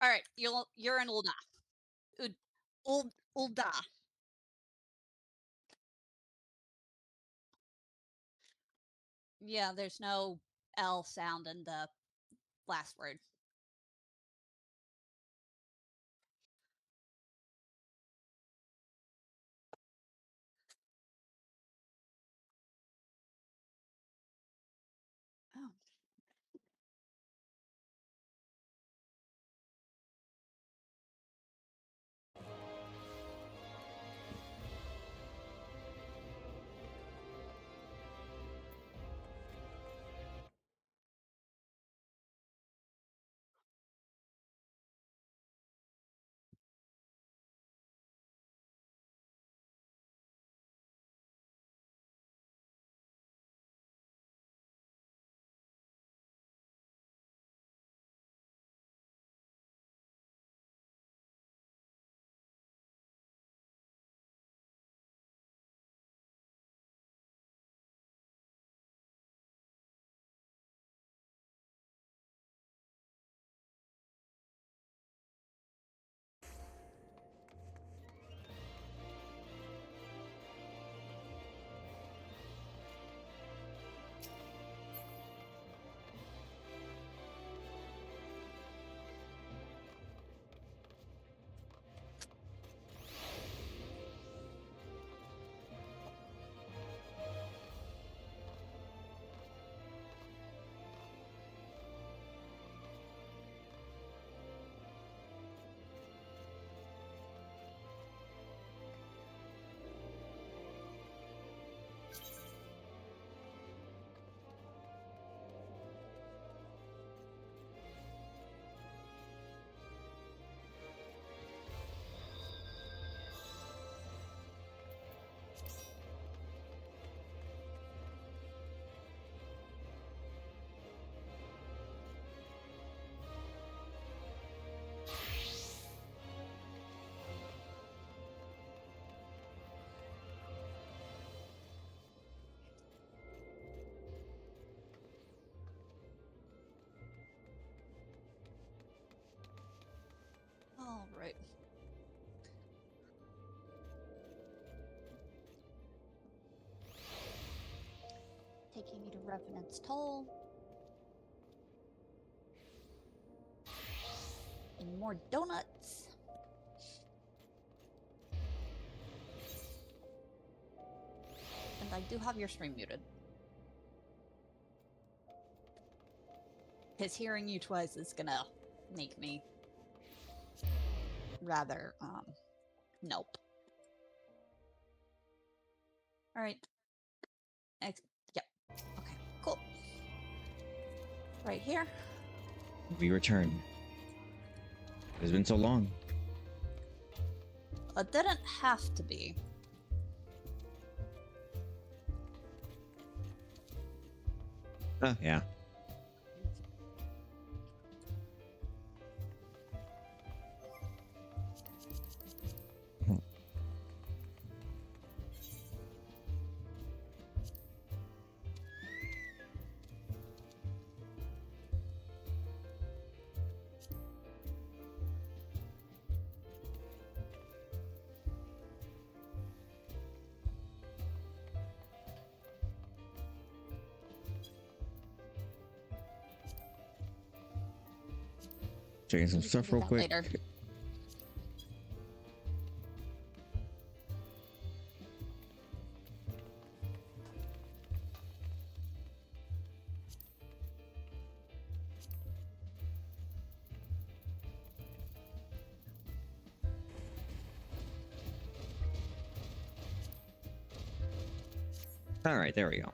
Alright, you're in Ulda. Ud Ulda. Yeah, there's no L sound in the last word. Oh. Alright. Taking me to Revenant's Toll. And more donuts. And I do have your stream muted. Because hearing you twice is gonna make me rather, nope. Alright. Yep. Okay, cool. Right here. We return. It has been so long. It didn't have to be. Yeah. Checking some stuff real quick. Later. All right, there we go.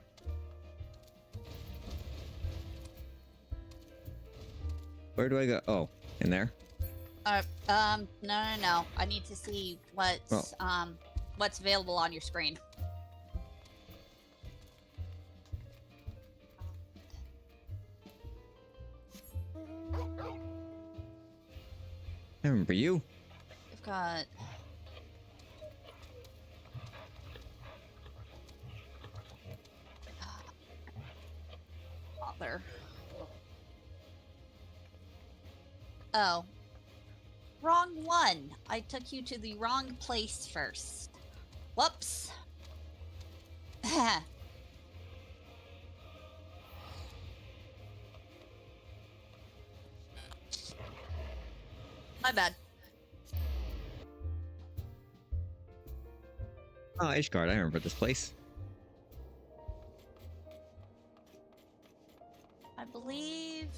Where do I go? Oh, in there? No. I need to see what's available on your screen. I remember you. We've got Father. Oh. Wrong one. I took you to the wrong place first. Whoops. My bad. Oh, Ishgard, I remember this place. I believe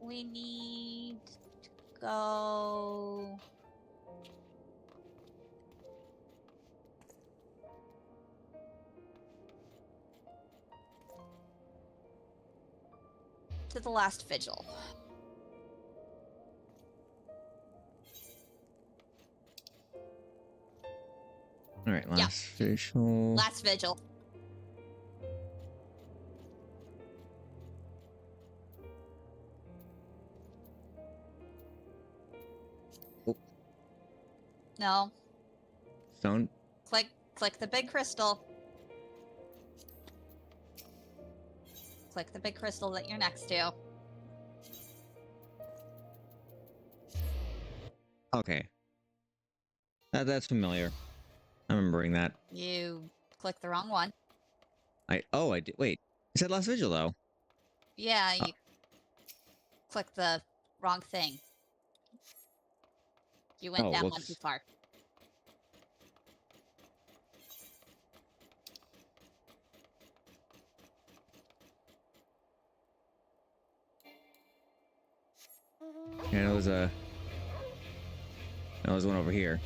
we need to go to the last vigil. All right, last visual. Last vigil. Oh. No. Stone. Click the big crystal. Click the big crystal that you're next to. Okay. That's familiar. I'm remembering that. You click the wrong one. I did. Wait. I said last vigil though. Yeah, you click the wrong thing. You went down one too far. Yeah, that was one over here.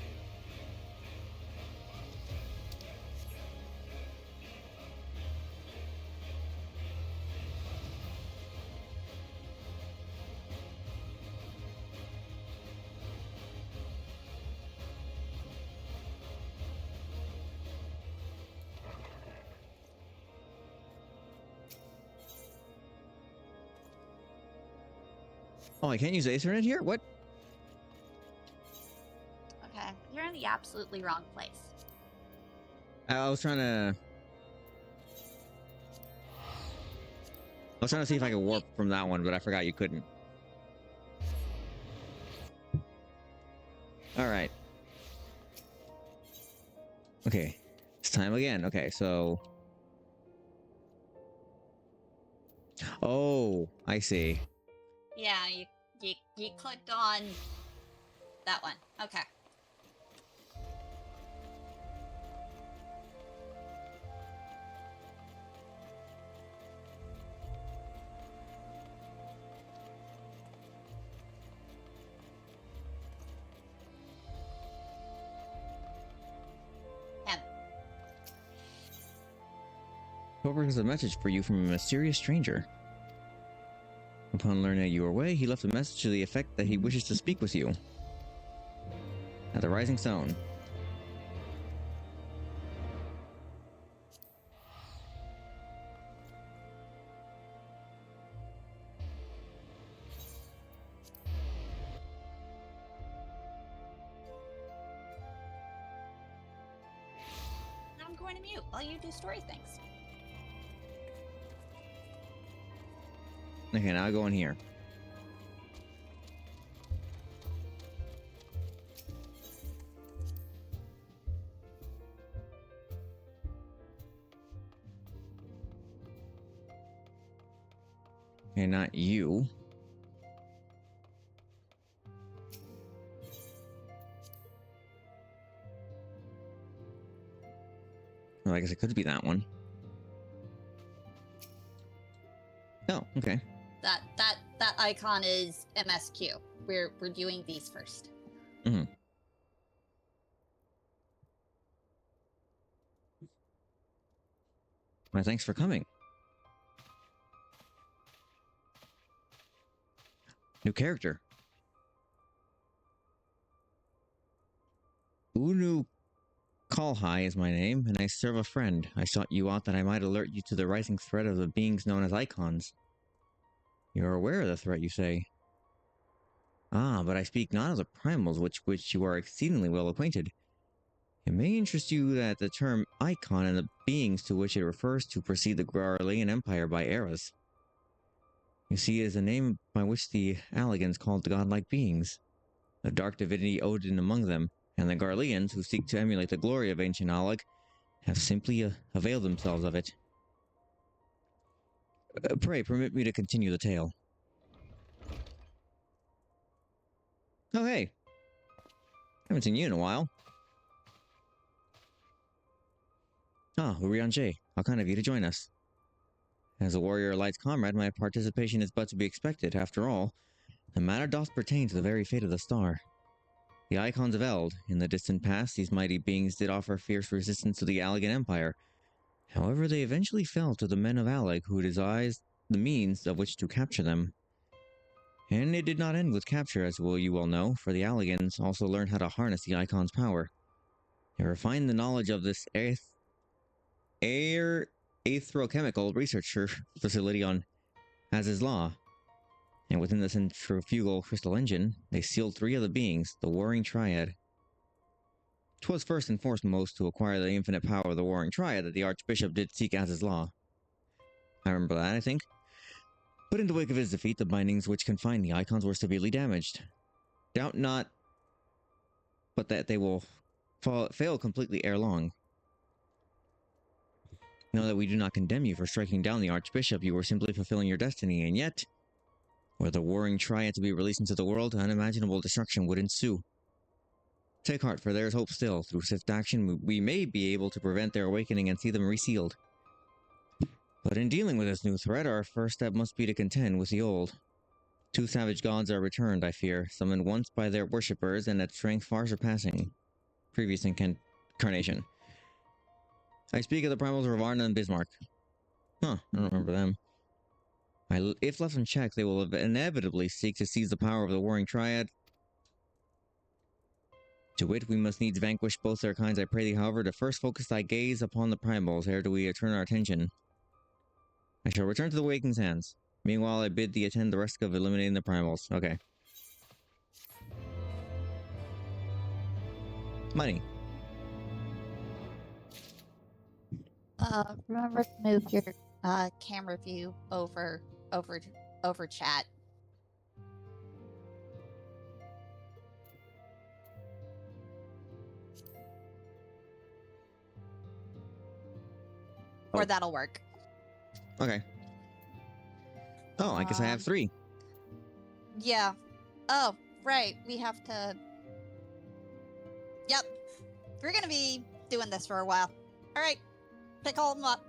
Oh, I can't use Aethernet here? What? Okay, you're in the absolutely wrong place. I was trying to see if I could warp from that one, but I forgot you couldn't. All right. Okay. It's time again. Okay, so... Oh, I see. Yeah, you clicked on that one. Okay. Cobra has a message for you from a mysterious stranger. Upon learning that you are away, he left a message to the effect that he wishes to speak with you. At the Rising Stone. I'm going to mute while you do story things. Okay, now I go in here. Okay, not you. Well, I guess it could be that one. Oh, okay. That icon is MSQ. We're doing these first. Mm-hmm. Well, thanks for coming. New character. Unu Kalhai is my name, and I serve a friend. I sought you out that I might alert you to the rising threat of the beings known as icons. You are aware of the threat, you say. Ah, but I speak not of the primals, which you are exceedingly well acquainted. It may interest you that the term icon and the beings to which it refers to precede the Grarlian Empire by eras. You see, it is a name by which the Alligans called the godlike beings, the dark divinity Odin among them, and the Garleans, who seek to emulate the glory of ancient Allag, have simply availed themselves of it. Pray, permit me to continue the tale. Oh, hey. Haven't seen you in a while. Ah, Urianger, how kind of you to join us. As a warrior light's comrade, my participation is but to be expected. After all, the matter doth pertain to the very fate of the star. The icons of Eld, in the distant past, these mighty beings did offer fierce resistance to the Allagan Empire. However, they eventually fell to the men of Allag, who devised the means of which to capture them. And it did not end with capture, as you well know, for the Allagans also learned how to harness the icon's power. They refined the knowledge of this aerochemical research facility on Az's Law, and within the centrifugal crystal engine, they sealed 3 of the beings, the Warring Triad. 'Twas first and foremost to acquire the infinite power of the Warring Triad that the Archbishop did seek Az's Law. I remember that, I think. But in the wake of his defeat, the bindings which confined the icons were severely damaged. Doubt not, but that they will fail completely ere long. Know that we do not condemn you for striking down the Archbishop. You were simply fulfilling your destiny, and yet, were the Warring Triad to be released into the world, unimaginable destruction would ensue. Take heart, for there is hope still. Through swift action, we may be able to prevent their awakening and see them resealed. But in dealing with this new threat, our first step must be to contend with the old. 2 savage gods are returned, I fear, summoned once by their worshippers and at strength far surpassing previous incarnation. I speak of the primals of Ravarna and Bismarck. Huh, I don't remember them. If left unchecked, they will inevitably seek to seize the power of the Warring Triad. To wit, we must needs vanquish both their kinds. I pray thee, however, to first focus thy gaze upon the primals, ere do we turn our attention. I shall return to the Waking's hands. Meanwhile, I bid thee attend the rest of eliminating the primals. Okay. Money. Remember to move your camera view over chat. Or that'll work. Okay. Oh, I guess I have 3. Yeah. Oh, right. We have to... Yep. We're gonna be doing this for a while. Alright. Pick all of them up.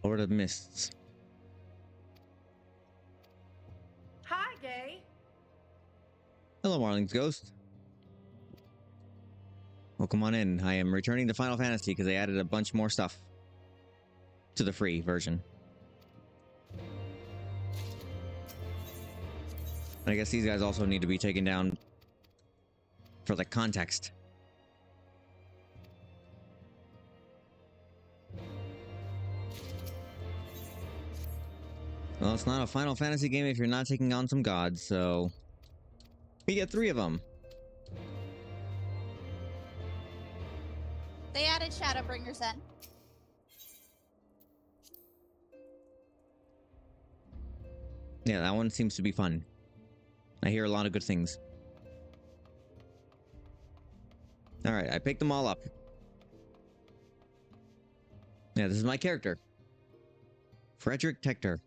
Lord of Mists. Hi, Gay. Hello, Marling's Ghost. Well, come on in. I am returning to Final Fantasy because they added a bunch more stuff to the free version. I guess these guys also need to be taken down for the context. Well, it's not a Final Fantasy game if you're not taking on some gods, so... We get 3 of them. They added Shadowbringers in. Yeah, that one seems to be fun. I hear a lot of good things. Alright, I picked them all up. Yeah, this is my character. Frederick Tector.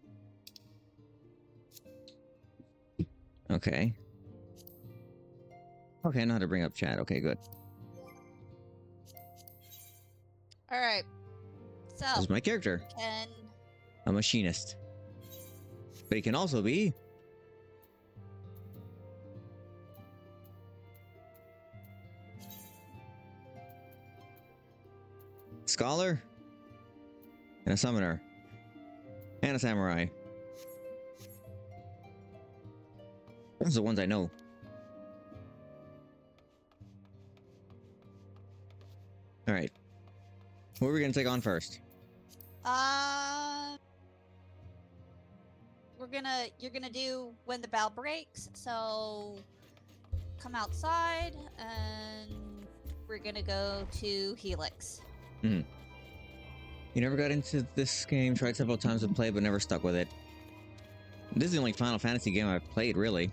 Okay. Okay, I know how to bring up chat. Okay, good. Alright. So... This is my character. Can... A machinist. But he can also be... Scholar. And a summoner. And a samurai. Those are the ones I know. Alright. Who are we gonna take on first? You're gonna do when the bell breaks, so come outside and we're gonna go to Helix. Mm-hmm. You never got into this game, tried several times to play, but never stuck with it. This is the only Final Fantasy game I've played, really.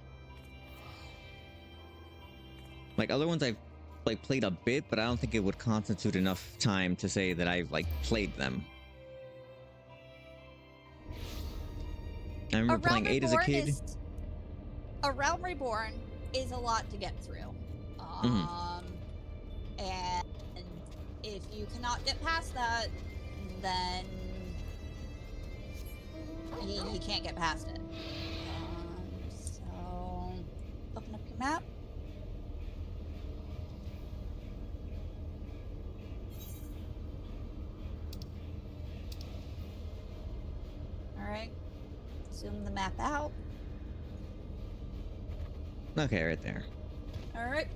Like, other ones I've, like, played a bit, but I don't think it would constitute enough time to say that I've, like, played them. I remember playing 8 as a kid. A Realm Reborn is a lot to get through. And if you cannot get past that, then you can't get past it. So, open up your map. Alright. Zoom the map out. Okay, right there. Alright.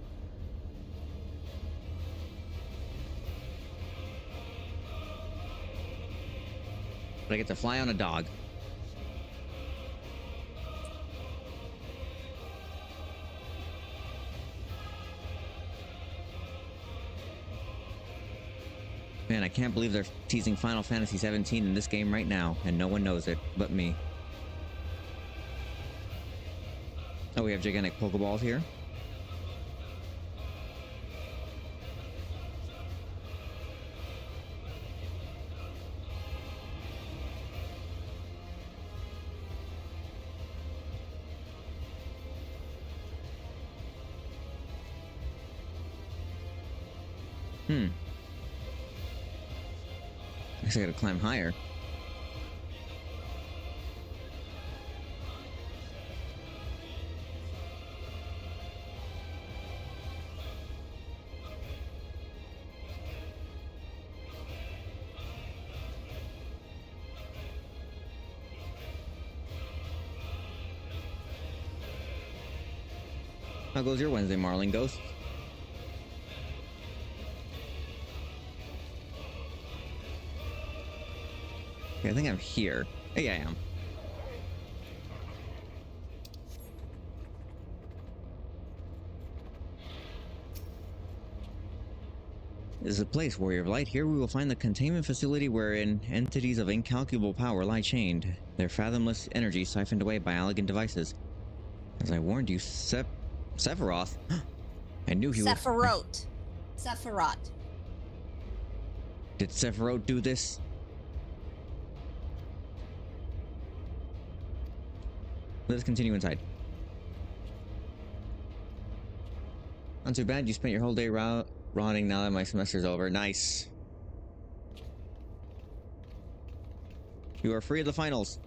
But I get to fly on a dog. Man, I can't believe they're teasing Final Fantasy 17 in this game right now, and no one knows it but me. Oh, we have gigantic Pokeballs here. I guess I gotta climb higher. How goes your Wednesday, Marling Ghost? Okay, I think I'm here. Hey, I am. This is a place, Warrior of Light. Here we will find the containment facility wherein entities of incalculable power lie chained, their fathomless energy siphoned away by elegant devices. As I warned you, Sephiroth. I knew he would. Sephiroth. Did Sephiroth do this? Let us continue inside. Not too bad. You spent your whole day rotting now that my semester's over. Nice. You are free of the finals.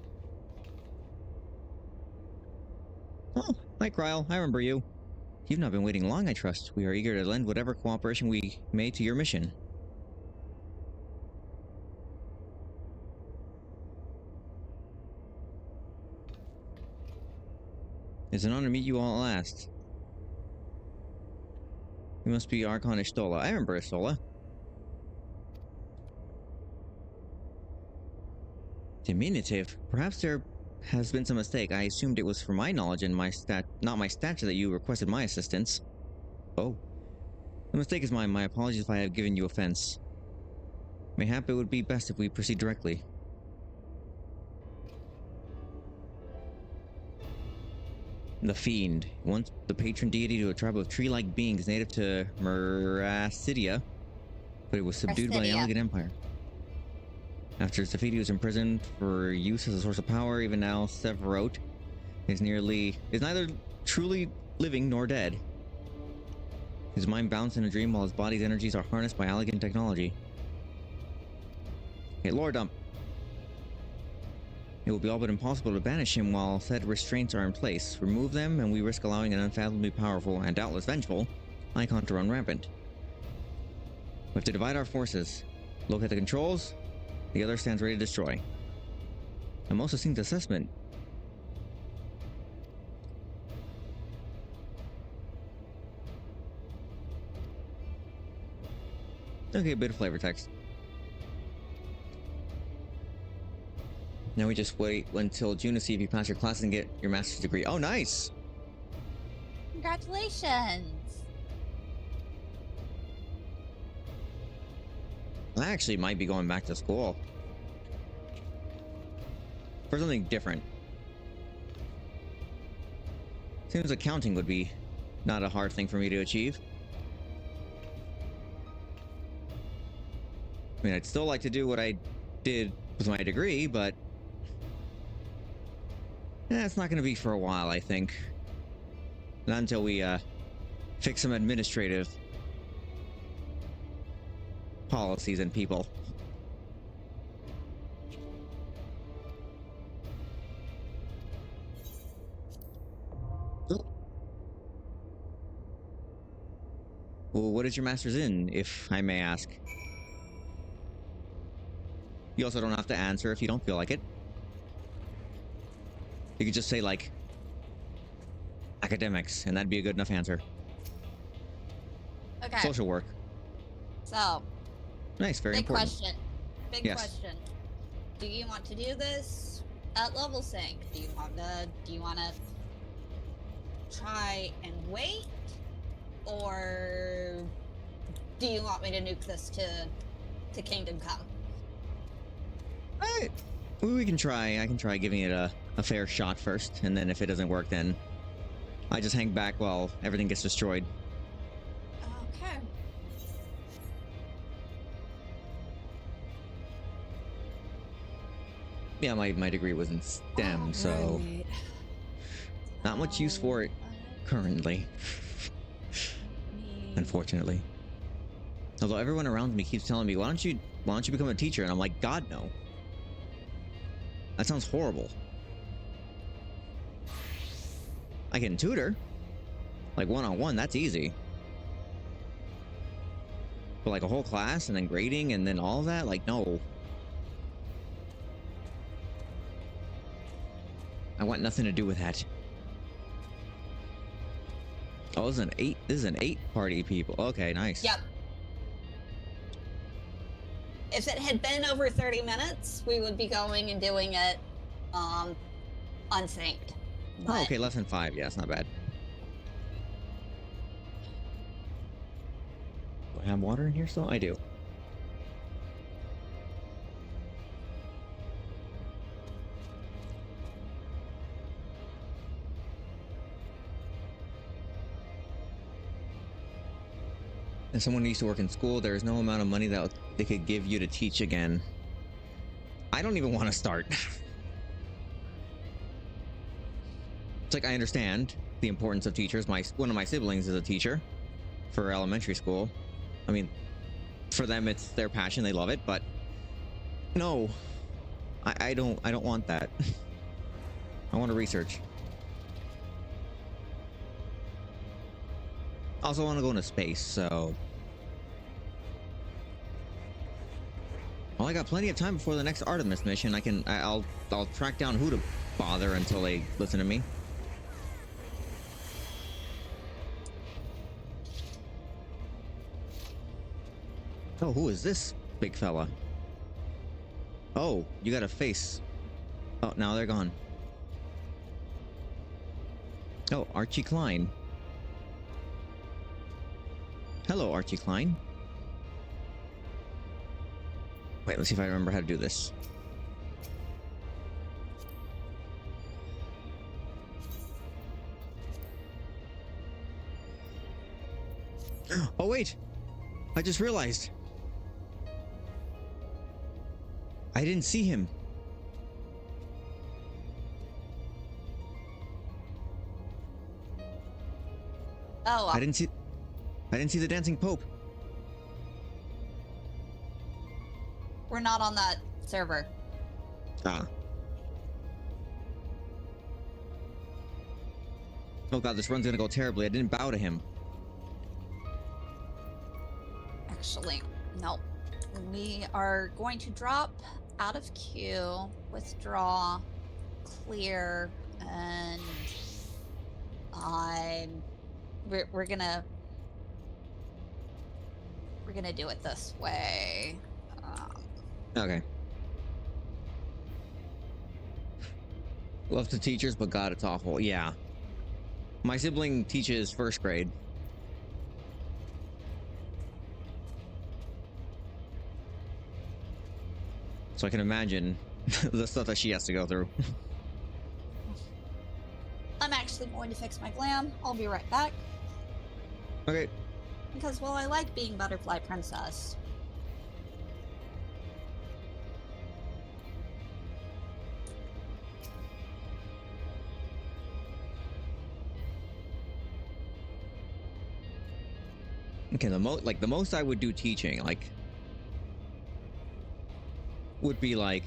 Oh, hi, Kryl. I remember you. You've not been waiting long, I trust. We are eager to lend whatever cooperation we may to your mission. It's an honor to meet you all at last. You must be Archon Ishtola. I remember Ishtola. Diminutive? Perhaps there has been some mistake. I assumed it was for my knowledge and not my stature that you requested my assistance. Oh. The mistake is mine. My apologies if I have given you offense. Mayhap it would be best if we proceed directly. The Fiend, once the patron deity to a tribe of tree-like beings native to Meracidia, but it was subdued by the Elegant Empire. After its defeat, he was imprisoned for use as a source of power. Even now, Sephiroth is neither truly living nor dead. His mind bounced in a dream while his body's energies are harnessed by elegant technology. Okay, lore dump. It will be all but impossible to banish him while said restraints are in place. Remove them, and we risk allowing an unfathomably powerful, and doubtless vengeful, icon to run rampant. We have to divide our forces. Look at the controls. The other stands ready to destroy. A most succinct assessment. Okay, a bit of flavor text. Now we just wait until June to see if you pass your class and get your master's degree. Oh, nice! Congratulations! I actually might be going back to school. For something different. Seems accounting would be not a hard thing for me to achieve. I mean, I'd still like to do what I did with my degree, but it's not going to be for a while, I think. Not until we fix some administrative policies and people. Well, what is your master's in, if I may ask? You also don't have to answer if you don't feel like it. You could just say, like, academics, and that'd be a good enough answer. Okay. Social work. So. Nice, very Big important. question. Big question. Do you want to do this at level sync? Do you want to try and wait? Or do you want me to nuke this to Kingdom Come? We can try. I can try giving it a fair shot first, and then if it doesn't work, then I just hang back while everything gets destroyed. Okay. Yeah, my degree was in STEM, so not much use for it currently. Unfortunately. Although everyone around me keeps telling me, why don't you become a teacher? And I'm like, God, no. That sounds horrible. I can tutor. Like one-on-one, that's easy. But like a whole class and then grading and then all of that, like, no. I want nothing to do with that. Oh, this is an 8-party people. Okay, nice. Yep. If it had been over 30 minutes, we would be going and doing it unsynced. Oh, okay, less than 5. Yeah, it's not bad. Do I have water in here still? I do. As someone who used to work in school, there is no amount of money that they could give you to teach again. I don't even want to start. It's like, I understand the importance of teachers. One of my siblings is a teacher for elementary school. I mean, for them, it's their passion. They love it, but no, I don't want that. I want to research. Also want to go into space, so... Well, I got plenty of time before the next Artemis mission. I'll track down who to bother until they listen to me. Oh, who is this big fella? Oh, you got a face. Oh, now they're gone. Oh, Archie Klein. Hello, Archie Klein. Wait, let's see if I remember how to do this. Oh, wait! I just realized. I didn't see him. Oh, I didn't see the dancing Pope. we're not on that server. Ah. Oh god, this run's gonna go terribly. I didn't bow to him. Actually, no. We are going to drop out of queue, withdraw, clear, and we're gonna do it this way. Okay. Love to teachers, but god, it's awful. Yeah. My sibling teaches first grade. So I can imagine the stuff that she has to go through. I'm actually going to fix my glam. I'll be right back. Okay. Because, well, I like being Butterfly Princess. Okay, the most I would do teaching, like, would be like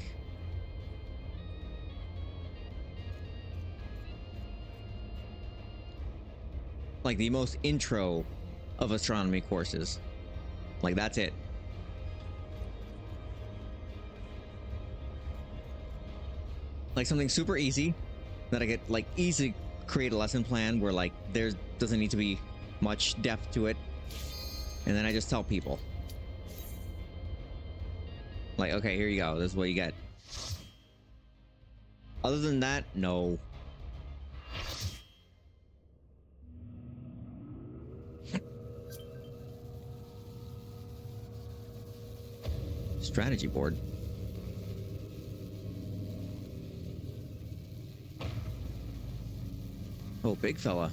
the most intro of astronomy courses. Like, that's it. Like something super easy that I could like easily create a lesson plan where like there doesn't need to be much depth to it. And then I just tell people. Like, okay, here you go. This is what you get. Other than that, no. Strategy board. Oh, big fella.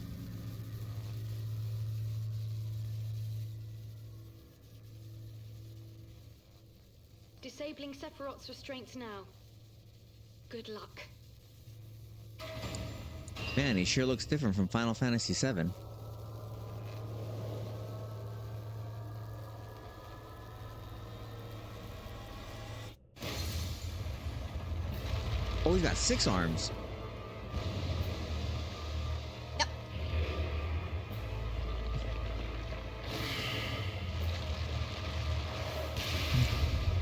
Disabling Sephiroth's restraints now. Good luck. Man, he sure looks different from Final Fantasy VII. Oh, he's got 6 arms. Yep.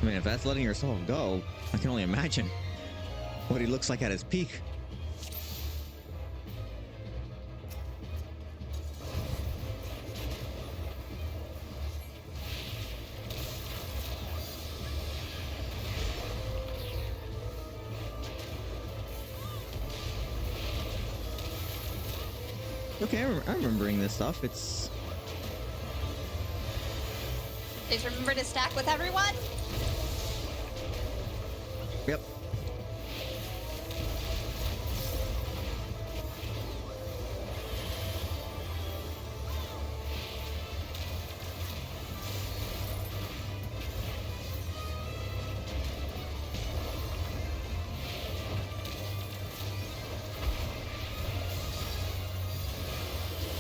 I mean, if that's letting yourself go, I can only imagine what he looks like at his peak. Okay, I'm remembering this stuff. It's... Please remember to stack with everyone. Yep.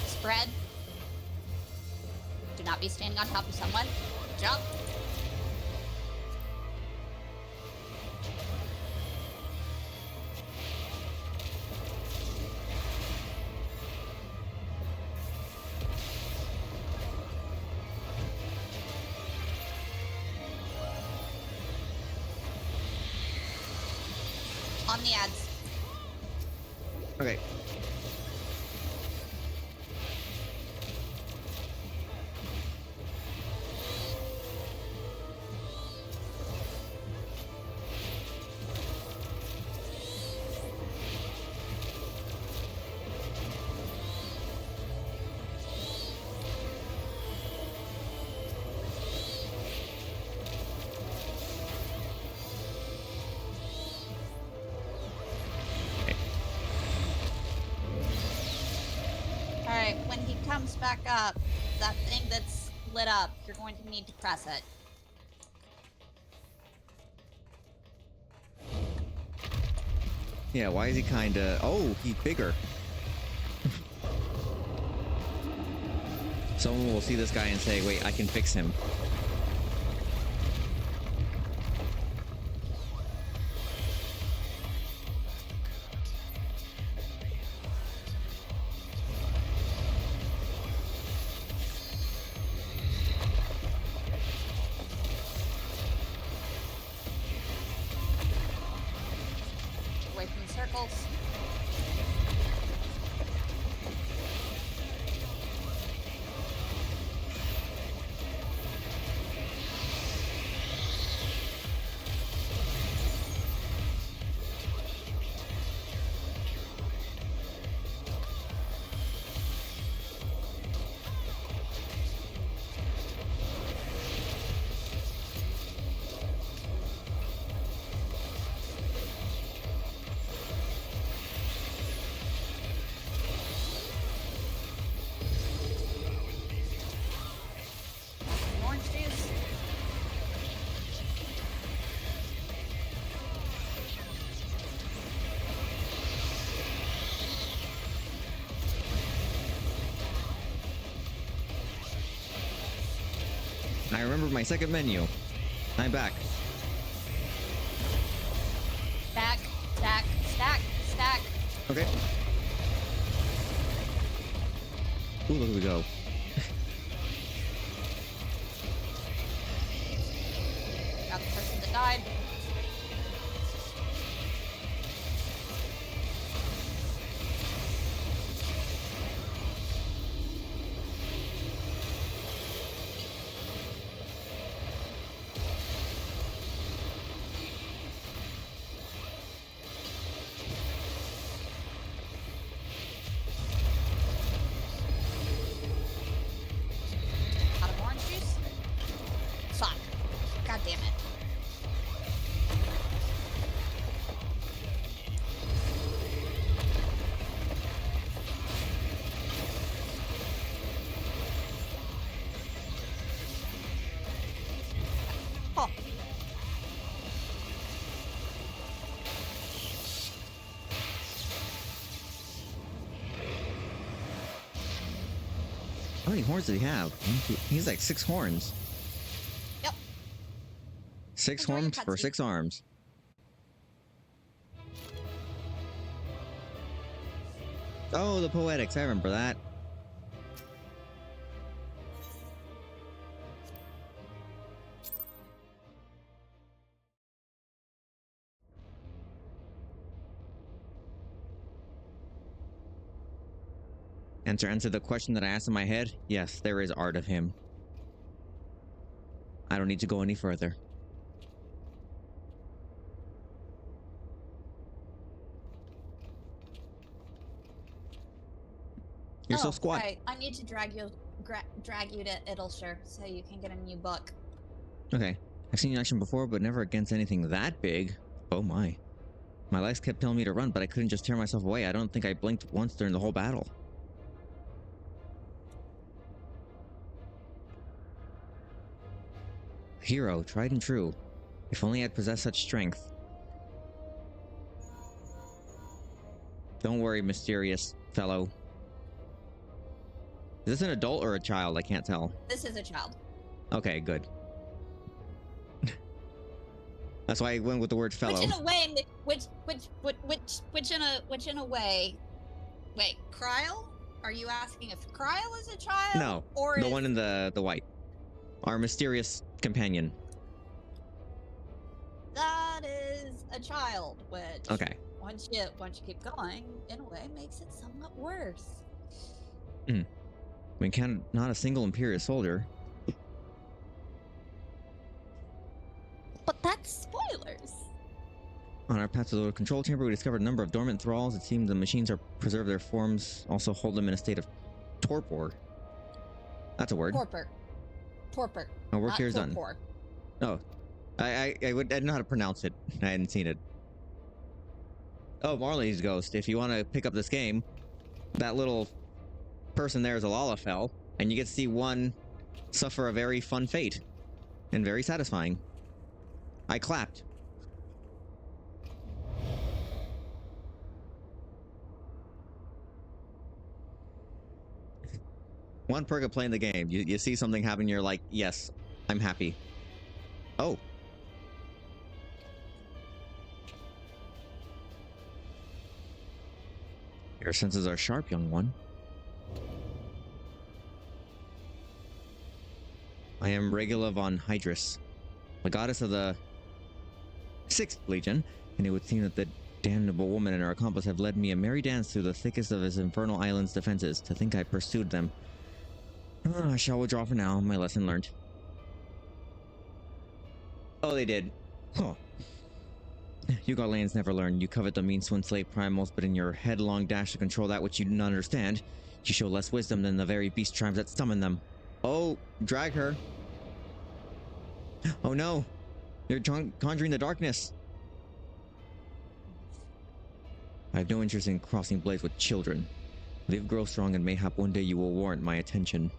Spread. Do not be standing on top of someone. Jump. On the ads. Okay. Alright, when he comes back up, that thing that's lit up, you're going to need to press it. Yeah, why is he kinda... Oh, he's bigger. Someone will see this guy and say, wait, I can fix him. Away from the circles. I remember my second menu. I'm back. Stack, stack, stack, stack. Okay. Ooh, look where we go. Got the person that died. Out of orange juice? Fuck. God damn it. Oh. How many horns did he have? He's like 6 horns. Yep. 6 Enjoy your horns for cutscene. 6 arms. Oh, the poetics. I remember that. And to answer the question that I asked in my head, yes, there is art of him. I don't need to go any further. You're so squat. Right. I need to drag you to Idleshire so you can get a new book. Okay. I've seen you in action before, but never against anything that big. Oh my. My legs kept telling me to run, but I couldn't just tear myself away. I don't think I blinked once during the whole battle. Hero, tried and true. If only I'd possessed such strength. Don't worry, mysterious fellow. Is this an adult or a child? I can't tell. This is a child. Okay, good. That's why I went with the word fellow. Which in a way, which in a way. Wait, Kryl? Are you asking if Kryl is a child? No, or the one in the white. Our mysterious companion. That is a child, which Okay. once you keep going, in a way, makes it somewhat worse. We encountered not a single Imperial soldier. But that's spoilers. On our path to the control chamber, we discovered a number of dormant thralls. It seems the machines are preserve their forms, also hold them in a state of torpor. That's a word. Torpor. Our work Not here is done. torpor. Oh, I didn't know how to pronounce it. I hadn't seen it. Oh, Marley's Ghost. If you want to pick up this game, that little person there is a Lalafell, and you get to see one suffer a very fun fate, and very satisfying. I clapped. One perk of playing the game. You see something happen, you're like, yes, I'm happy. Oh. Your senses are sharp, young one. I am Regula von Hydrus, the goddess of the 6th Legion, and it would seem that the damnable woman and her accomplice have led me a merry dance through the thickest of his infernal island's defenses. To think I pursued them. I shall withdraw for now, my lesson learned. Oh, they did. Huh. You Garleans never learn. You covet the means to enslave primals, but in your headlong dash to control that which you do not understand, you show less wisdom than the very beast tribes that summon them. Oh, drag her. Oh no! You're conjuring the darkness! I have no interest in crossing blades with children. Live, grow strong, and mayhap one day you will warrant my attention.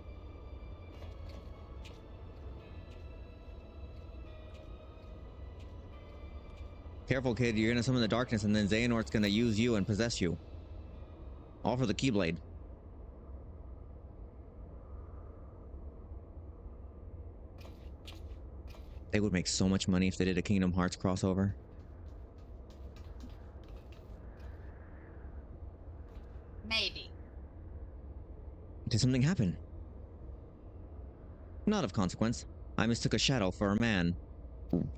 Careful, kid, you're gonna summon the darkness and then Xehanort's gonna use you and possess you. All for the Keyblade. They would make so much money if they did a Kingdom Hearts crossover. Maybe. Did something happen? Not of consequence. I mistook a shadow for a man.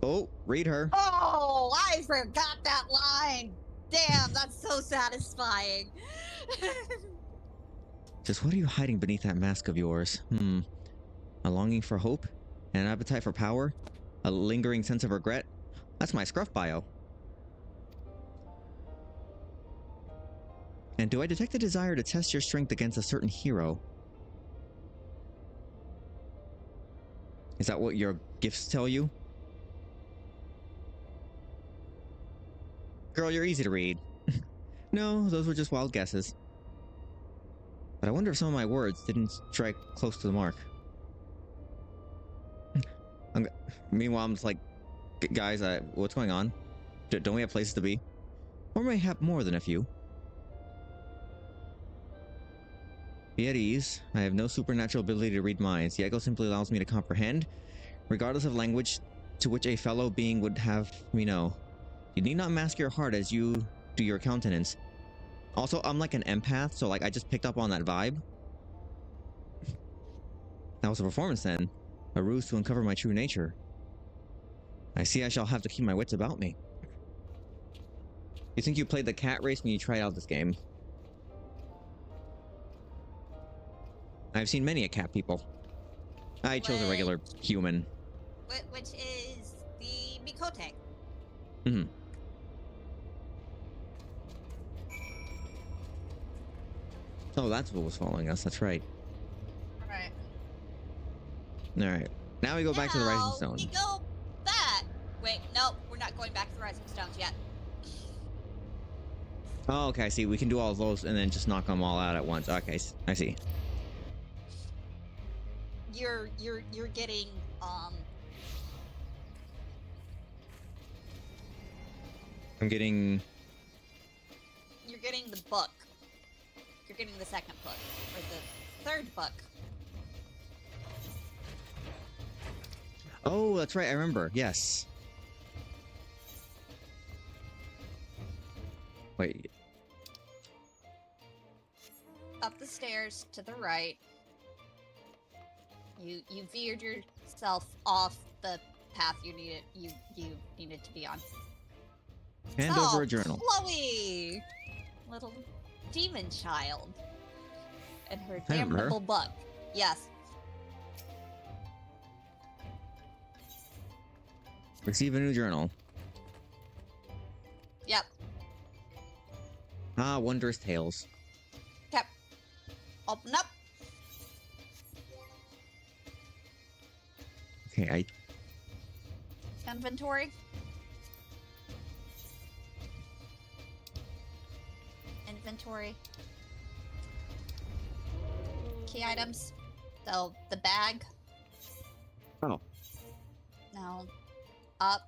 Oh, read her. Oh, I forgot that line. Damn, that's so satisfying. Just what are you hiding beneath that mask of yours? A longing for hope? An appetite for power? A lingering sense of regret? That's my scruff bio. And do I detect a desire to test your strength against a certain hero? Is that what your gifts tell you? Girl, you're easy to read. No, those were just wild guesses. But I wonder if some of my words didn't strike close to the mark. Meanwhile, I'm just like, guys, what's going on? Don't we have places to be? Or may have more than a few. Be at ease. I have no supernatural ability to read minds. The echo simply allows me to comprehend, regardless of language to which a fellow being would have me know. You need not mask your heart as you do your countenance. Also, I'm like an empath, so like I just picked up on that vibe. That was a performance then. A ruse to uncover my true nature. I see I shall have to keep my wits about me. You think you played the cat race when you tried out this game? I've seen many a cat people. I chose a regular human. Which is the Mikote. Mm-hmm. Oh, that's what was following us. That's right. Right. Alright. Now we go back to the Rising Stone. We go back. Wait, no, we're not going back to the Rising Stones yet. Oh, okay, I see. We can do all of those and then just knock them all out at once. Okay, I see. You're getting I'm getting... You're getting the book. You're getting the second book. Or the third book. Oh, that's right, I remember. Yes. Wait. Up the stairs to the right. You veered yourself off the path you needed to be on. Hand over a journal. Chloe! Little demon child. And her I remember her. damnable book. Yes. Receive a new journal. Yep. Ah, wondrous tales. Yep. Open up. Okay, Inventory. Inventory. Key items. So, the bag. Oh. No. Up.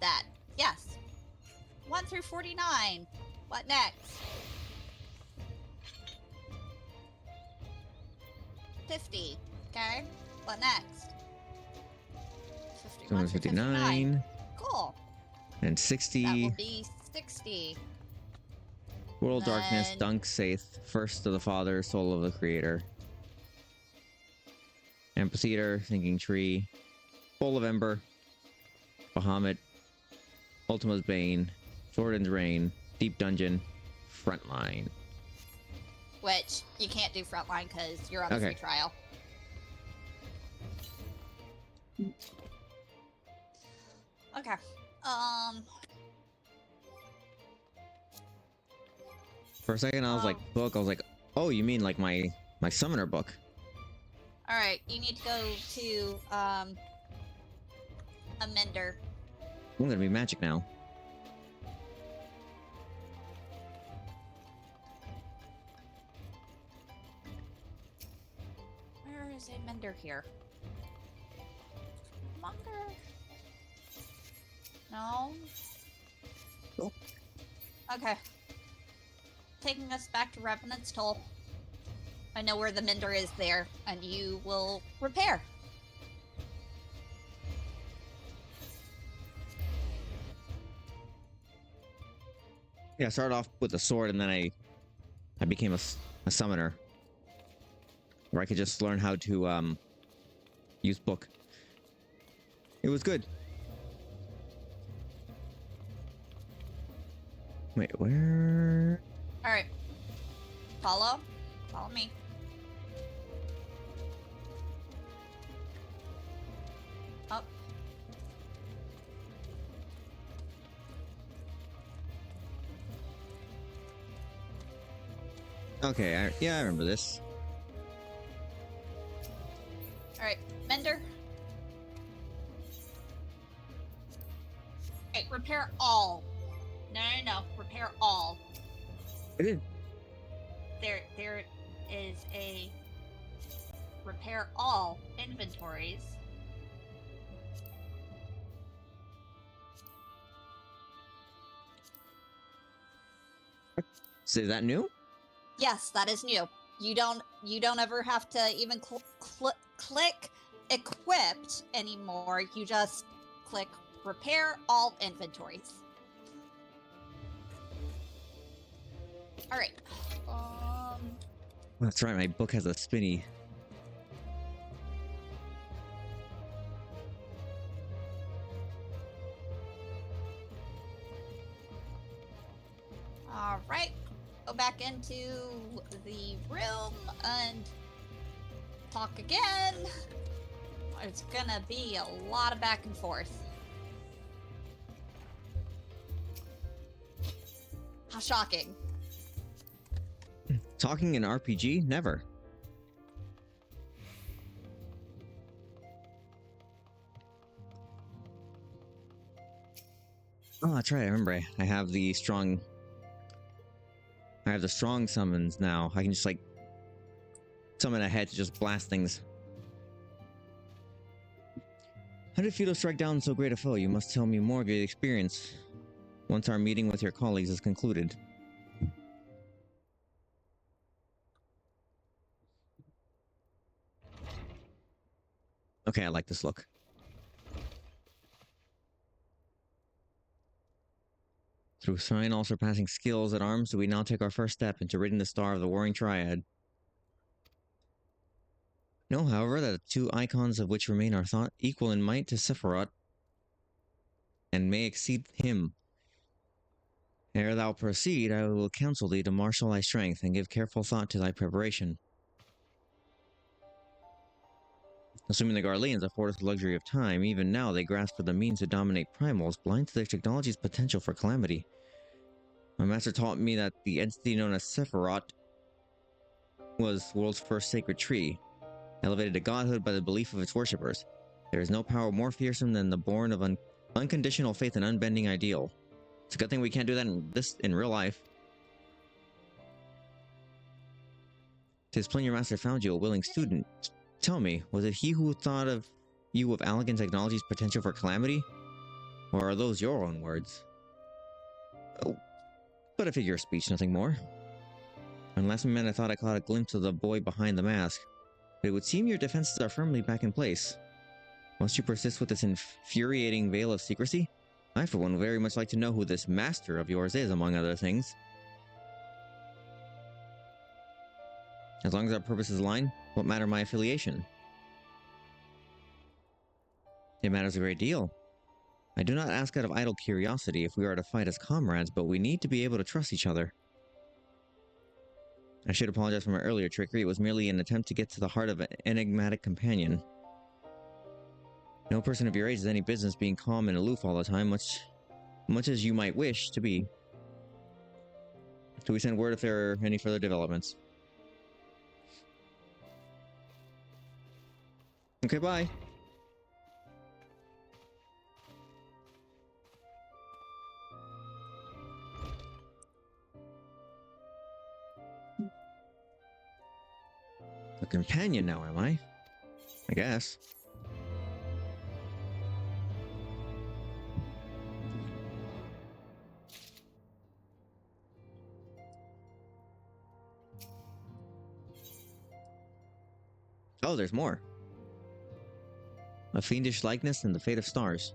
That. Yes. 1 through 49. What next? 50. Okay. What next? 51 through 259. Cool. And That 60. will be 60. World Darkness, Then- Dunk Saith, First of the Father, Soul of the Creator. Amphitheater, Thinking Tree, Bowl of Ember, Bahamut, Ultima's Bane, Jordan's Reign, Deep Dungeon, Frontline. Which, you can't do frontline because you're on a Okay. free trial. Okay. For a second, I was like, book. I was like, oh, you mean like my summoner book? Alright, you need to go to, a mender. I'm gonna be magic now. Where is a mender here? Monger? No? Cool. Okay. Taking us back to Revenant's Toll. I know where the mender is there, and you will repair. Yeah, I started off with a sword, and then I became a summoner, where I could just learn how to use book. It was good. Wait, where? All right. Follow me. Up. Okay, yeah, I remember this. All right, Mender. Okay, repair all. No. Repair all. I did. There is a repair all inventories. So is that new? Yes, that is new. You don't ever have to even click equipped anymore. You just click repair all inventories. All right. That's right, my book has a spinny. All right. Go back into the room and talk again. It's gonna be a lot of back and forth. How shocking. Talking in RPG? Never. Oh, that's right. I remember. I have the strong summons now. I can just like summon a head to just blast things. How did it feel to strike down so great a foe? You must tell me more of your experience once our meeting with your colleagues is concluded. Okay, I like this look. Through fine all-surpassing skills at arms, do we now take our first step into ridding the star of the Warring Triad. Know, however, that the two icons of which remain are thought equal in might to Sephiroth, and may exceed him. Ere thou proceed, I will counsel thee to marshal thy strength, and give careful thought to thy preparation. Assuming the Garleans afford us the luxury of time, even now they grasp for the means to dominate primals, blind to their technology's potential for calamity. My master taught me that the entity known as Sephiroth was the world's first sacred tree, elevated to godhood by the belief of its worshippers. There is no power more fearsome than the born of unconditional faith and unbending ideal. It's a good thing we can't do that in real life. 'Tis plain your master found you a willing student. Tell me, was it he who thought of you of Allergan Technology's potential for calamity? Or are those your own words? Oh, but a figure of speech, nothing more. When last we met, I thought I caught a glimpse of the boy behind the mask. But it would seem your defenses are firmly back in place. Must you persist with this infuriating veil of secrecy? I, for one, would very much like to know who this master of yours is, among other things. As long as our purposes align, what matter my affiliation? It matters a great deal. I do not ask out of idle curiosity if we are to fight as comrades, but we need to be able to trust each other. I should apologize for my earlier trickery. It was merely an attempt to get to the heart of an enigmatic companion. No person of your age has any business being calm and aloof all the time, much as you might wish to be. Do we send word if there are any further developments? Okay, bye. A companion now, am I? I guess. Oh, there's more. A fiendish likeness and the fate of stars.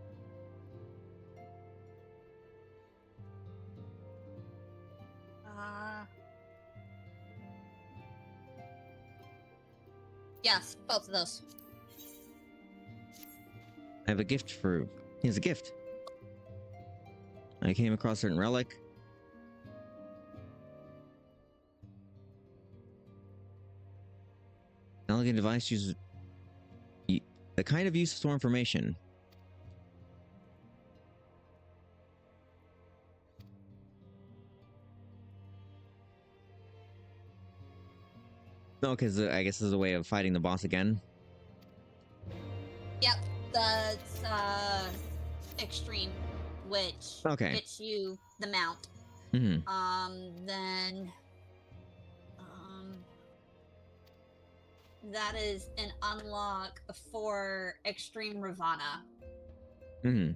of those. I have a gift for... Here's a gift. I came across a certain relic. An elegant device uses... the kind of use to store information. No, because I guess this is a way of fighting the boss again. Yep, that's extreme, which Okay. gets you the mount. Mm-hmm. Then that is an unlock for Extreme Ravana. Mm-hmm.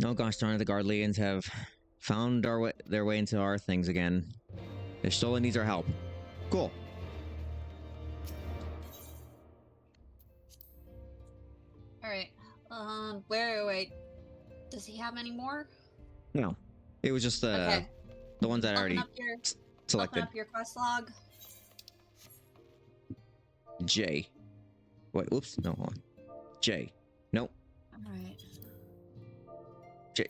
Oh gosh darn it, the Guardians have found their way into our things again. Y'shtola needs our help. Cool. Alright. Wait. Does he have any more? No. It was just Okay. the ones that I Open already up your selected. Open up your quest log. J. Wait, oops. No, hold on. J. Nope. Alright. J.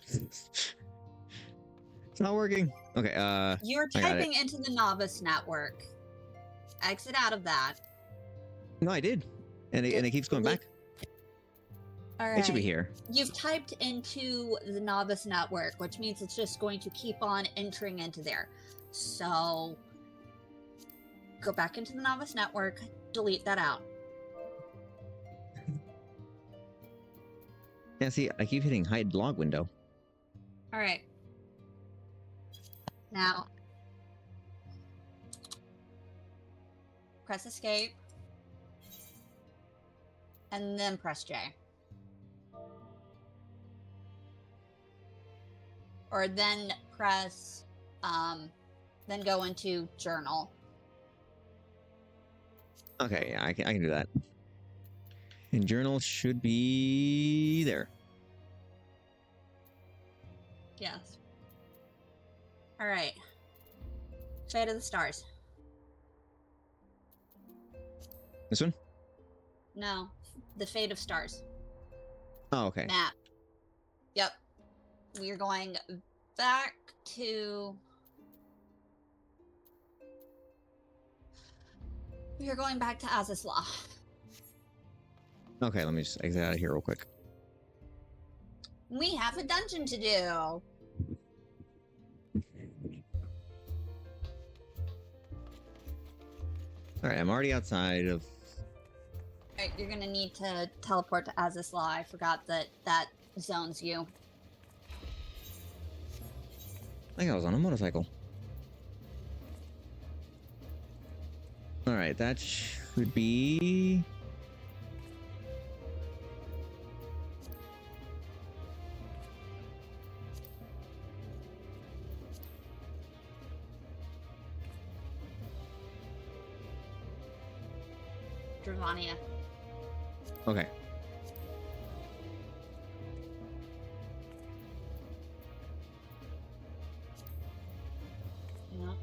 It's not working. Okay, You're I got it. typing into the novice network. Exit out of that. No, I did. And it keeps going back. Alright. It should be here. You've typed into the novice network, which means it's just going to keep on entering into there. So go back into the novice network, delete that out. Yeah, see, I keep hitting hide log window. Alright. Now, press escape, and then press J. Or then press, then go into journal. Okay, yeah, I can do that. And journal should be there. Yes. Alright. Fate of the Stars. This one? No, the Fate of Stars. Oh, okay. Map. Yep. We're going back to... We're going back to Azizla. Okay, let me just exit out of here real quick. We have a dungeon to do. Alright, I'm already outside of... Alright, you're gonna need to teleport to Azizla. I forgot that zones you. I think I was on a motorcycle. Alright, that should be... Dravania. Okay. No.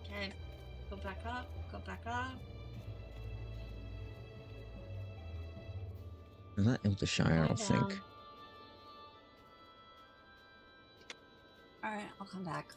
Okay. Go back up. Go back up. Is that able to shine? I don't think. Down. Alright, I'll come back.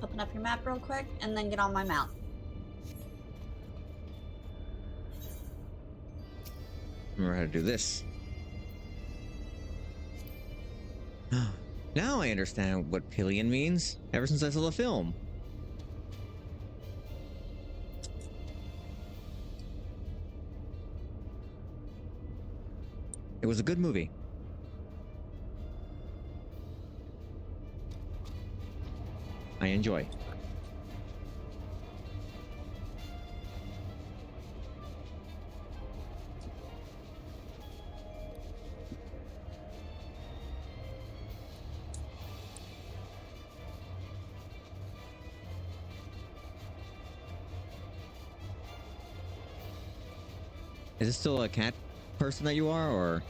Open up your map real quick, and then get on my mount. Remember how to do this. Now I understand what pillion means, ever since I saw the film. It was a good movie. I enjoy. Is this still a cat person that you are, or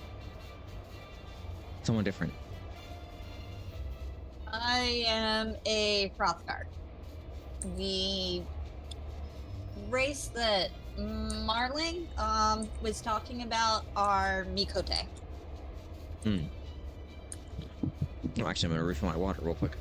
someone different? I am a Hrothgar. The race that Marling was talking about are Mikote. Oh, actually, I'm gonna refill my water real quick.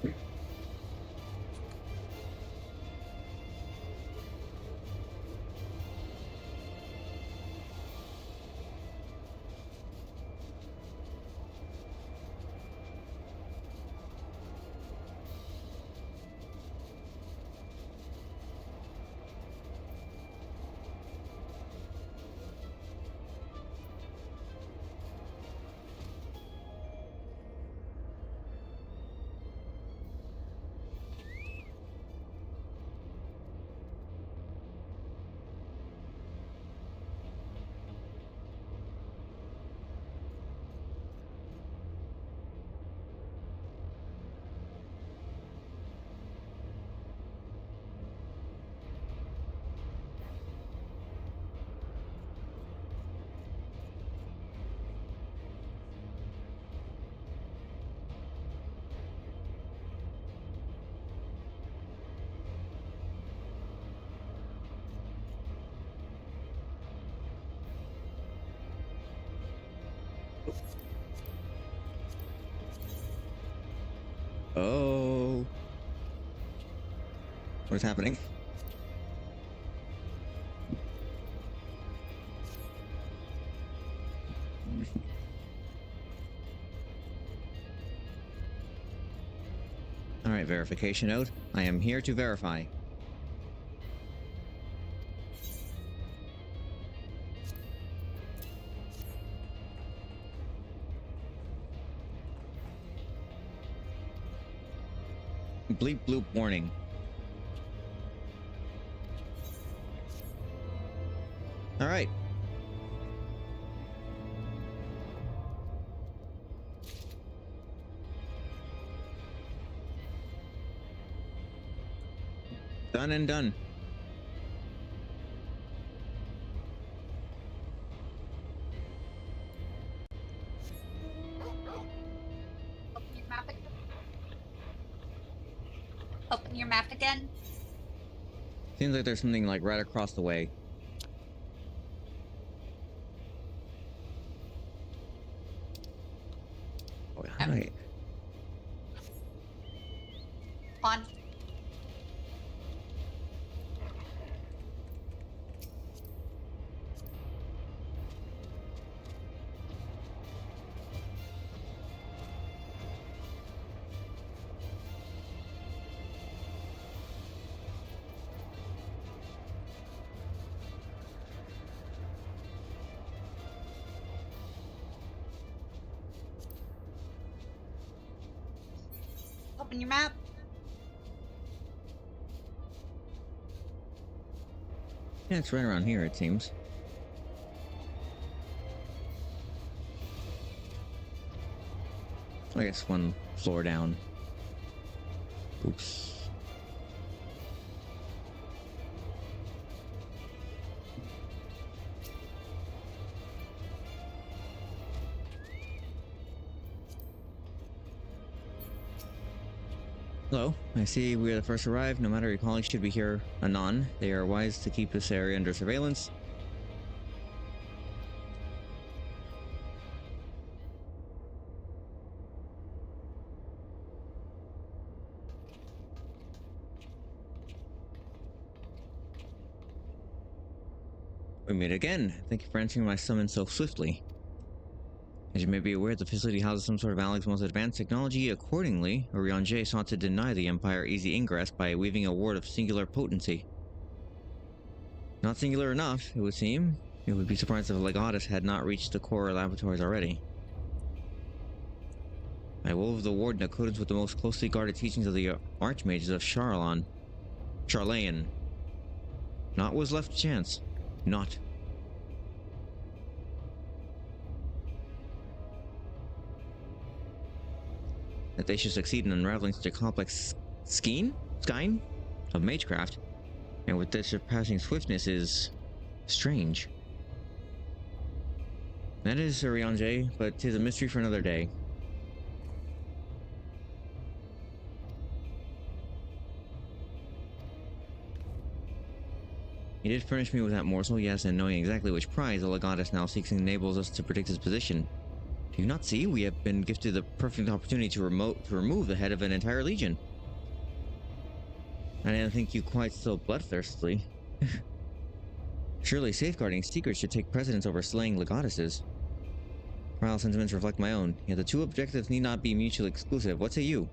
Oh. What is happening? Alright, verification node. I am here to verify. Bleep bloop warning. Alright. Done and done. Open your map again. Seems like there's something like right across the way. Oh, how do I... On. Open your map. Yeah, it's right around here, it seems. I guess one floor down. Oops. Hello, I see we are the first arrived. No matter your colleagues should be here anon. They are wise to keep this area under surveillance. We meet again. Thank you for answering my summons so swiftly. As you may be aware, the facility houses some sort of Alex's most advanced technology. Accordingly, Orion sought to deny the Empire easy ingress by weaving a ward of singular potency. Not singular enough, it would seem. You would be surprised if Legatus had not reached the core laboratories already. I will have the ward in accordance with the most closely guarded teachings of the Archmages of Charlayan. Not was left to chance. Not. That they should succeed in unraveling such a complex skein of magecraft, and with their surpassing swiftness, is strange. That is, Sir Rianjay, but 'tis a mystery for another day. He did furnish me with that morsel, yes, and knowing exactly which prize the Legatus now seeks enables us to predict his position. Do you not see? We have been gifted the perfect opportunity to remove the head of an entire legion. I didn't think you quite so bloodthirstily. Surely safeguarding secrets should take precedence over slaying Legatuses. Rival sentiments reflect my own, yet the two objectives need not be mutually exclusive. What say you?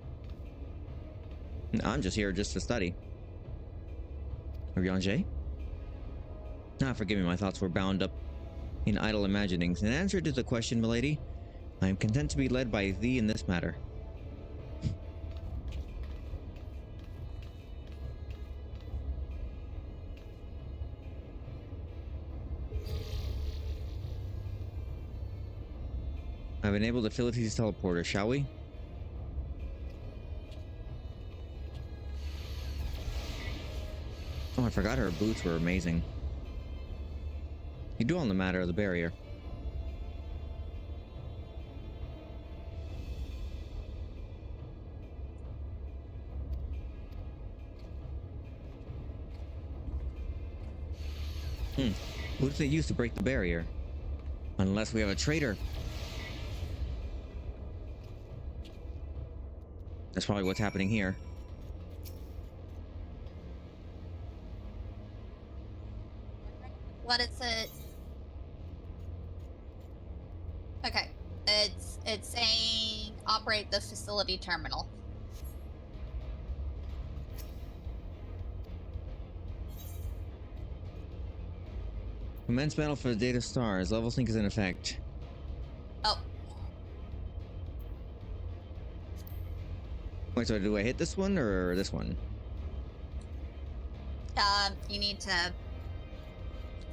I'm just here to study. Rianjay? Ah, forgive me, my thoughts were bound up in idle imaginings. In answer to the question, milady, I am content to be led by thee in this matter. I've enabled Affility's teleporter, shall we? Oh, I forgot her boots were amazing. You do on the matter of the barrier. Who did they use to break the barrier? Unless we have a traitor. That's probably what's happening here. What is it? Okay. It's saying operate the facility terminal. Commence battle for the Data Stars. Level sync is in effect. Oh. Wait, so do I hit this one or this one? You need to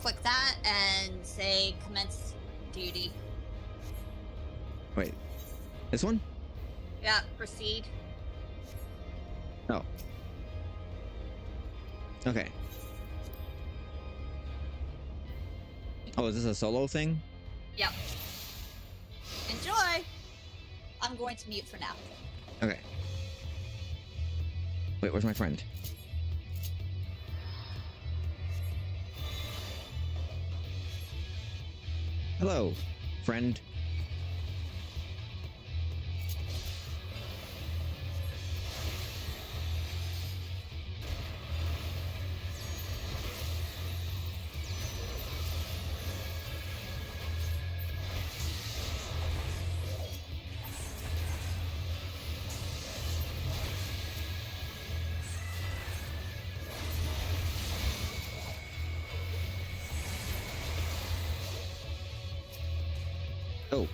click that and say commence duty. Wait. This one? Yeah, proceed. Oh. Okay. Oh, is this a solo thing? Yep. Enjoy! I'm going to mute for now. Okay. Wait, where's my friend? Hello, friend. Oh.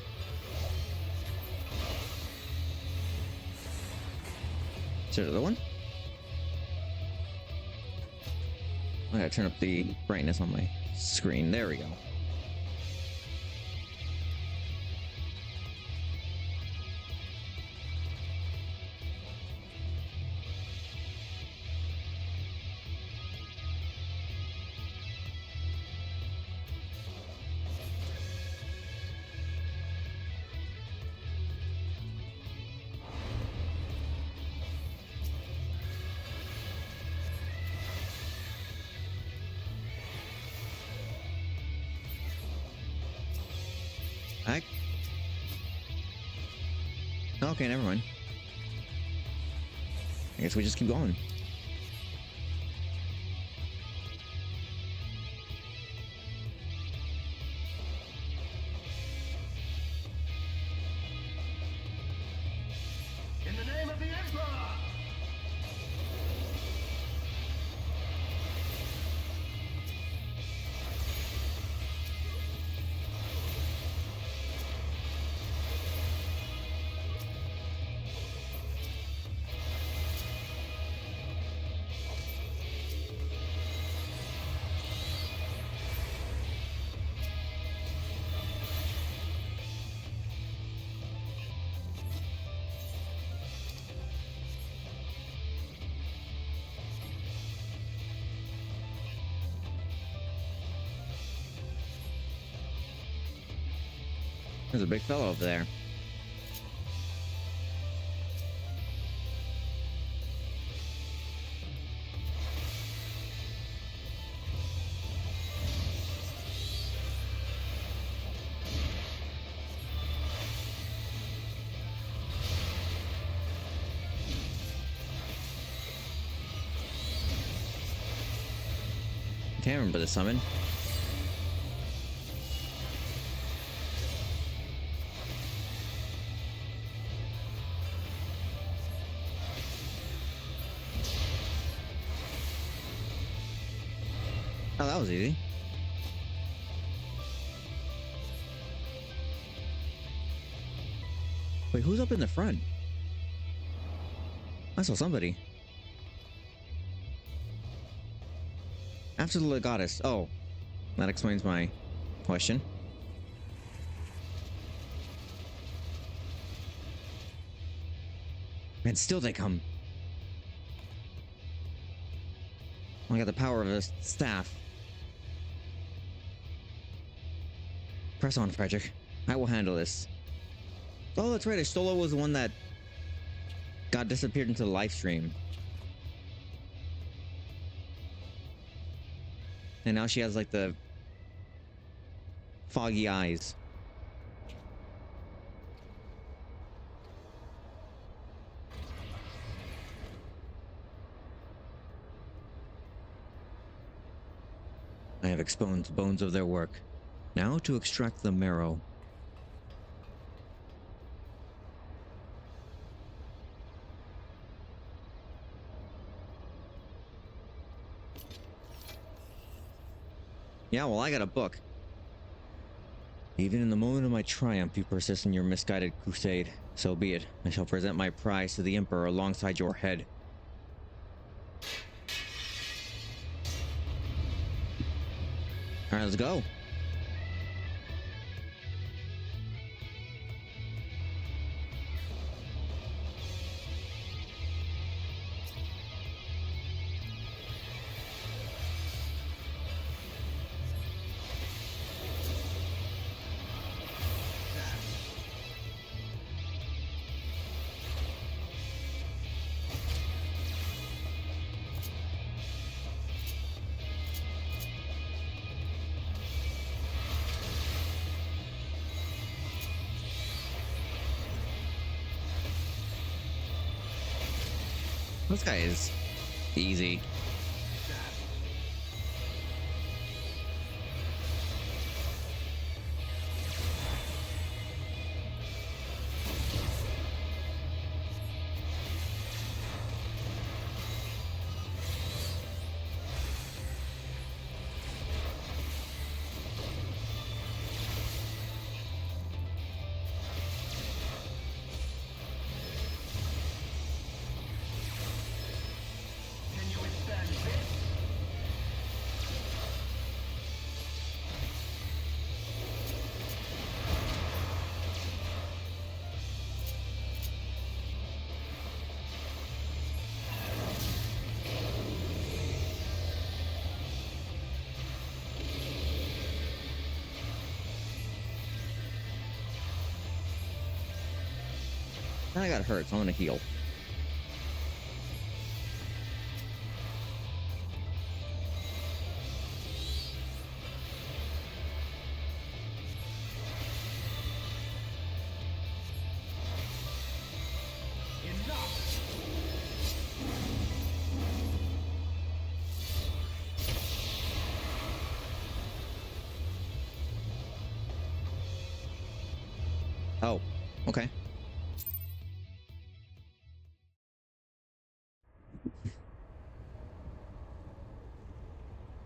Is there another one? I gotta turn up the brightness on my screen. There we go. Okay, never mind. I guess we just keep going. In the name of the Emperor! There's a big fellow over there. Can't remember the summon. Oh, that was easy. Wait, who's up in the front? I saw somebody. After the goddess. Oh, that explains my question. And still they come. I got the power of a staff. Press on, Frederick. I will handle this. Oh, that's right. Stola was the one that got disappeared into the live stream. And now she has like the foggy eyes. I have exposed bones of their work. Now to extract the marrow. Yeah, well, I got a book. Even in the moment of my triumph, you persist in your misguided crusade. So be it. I shall present my prize to the Emperor alongside your head. Alright, let's go. This guy is easy. I got hurt, so I'm gonna heal. Oh, okay.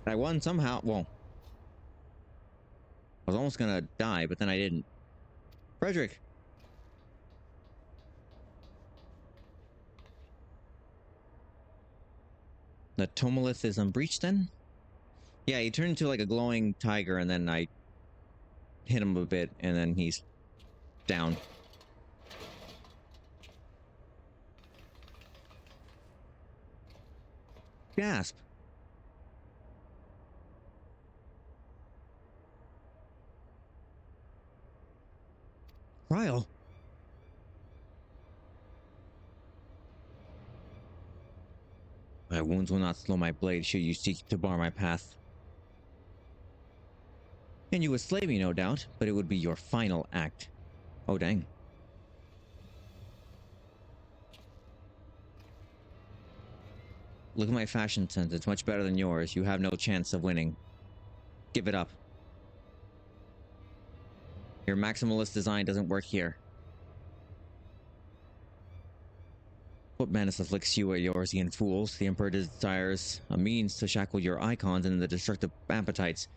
I won somehow. Well, I was almost gonna die, but then I didn't. Frederick! The Tomalith is unbreached then? Yeah, he turned into like a glowing tiger, and then I hit him a bit, and then he's down. Gasp! Ryle. My wounds will not slow my blade should you seek to bar my path. And you would slay me, no doubt, but it would be your final act. Oh, dang. Look at my fashion sense. It's much better than yours. You have no chance of winning. Give it up. Your maximalist design doesn't work here. What madness afflicts you, Eorzean fools? The Emperor desires a means to shackle your icons and the destructive appetites.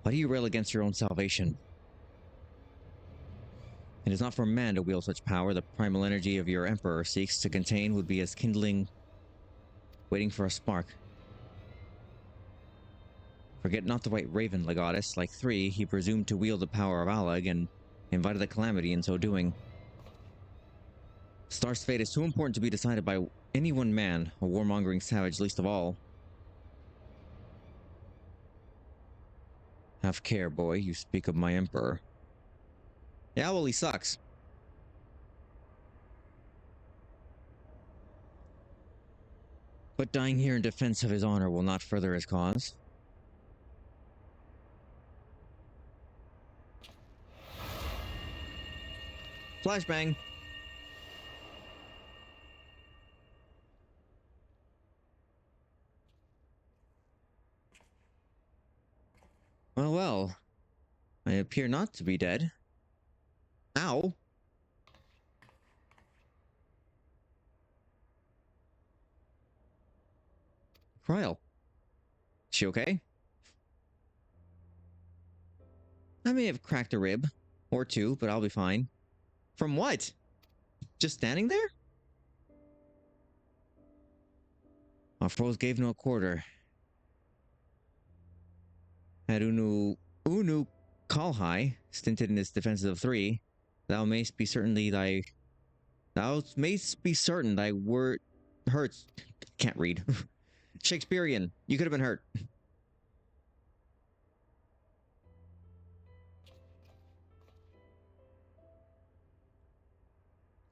Why do you rail against your own salvation? It is not for man to wield such power. The primal energy of your Emperor seeks to contain would be as kindling, waiting for a spark. Forget not the White Raven, Legatus. Like 3, he presumed to wield the power of Allag and invited the calamity in so doing. Star's fate is too important to be decided by any one man, a warmongering savage least of all. Have care, boy. You speak of my Emperor. Yeah, well, he sucks. But dying here in defense of his honor will not further his cause. Flashbang! Well, well. I appear not to be dead. Ow! Ryle. She okay? I may have cracked a rib. Or 2, but I'll be fine. From what? Just standing there? Our foes gave no quarter. Had Unu Kalhai stinted in his defenses of 3, thou mayst be certain thy word hurts. Can't read. Shakespearean. You could have been hurt.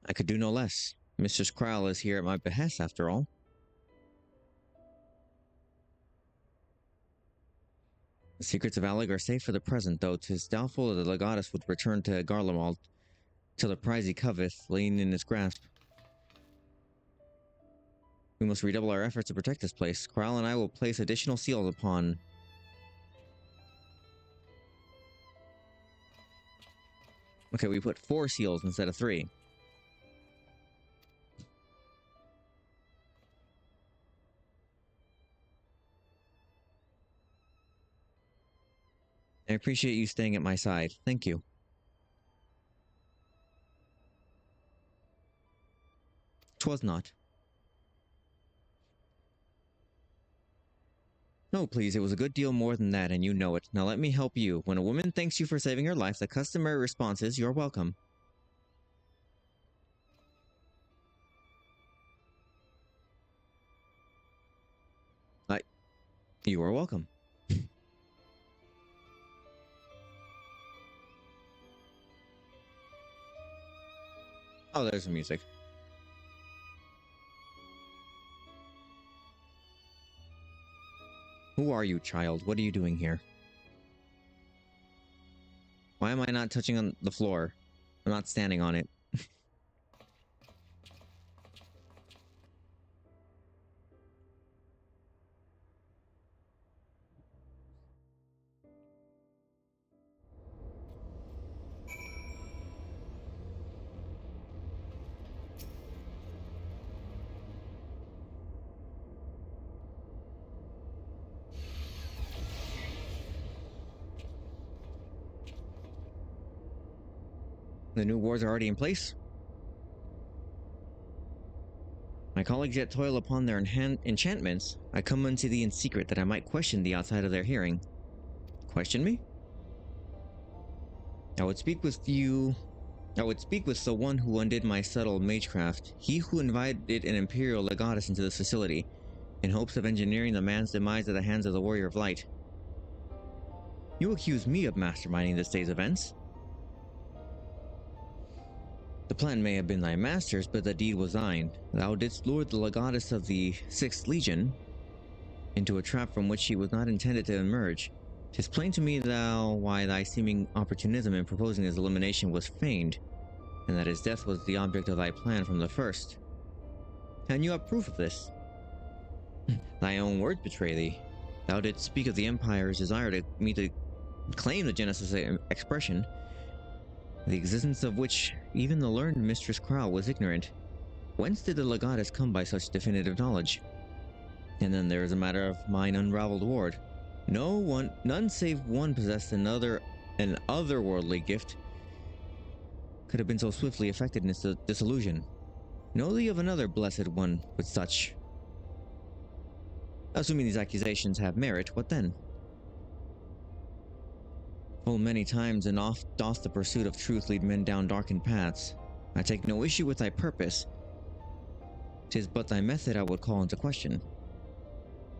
I could do no less. Mistress Kryle is here at my behest, after all. The secrets of Allag are safe for the present, though 'tis doubtful that the Legatus would return to Garlemald till the prize he coveteth laying in his grasp. We must redouble our efforts to protect this place. Kryle and I will place additional seals upon... Okay, we put 4 seals instead of 3. I appreciate you staying at my side. Thank you. 'Twas not. No, please, it was a good deal more than that, and you know it. Now let me help you. When a woman thanks you for saving her life, the customary response is, "You're welcome." You are welcome. Oh, there's the music. Who are you, child? What are you doing here? Why am I not touching on the floor? I'm not standing on it. The new wars are already in place? My colleagues yet toil upon their enchantments. I come unto thee in secret that I might question thee outside of their hearing. Question me? I would speak with the one who undid my subtle magecraft, he who invited an imperial legatus into this facility, in hopes of engineering the man's demise at the hands of the Warrior of Light. You accuse me of masterminding this day's events? The plan may have been thy master's, but the deed was thine. Thou didst lure the legatus of the 6th Legion into a trap from which he was not intended to emerge. 'Tis plain to me thou why thy seeming opportunism in proposing his elimination was feigned, and that his death was the object of thy plan from the first. Can you have proof of this? Thy own words betray thee. Thou didst speak of the Empire's desire to me to claim the Genesis expression, the existence of which even the learned Mistress Crow was ignorant. Whence did the legatus come by such definitive knowledge? And then there is a matter of mine unraveled ward. None save one possessed an otherworldly gift could have been so swiftly affected in its dissolution. Know thee of another blessed one with such? Assuming these accusations have merit, what then? Full many times and oft doth the pursuit of truth lead men down darkened paths. I take no issue with thy purpose. 'Tis but thy method I would call into question.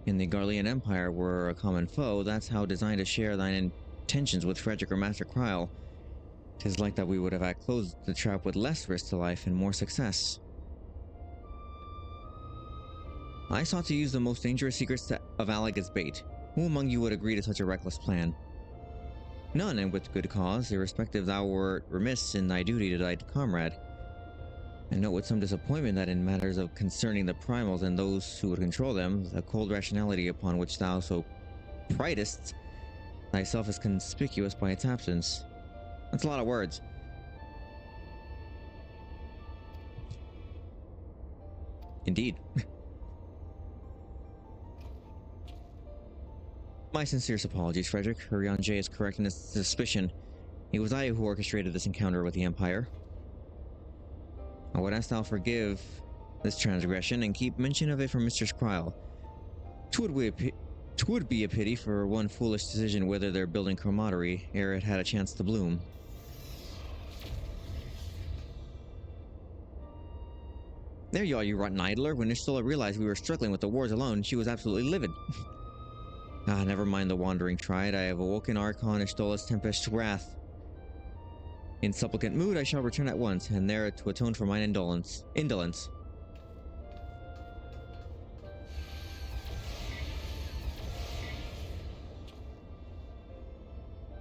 In the Garlean Empire were a common foe, that's how designed to share thine intentions with Frederick or Master Kryle. 'Tis like that we would have had closed the trap with less risk to life and more success. I sought to use the most dangerous secrets of Alec as bait. Who among you would agree to such a reckless plan? None, and with good cause, irrespective thou wert remiss in thy duty to thy comrade. And note with some disappointment that in matters of concerning the primals and those who would control them, the cold rationality upon which thou so pridest thyself is conspicuous by its absence. That's a lot of words. Indeed. My sincerest apologies, Frederick. Hurion J is correct in his suspicion. It was I who orchestrated this encounter with the Empire. I would ask thou forgive this transgression and keep mention of it from Mistress Kryle. 'Twould be a pity for one foolish decision whether their building camaraderie ere it had a chance to bloom. There you are, you rotten idler. When Ishtola realized we were struggling with the wars alone, she was absolutely livid. Never mind the wandering triad. I have awoken Archon Ishtola's tempest wrath. In supplicant mood, I shall return at once, and there to atone for mine indolence.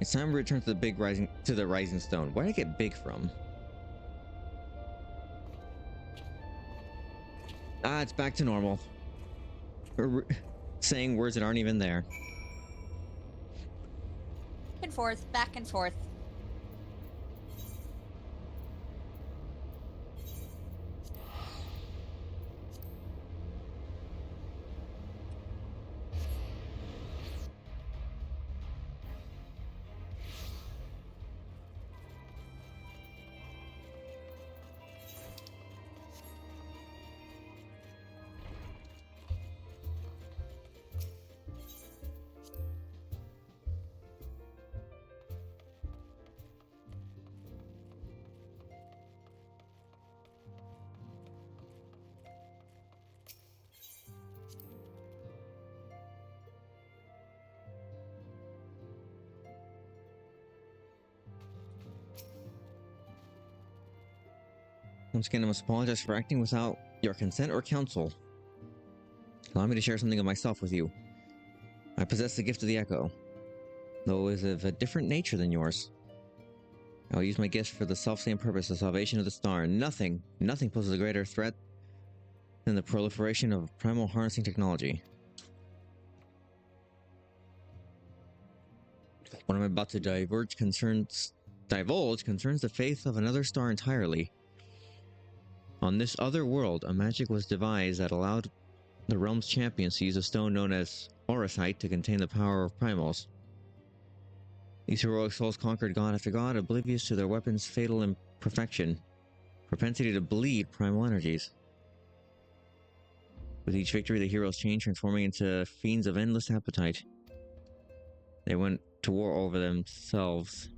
It's time to return to the rising stone. Where did I get big from? It's back to normal. Saying words that aren't even there. Back and forth, back and forth. Once again, I must apologize for acting without your consent or counsel. Allow me to share something of myself with you. I possess the gift of the Echo, though it is of a different nature than yours. I will use my gift for the self-same purpose of salvation of the star. Nothing poses a greater threat than the proliferation of primal harnessing technology. What I'm about to divulge concerns the faith of another star entirely. On this other world, a magic was devised that allowed the realm's champions to use a stone known as Orosite to contain the power of primals. These heroic souls conquered god after god, oblivious to their weapons' fatal imperfection, propensity to bleed primal energies. With each victory, the heroes changed, transforming into fiends of endless appetite. They went to war over themselves.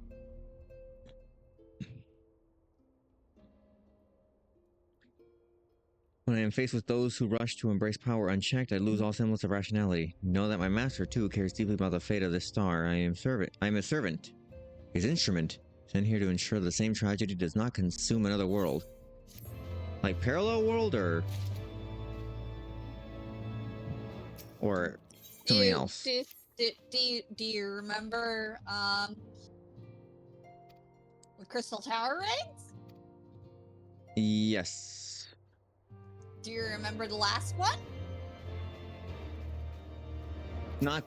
When I am faced with those who rush to embrace power unchecked, I lose all semblance of rationality. Know that my master, too, cares deeply about the fate of this star. I am a servant. His instrument. Sent here to ensure the same tragedy does not consume another world. Like parallel world or something else? Do you remember the Crystal Tower raids? Yes. Do you remember the last one? Not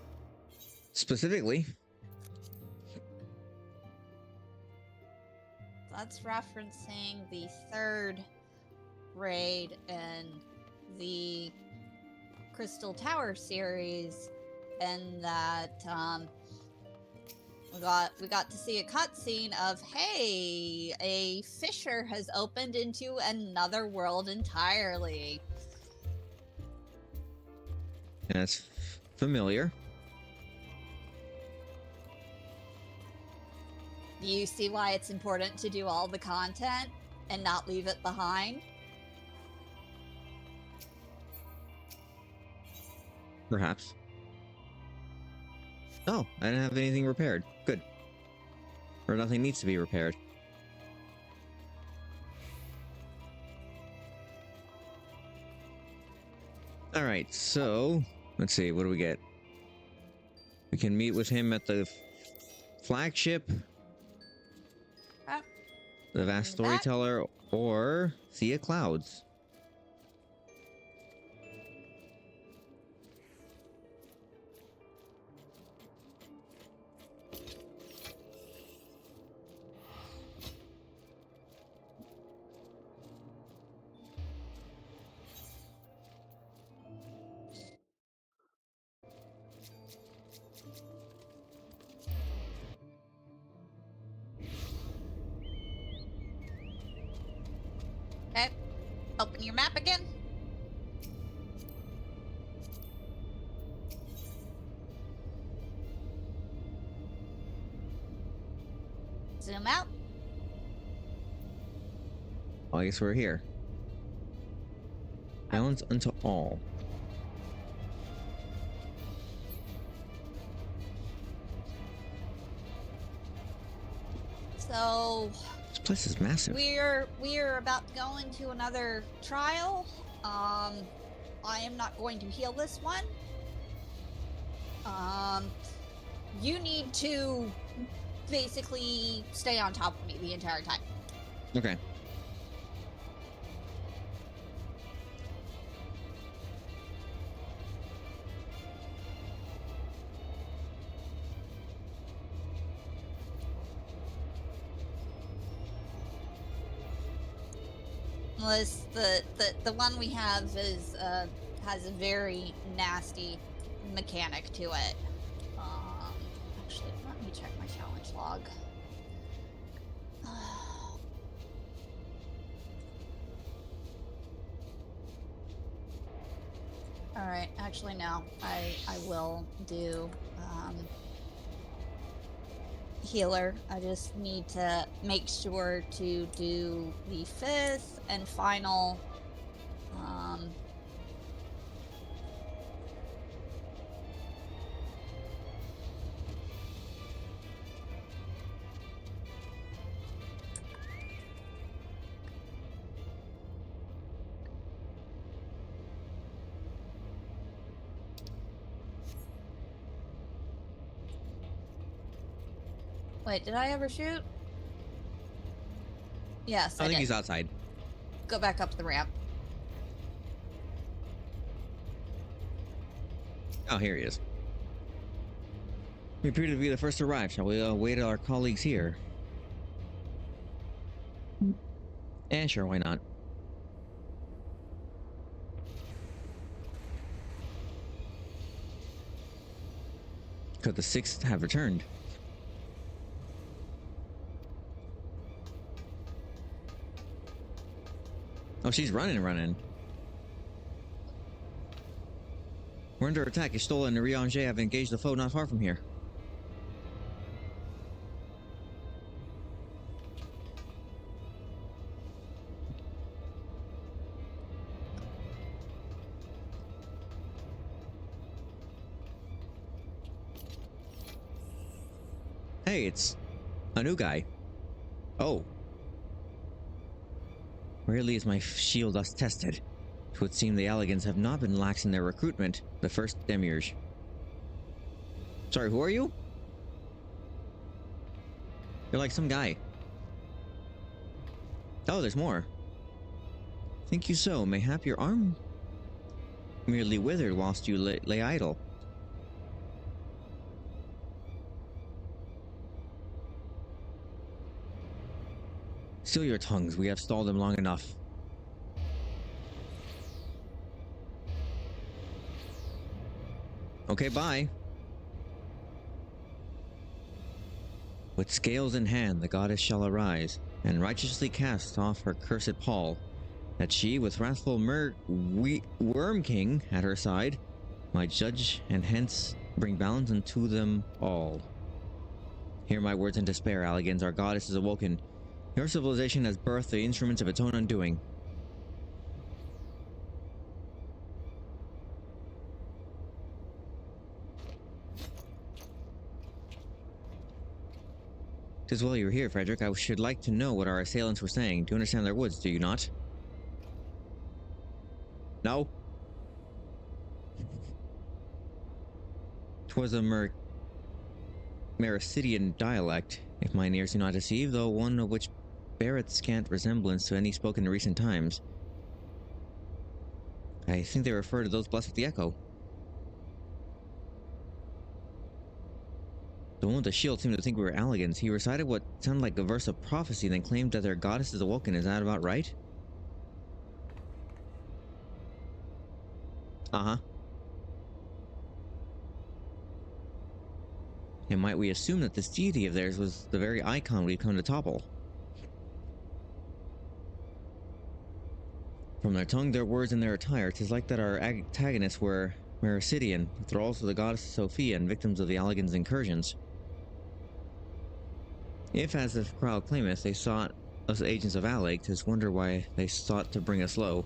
specifically. That's referencing the third raid in the Crystal Tower series, and that we got to see a cutscene of, hey, a fissure has opened into another world entirely. That's familiar. Do you see why it's important to do all the content and not leave it behind? Perhaps. Oh, I didn't have anything repaired. Good. Or nothing needs to be repaired. Alright, so let's see, what do we get? We can meet with him at the flagship, the vast storyteller, or Sea of Clouds. Okay, open your map again. Zoom out. I guess we're here. Balance unto all. So This place is massive. we're about to go into another trial. I am not going to heal this one. You need to basically stay on top of me the entire time. Okay. Unless the one we have is has a very nasty mechanic to it. Actually, let me check my challenge log. All right, actually no, I will do healer. I just need to make sure to do the 5th and final Wait, did I ever shoot? Yes, I think did. he's outside. Go back up the ramp. Oh, here he is. We appear to be the first to arrive. Shall we wait our colleagues here? Sure, why not? Could the 6th have returned? Oh, she's running. We're under attack. Istola and Riange have engaged the foe not far from here. Hey, it's a new guy. Oh. Rarely is my shield thus tested. It would seem the Alligans have not been lax in their recruitment. The first demiurge. Sorry, who are you? You're like some guy. Oh, there's more. Think you so? Mayhap your arm merely withered whilst you lay idle. Still your tongues, we have stalled them long enough. Okay, bye. With scales in hand, the goddess shall arise, and righteously cast off her cursed pall, that she, with wrathful Worm King at her side, might judge and hence bring balance unto them all. Hear my words in despair, Alligans, our goddess is awoken. Your civilization has birthed the instruments of its own undoing. Tis well you're here, Frederick. I should like to know what our assailants were saying. Do you understand their words, do you not? No? 'Twas a Mericidian dialect, if mine ears do not deceive, though one of which beareth scant resemblance to any spoken in recent times. I think they refer to those blessed with the echo. The one with the shield seemed to think we were Alligans. He recited what sounded like a verse of prophecy, then claimed that their goddess is awoken. Is that about right? Uh-huh. And might we assume that this deity of theirs was the very icon we've come to topple? From their tongue, their words, and their attire, 'tis like that our antagonists were Mericidian, thralls of the goddess Sophia and victims of the Alligans' incursions. If, as the crowd claimeth, they sought us agents of Alleg, 'tis wonder why they sought to bring us low.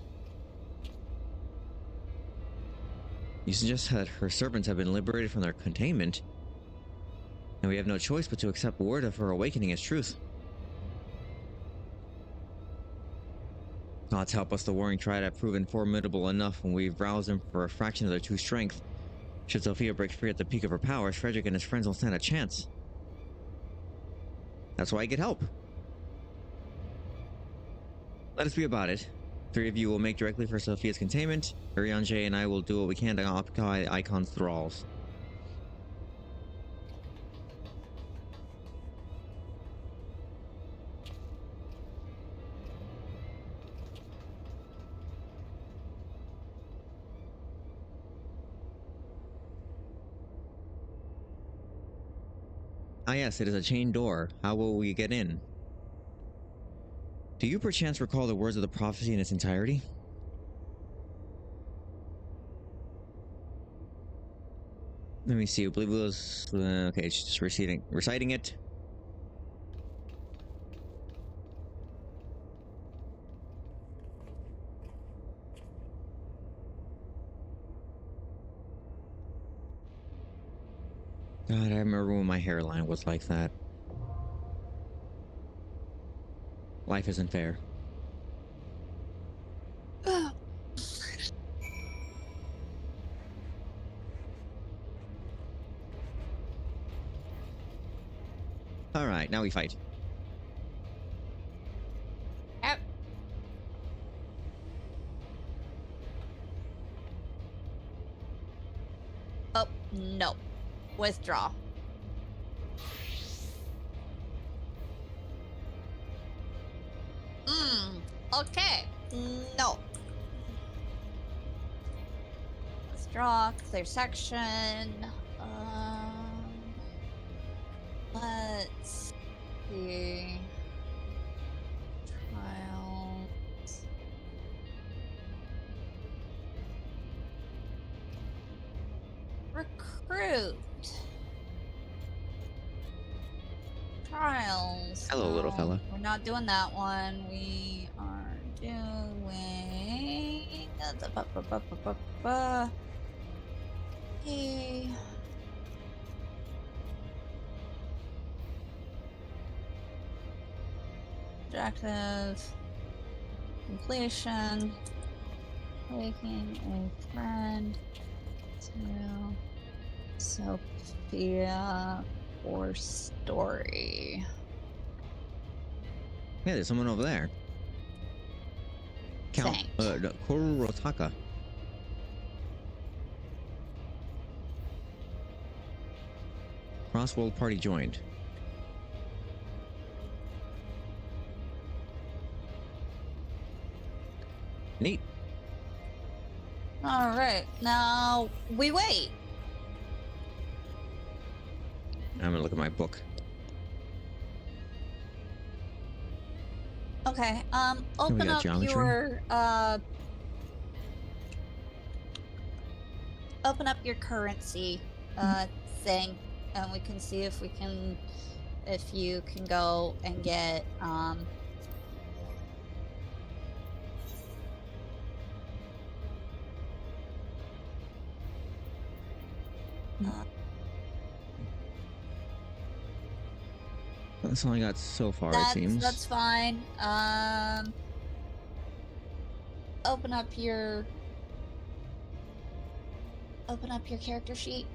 You suggest that her servants have been liberated from their containment, and we have no choice but to accept word of her awakening as truth. Gods help us, the warring triad have proven formidable enough when we've roused them for a fraction of their true strength. Should Sophia break free at the peak of her powers, Frederick and his friends won't stand a chance. That's why I get help. Let us be about it. 3 of you will make directly for Sophia's containment. Urianger and I will do what we can to occupy Icon's thralls. Ah yes, it is a chained door. How will we get in? Do you perchance recall the words of the prophecy in its entirety? Let me see, I believe it was... okay, it's just reciting it. God, I remember when my hairline was like that. Life isn't fair. Alright, now we fight. Yep. Oh, no. Withdraw. Okay. No. Withdraw, clear section. Let's see. Trials. Recruit. Trials. Hello, little fella. We're not doing that one. We are doing... Okay. Objective completion. Taking a friend to Sophia for story. Yeah, there's someone over there. Count Thanks. Kurotaka. Crossworld party joined. Neat. All right, now we wait. I'm gonna look at my book. Okay, we open got up geometry. your open up your currency thing, and we can see if you can go and get That's all I got so far, it seems. That's fine. Open up your character sheet.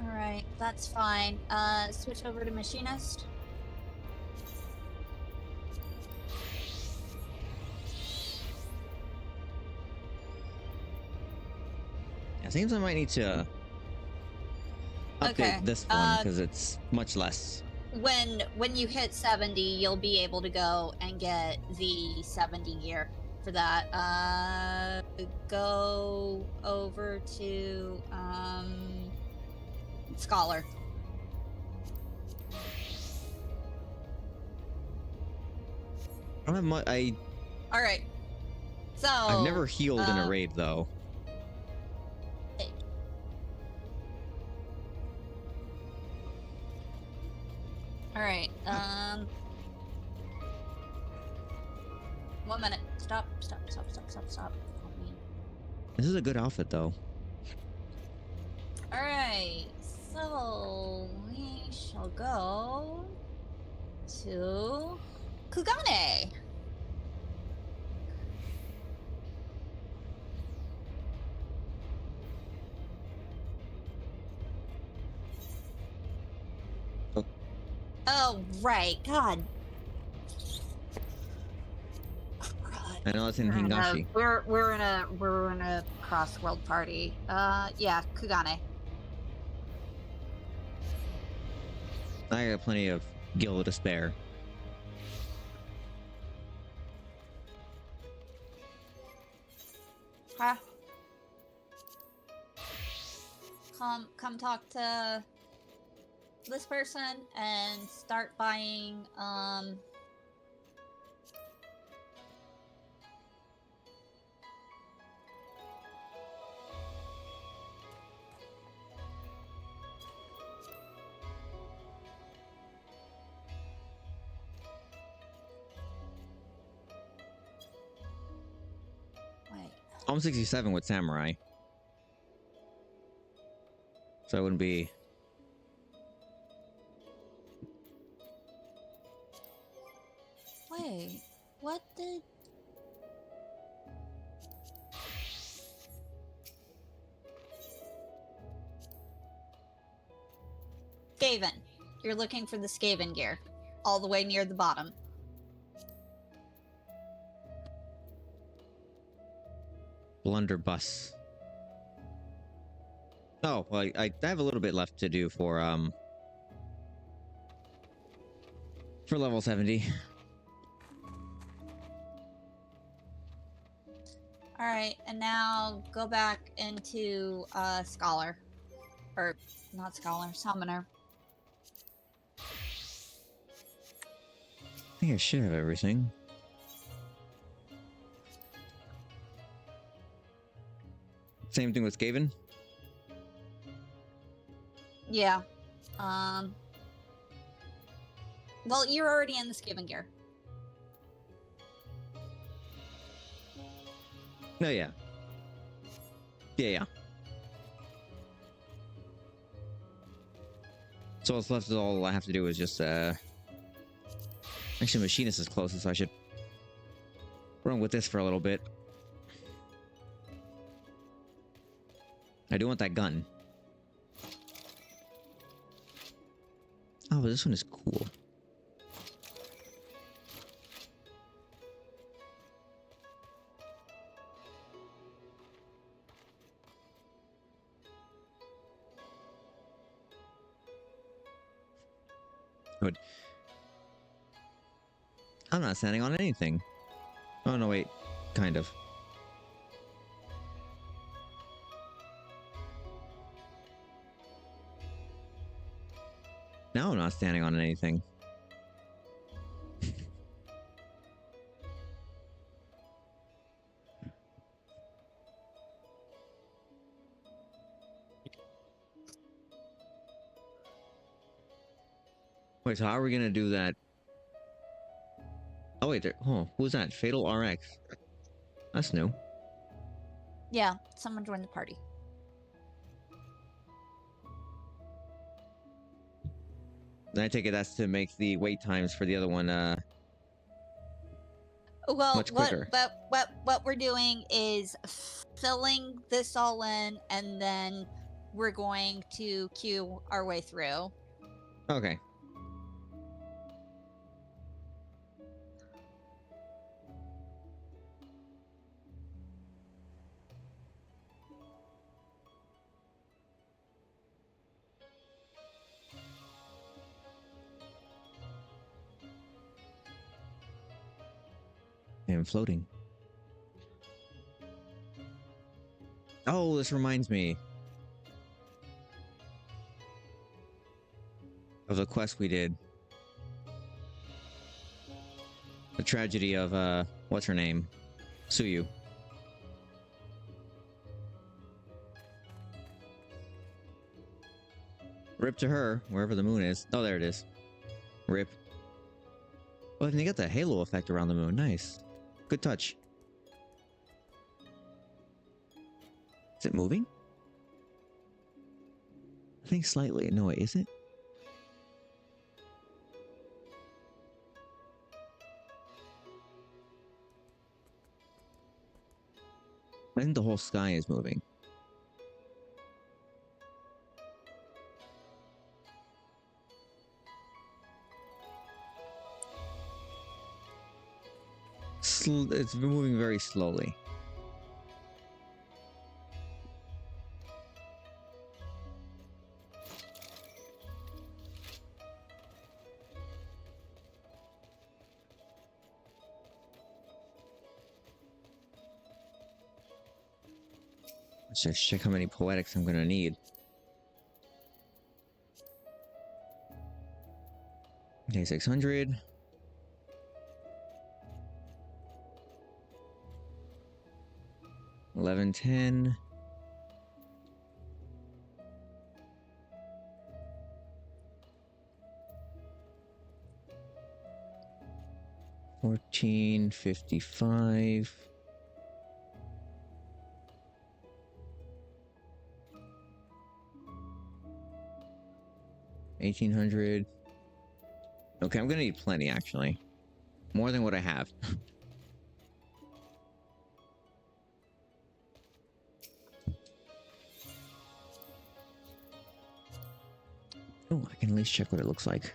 All right, that's fine. Switch over to machinist. It seems I might need to update Okay, this one because it's much less. When you hit 70, you'll be able to go and get the 70 gear for that. Go over to Scholar. I don't have much. All right. So I've never healed in a raid though. All right. 1 minute. Stop. This is a good outfit though. All right. So we shall go to Kugane. Oh, right. God. I know it's in Hingashi. We're in a cross-world party. Yeah, Kugane. I got plenty of gil to spare. Huh? Come talk to this person and start buying wait. I'm 67 with samurai. So it wouldn't be. Wait, what did... Skaven. You're looking for the Skaven gear. All the way near the bottom. Blunderbuss. Oh, well, I have a little bit left to do for level 70. All right, and now go back into Scholar. Or, not Scholar, Summoner. I think I should have everything. Same thing with Skaven? Yeah. Well, you're already in the Skaven gear. No, yeah. Yeah. So what's left is all I have to do is just, Actually, Machinist is closest, so I should run with this for a little bit. I do want that gun. Oh, but this one is cool. Good. I'm not standing on anything. Oh, no, wait. Kind of. Now I'm not standing on anything. Wait, so how are we gonna do that? Oh, wait, there. Oh, who's that? Fatal RX. That's new. Yeah, someone joined the party. And I take it that's to make the wait times for the other one, Well, much quicker. what we're doing is filling this all in, and then we're going to queue our way through. Okay. I am floating. Oh, this reminds me of the quest we did. The tragedy of, what's her name? Suyu. Rip to her, wherever the moon is. Oh, there it is. Rip. Oh, and you got the halo effect around the moon. Nice. Good touch. Is it moving? I think slightly. No, wait, is it? I think the whole sky is moving. It's moving very slowly. Let's just check how many poetics I'm gonna need. Okay, 600. $11.10. $14.55. $1,800. Okay, I'm gonna need plenty, actually. More than what I have. Oh, I can at least check what it looks like.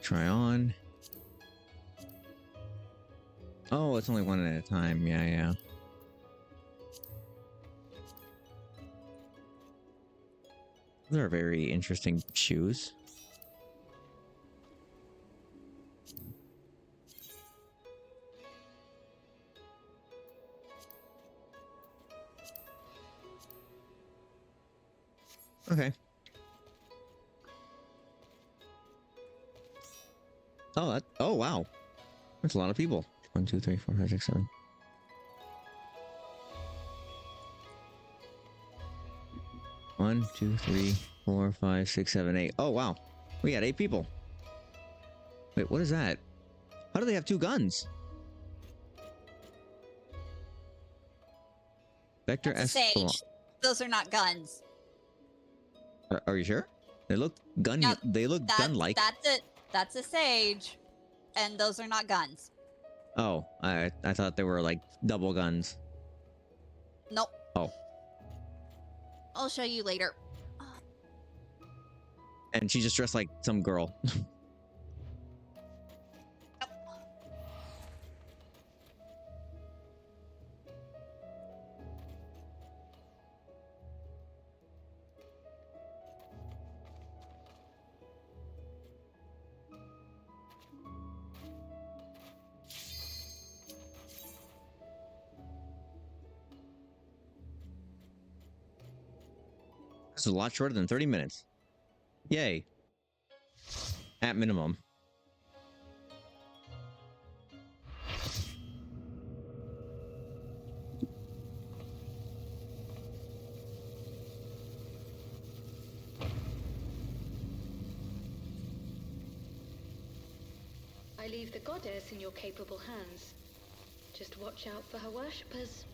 Try on. Oh, it's only one at a time. Yeah, yeah. Those are very interesting shoes. Okay. Oh, oh wow. That's a lot of people. 1, 2, 3, 4, 5, 6, 7. 1, 2, 3, 4, 5, 6, 7, 8. Oh, wow. We got 8 people. Wait, what is that? How do they have 2 guns? Vector That's a S. sage. Those are not guns. Are you sure? They look gun. Yep, They look gun-like. That's a sage, and those are not guns. Oh, I thought they were like double guns. Nope. Oh. I'll show you later. And she's just dressed like some girl. This is a lot shorter than 30 minutes. Yay. At minimum. I leave the goddess in your capable hands. Just watch out for her worshippers.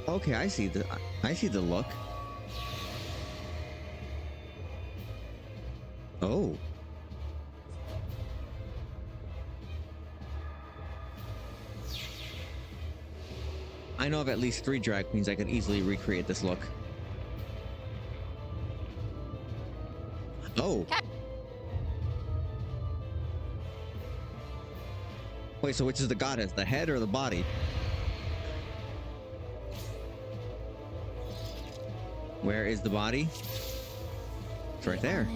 Okay, I see the look. Oh. I know of at least 3 drag queens that could easily recreate this look. Oh. Okay. Wait, so which is the goddess? The head or the body? Where is the body? It's right there.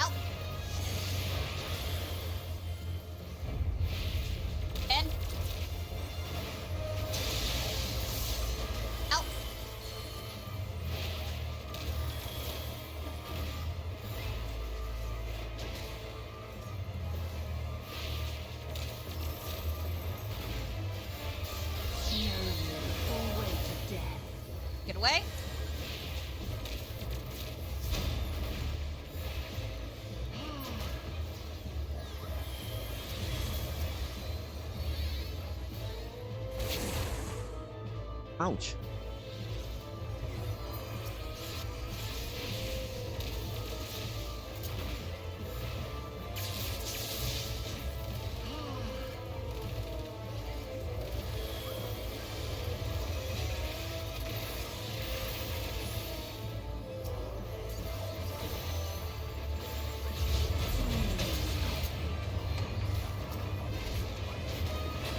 Out. In. Out. Get away. Ouch.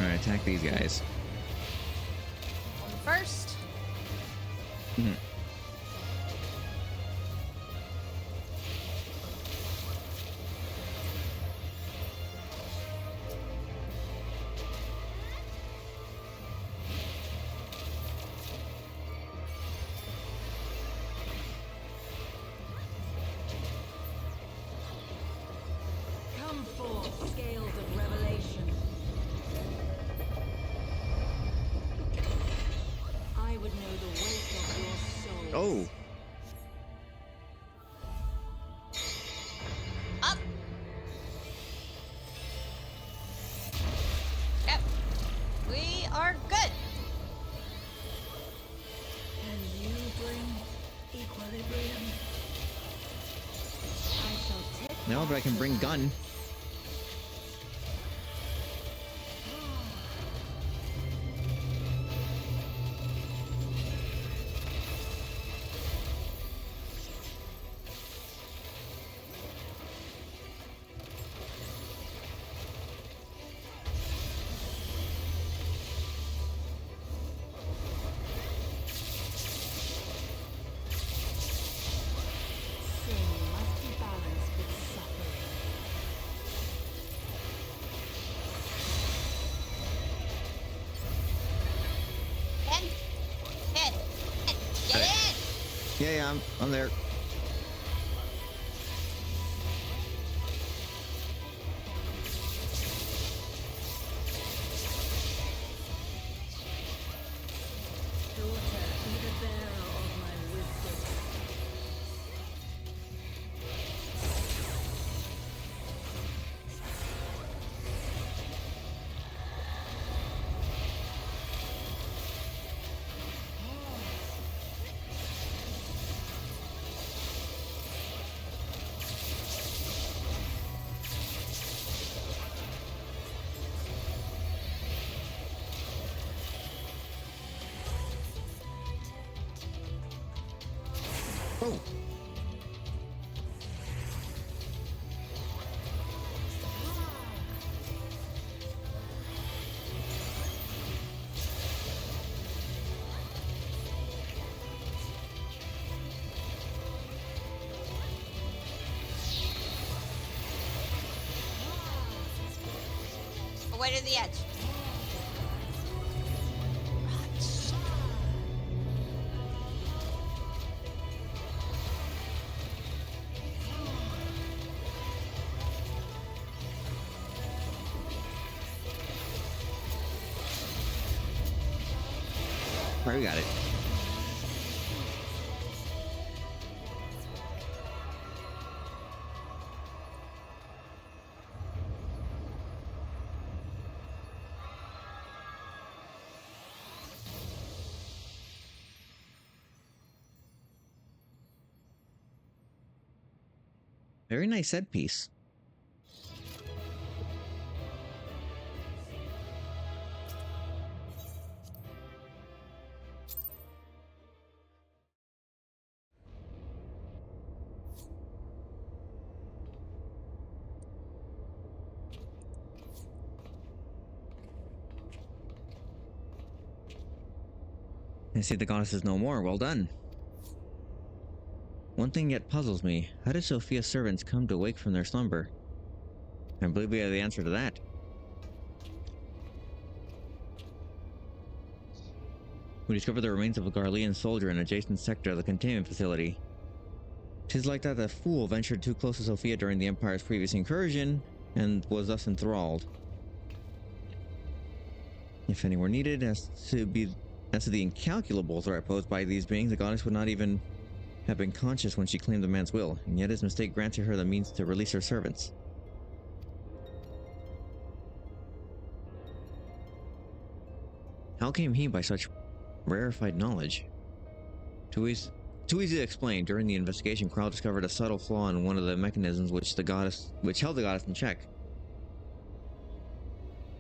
Alright, attack these guys. One first. Mhm. Come forth, scales of revelation. I would know the weight of your soul. Oh. Up. Yep. We are good. Can you bring equilibrium? I shall take No, but I can bring gun. Yeah, I'm there. Daughter, be the bearer of my wisdom. Oh. Away to the edge. Alright, we got it. Very nice set piece. I see the goddess is no more. Well done. One thing yet puzzles me. How did Sophia's servants come to wake from their slumber? I believe we have the answer to that. We discovered the remains of a Garlean soldier in an adjacent sector of the containment facility. 'Tis like that the fool ventured too close to Sophia during the Empire's previous incursion, and was thus enthralled. If any were needed, as to the incalculable threat posed by these beings, the goddess would not even have been conscious when she claimed the man's will, and yet his mistake granted her the means to release her servants. How came he by such rarefied knowledge? Too easy to explain. During the investigation, Krall discovered a subtle flaw in one of the mechanisms which held the goddess in check.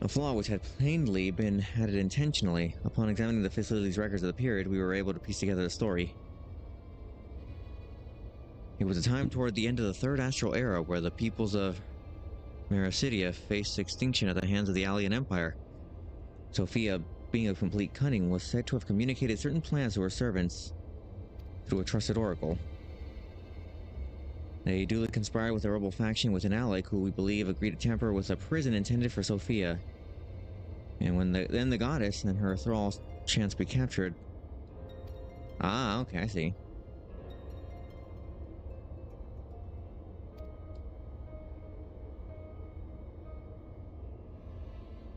A flaw which had plainly been added intentionally. Upon examining the facility's records of the period, we were able to piece together the story. It was a time toward the end of the Third Astral Era where the peoples of Mericidia faced extinction at the hands of the Alien Empire. Sophia, being of complete cunning, was said to have communicated certain plans to her servants through a trusted oracle. They duly conspired with a rebel faction within Alec, who we believe agreed to tamper with a prison intended for Sophia. And when then the goddess and her thralls chanced to be captured. Ah, okay, I see.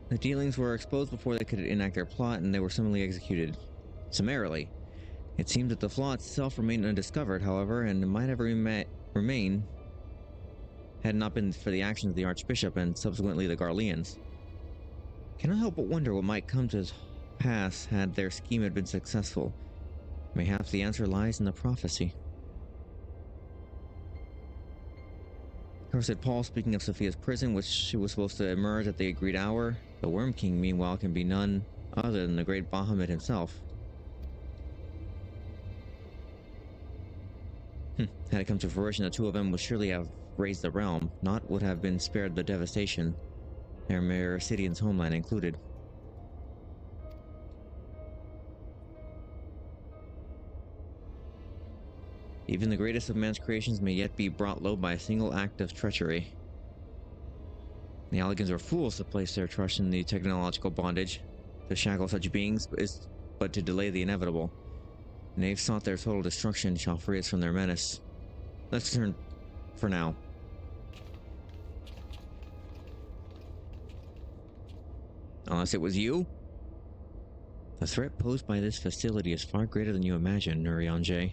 The dealings were exposed before they could enact their plot, and they were summarily executed. Summarily. It seemed that the flaw itself remained undiscovered, however, and it might have remained had it not been for the actions of the Archbishop and subsequently the Garleans. Cannot help but wonder what might come to pass had their scheme had been successful. Mayhaps the answer lies in the prophecy. Cursed Paul, speaking of Sophia's prison, which she was supposed to emerge at the agreed hour, the Worm King, meanwhile, can be none other than the great Bahamut himself. Had it come to fruition, the two of them would surely have raised the realm, not would have been spared the devastation, their Mericidian's homeland included. Even the greatest of man's creations may yet be brought low by a single act of treachery. The Alligans are fools to place their trust in the technological bondage. To shackle such beings is but to delay the inevitable. They've sought their total destruction, shall free us from their menace. Let's turn for now. Unless it was you? The threat posed by this facility is far greater than you imagine, Nurionje.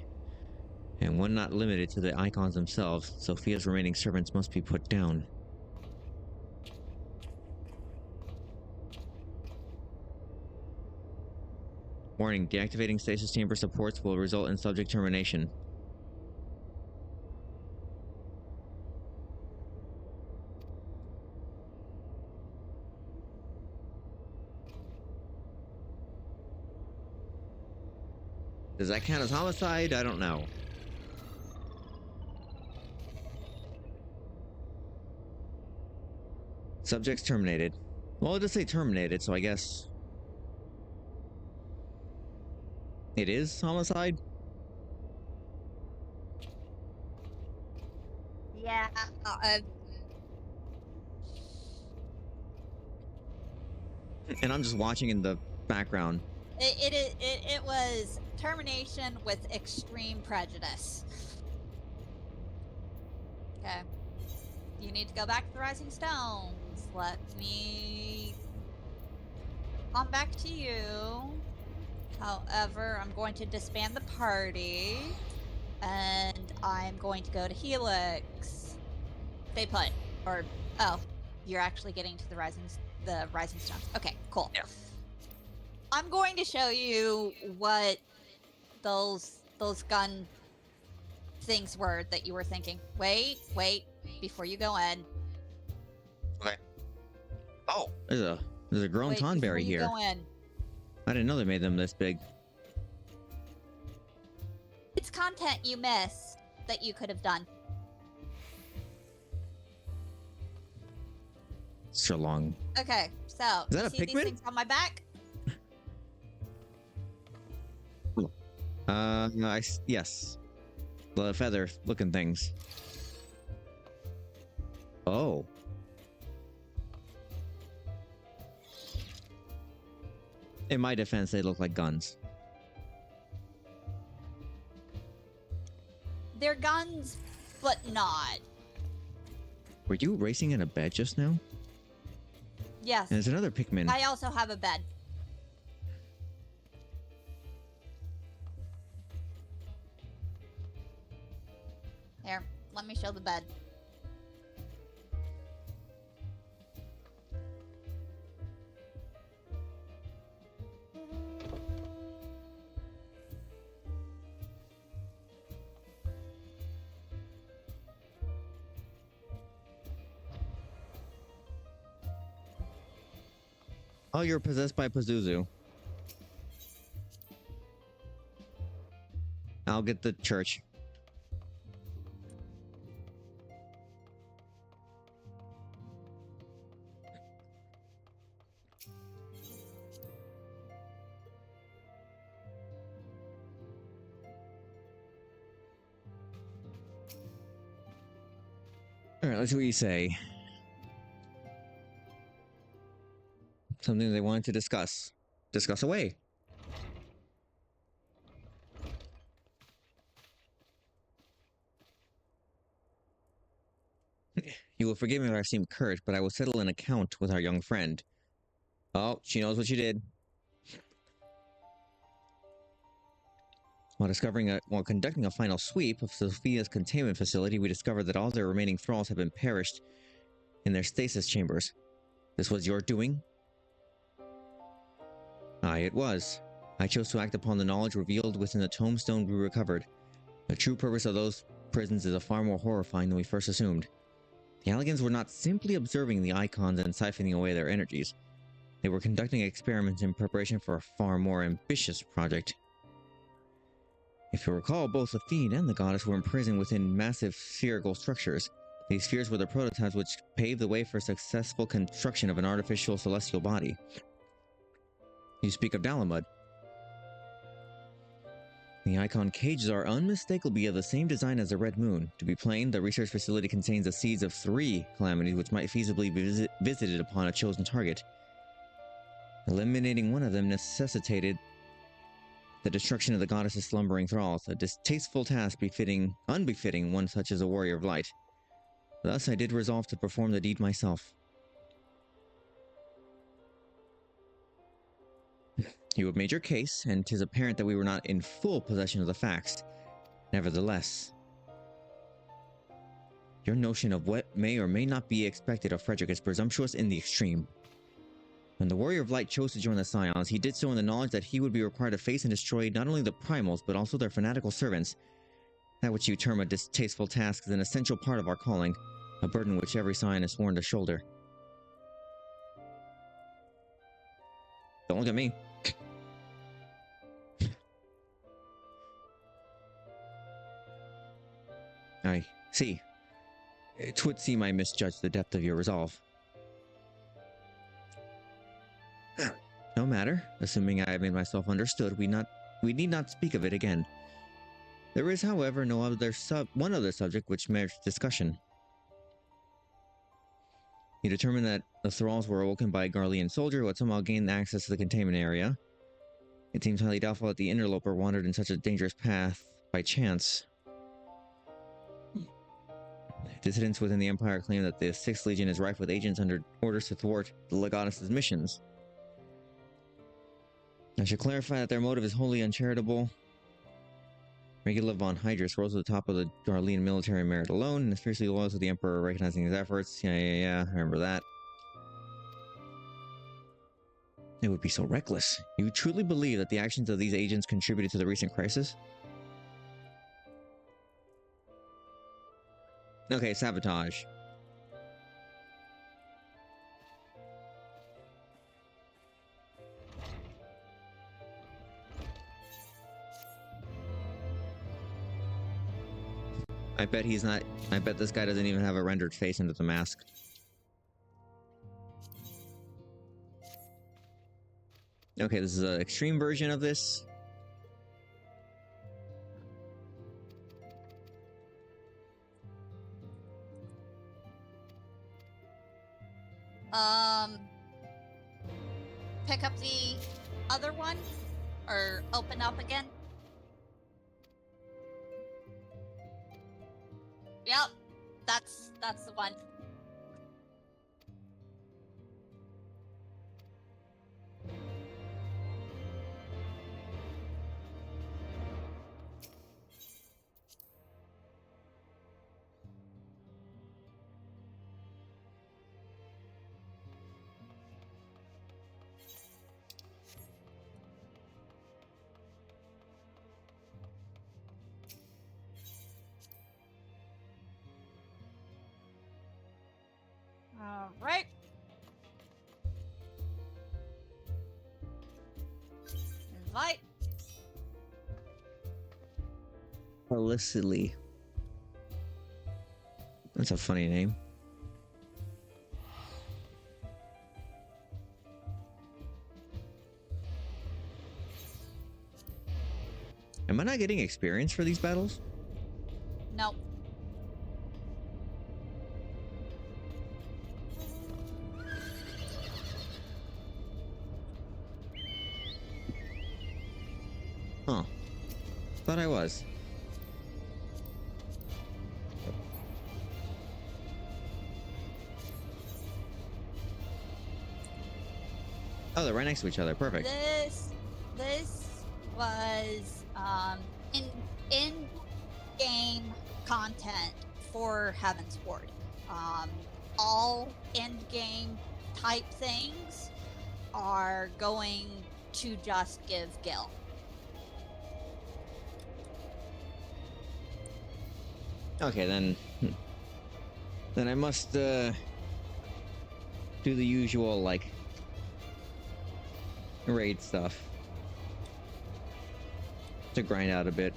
And one not limited to the icons themselves, Sophia's remaining servants must be put down. Warning, deactivating stasis chamber supports will result in subject termination. Does that count as homicide? I don't know. Subjects terminated. Well, it does say terminated, so I guess... it is homicide? Yeah. And I'm just watching in the background. It was termination with extreme prejudice. Okay. You need to go back to the Rising Stones. Let me come back to you. However, I'm going to disband the party. And I'm going to go to Helix. Stay put. Or, oh, you're actually getting to the Rising Stones. Okay, cool. Yeah. I'm going to show you what those gun things were that you were thinking. Wait, before you go in. Okay. Oh, there's a grown Wait, tonberry before you here. go in. I didn't know they made them this big. It's content you missed that you could have done. So long. Okay, so Is that you a see these Pikmin? things on my back? Yes. The feather-looking things. Oh. In my defense, they look like guns. They're guns, but not. Were you racing in a bed just now? Yes. And there's another Pikmin. I also have a bed. Here, let me show the bed. Oh, you're possessed by Pazuzu. I'll get the church. Alright, let's see what you say. Something they wanted to discuss. Discuss away. You will forgive me if I seem curt, but I will settle an account with our young friend. Oh, she knows what she did. While conducting a final sweep of Sophia's containment facility, we discovered that all their remaining thralls have been perished in their stasis chambers. This was your doing? Aye, it was. I chose to act upon the knowledge revealed within the tombstone we recovered. The true purpose of those prisons is far more horrifying than we first assumed. The Alligans were not simply observing the icons and siphoning away their energies. They were conducting experiments in preparation for a far more ambitious project. If you recall, both the fiend and the goddess were imprisoned within massive spherical structures. These spheres were the prototypes which paved the way for successful construction of an artificial celestial body. You speak of Dalamud. The icon cages are unmistakably of the same design as the Red Moon. To be plain, the research facility contains the seeds of 3 calamities which might feasibly be visited upon a chosen target. Eliminating one of them necessitated the destruction of the goddess's slumbering thralls, a distasteful task unbefitting one such as a warrior of light. Thus I did resolve to perform the deed myself. You have made your case, and 'tis apparent that we were not in full possession of the facts. Nevertheless, your notion of what may or may not be expected of Frederick is presumptuous in the extreme. When the Warrior of Light chose to join the Scions, he did so in the knowledge that he would be required to face and destroy not only the Primals, but also their fanatical servants. That which you term a distasteful task is an essential part of our calling, a burden which every Scion is sworn to shoulder. Don't look at me. I see. 'Twould seem I misjudged the depth of your resolve. No matter. Assuming I have made myself understood, we need not speak of it again. There is, however, one other subject which merits discussion. You determined that the thralls were awoken by a Garlean soldier who had somehow gained access to the containment area. It seems highly doubtful that the interloper wandered in such a dangerous path by chance. Dissidents within the Empire claim that the 6th Legion is rife with agents under orders to thwart the Legatus' missions. I should clarify that their motive is wholly uncharitable. Regula von Hydrus rose to the top of the Garlean military merit alone and is fiercely loyal to the Emperor, recognizing his efforts. Yeah, I remember that. It would be so reckless. You truly believe that the actions of these agents contributed to the recent crisis? Okay, sabotage. I bet this guy doesn't even have a rendered face under the mask. Okay, this is an extreme version of this. Pick up the other one, or open up again. Yep, that's the one. All right. Invite. Felicity. That's a funny name. Am I not getting experience for these battles? Nope. Huh. Thought I was. Oh, they're right next to each other. Perfect. This was in game content for Heaven's Ward. All end game type things are going to just give Gil. Okay, then I must do the usual, like, raid stuff to grind out a bit.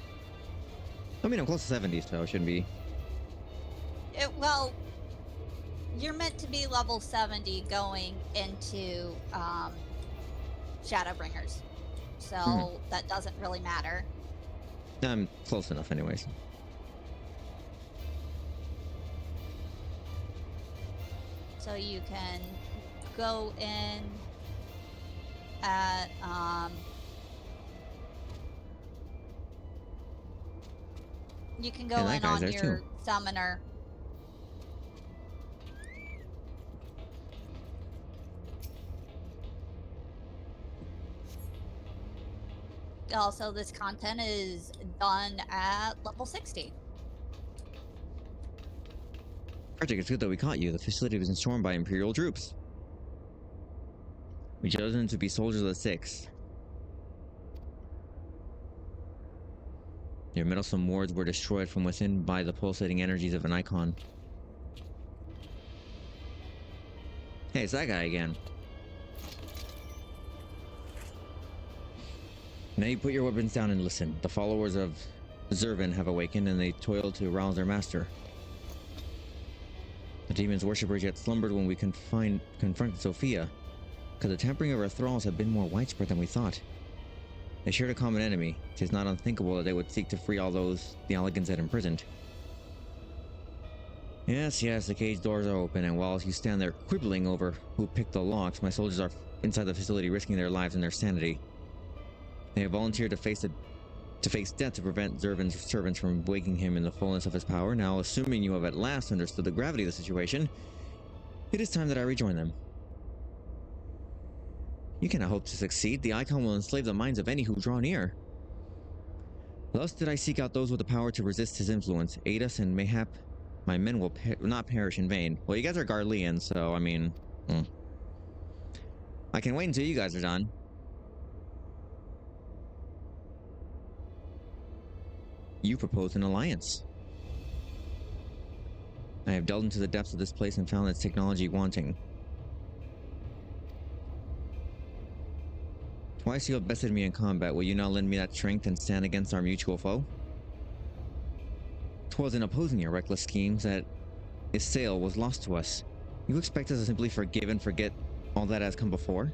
I mean, I'm close to 70, so it shouldn't be. Well, you're meant to be level 70 going into Shadowbringers, so that doesn't really matter. I'm close enough anyways. So you can go in at You can go And that in guy's on there, your too. summoner. Also, this content is done at level 60. Frederick, it's good that we caught you. The facility was stormed by Imperial troops. We chose them to be soldiers of the Six. Your meddlesome wards were destroyed from within by the pulsating energies of an icon. Hey, it's that guy again. Now you put your weapons down and listen. The followers of Zervin have awakened and they toil to arouse their master. The demon's worshippers yet slumbered when we confronted Sophia, because the tampering of our thralls have been more widespread than we thought. They shared a common enemy. It is not unthinkable that they would seek to free all those the Elegans had imprisoned. Yes, the cage doors are open, and while you stand there quibbling over who picked the locks, my soldiers are inside the facility risking their lives and their sanity. They have volunteered to face death to prevent Zervin's servants from waking him in the fullness of his power. Now, assuming you have at last understood the gravity of the situation, it is time that I rejoin them. You cannot hope to succeed. The icon will enslave the minds of any who draw near. Thus did I seek out those with the power to resist his influence, aid us, and mayhap my men will not perish in vain. Well, you guys are Garleans, so, I mean... I can wait until you guys are done. You proposed an alliance. I have delved into the depths of this place and found its technology wanting. Twice you have bested me in combat. Will you now lend me that strength and stand against our mutual foe? 'Twas in opposing your reckless schemes that Isael was lost to us. You expect us to simply forgive and forget all that has come before?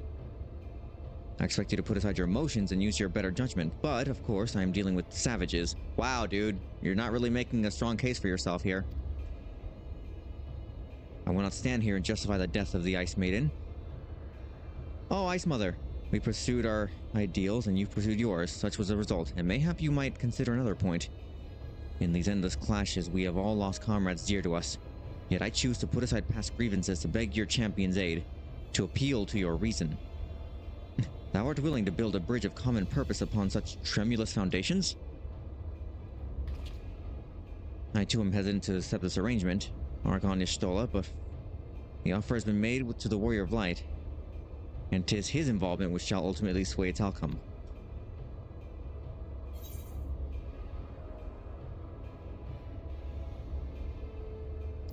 I expect you to put aside your emotions and use your better judgment, but, of course, I am dealing with savages. Wow, dude, you're not really making a strong case for yourself here. I will not stand here and justify the death of the Ice Maiden. Oh, Ice Mother, we pursued our ideals and you pursued yours. Such was the result, and mayhap you might consider another point. In these endless clashes, we have all lost comrades dear to us. Yet I choose to put aside past grievances to beg your champion's aid, to appeal to your reason. Thou art willing to build a bridge of common purpose upon such tremulous foundations? I too am hesitant to accept this arrangement, Archon Ishtola, but the offer has been made to the Warrior of Light, and 'tis his involvement which shall ultimately sway its outcome.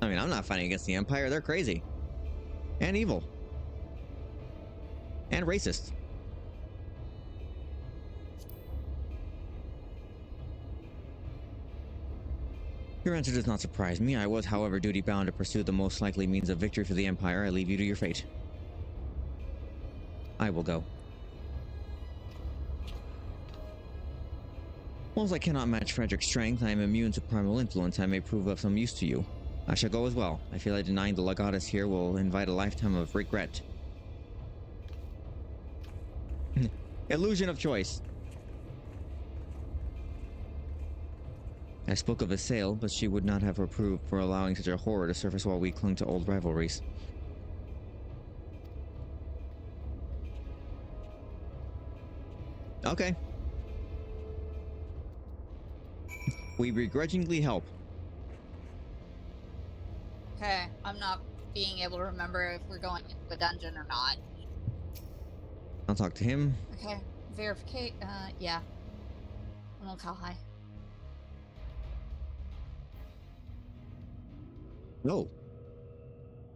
I mean, I'm not fighting against the Empire. They're crazy. And evil. And racist. Your answer does not surprise me. I was, however, duty-bound to pursue the most likely means of victory for the Empire. I leave you to your fate. I will go. Whilst I cannot match Frederick's strength, I am immune to primal influence. I may prove of some use to you. I shall go as well. I feel like denying the Legatus here will invite a lifetime of regret. Illusion of choice. I spoke of Isael, but she would not have approved for allowing such a horror to surface while we clung to old rivalries. Okay. We begrudgingly help. Okay, I'm not being able to remember if we're going into a dungeon or not. I'll talk to him. Okay, verificate. Yeah. I'm gonna call hi. Oh.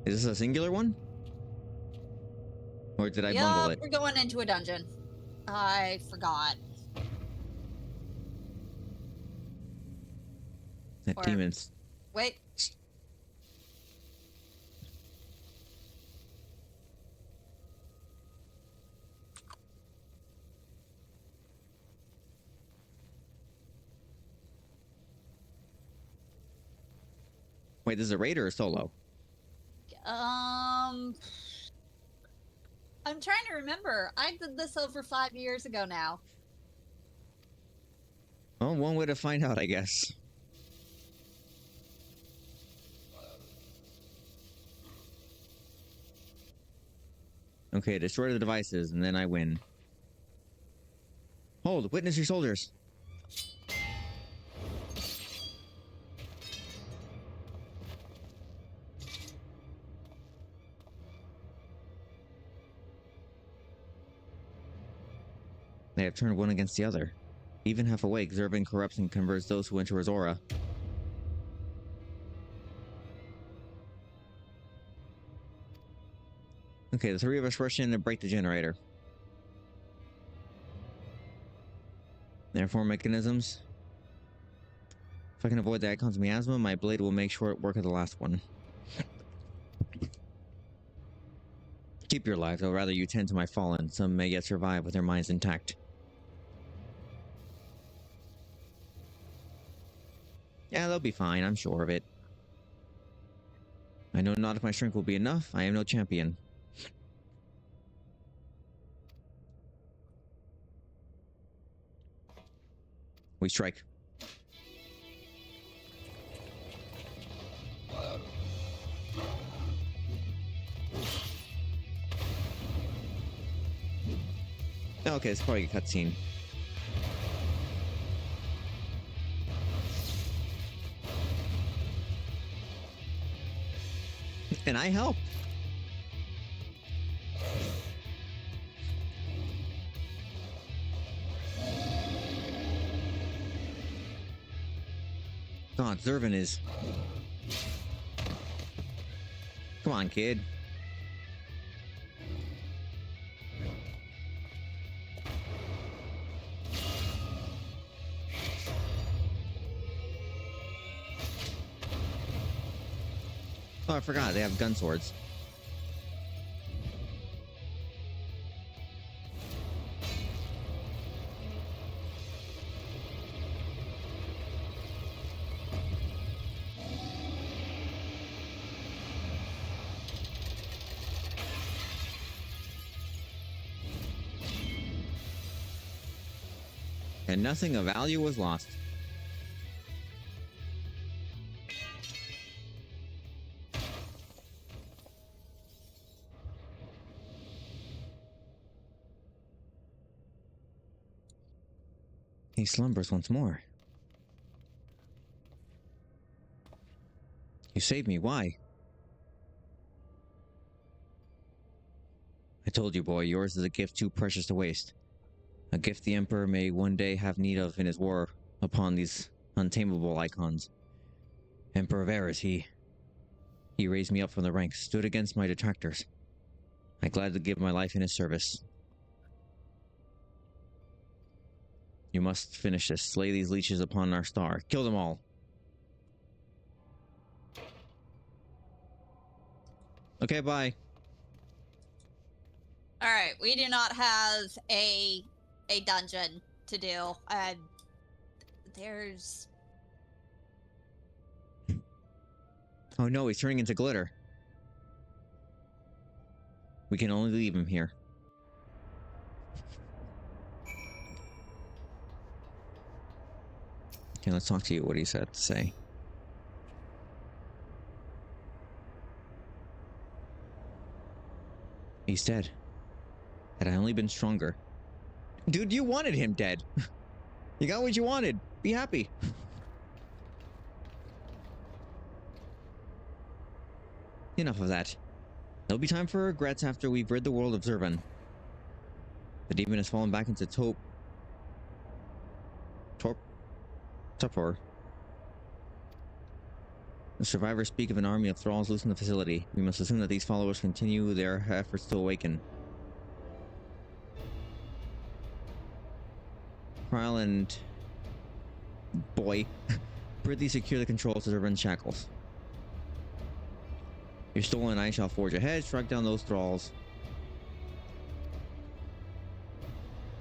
Is this a singular one? Or did I Yeah, bungle it? we're going into a dungeon. I forgot. That Or- demon's... Wait. Wait, this is a raid or a solo? I'm trying to remember. I did this over 5 years ago now. Well, one way to find out, I guess. Okay, destroy the devices, and then I win. Hold, witness your soldiers. They have turned one against the other. Even half awake, Zurban corrupts and converts those who enter his aura. Okay, the three of us rush in and break the generator. There are 4 mechanisms. If I can avoid the icon's miasma, my blade will make short work of the last one. Keep your lives, I'd rather you tend to my fallen. Some may yet survive with their minds intact. Yeah, they'll be fine, I'm sure of it. I know not if my strength will be enough. I am no champion. We strike. Okay, it's probably a cutscene. And I help. God, Zurvan is... Come on, kid. Oh, I forgot. They have gun swords. And nothing of value was lost. He slumbers once more. You saved me, why? I told you, boy, yours is a gift too precious to waste. A gift the Emperor may one day have need of in his war upon these untamable icons. Emperor of Air is he. He raised me up from the ranks, stood against my detractors. I gladly give my life in his service. You must finish this. Slay these leeches upon our star. Kill them all. Okay, bye. All right, we do not have a dungeon to do. There's... Oh no, he's turning into glitter. We can only leave him here. Okay, let's talk to you. What he said to say. He's dead. Had I only been stronger. Dude, you wanted him dead. You got what you wanted. Be happy. Enough of that. There'll be time for regrets after we've rid the world of Zurvan. The demon has fallen back into Torpor. The survivors speak of an army of thralls loose in the facility. We must assume that these followers continue their efforts to awaken. Krile and... Boy. Prithee secure the controls to Zurvan's shackles. Your stolen eye shall forge ahead, strike down those thralls.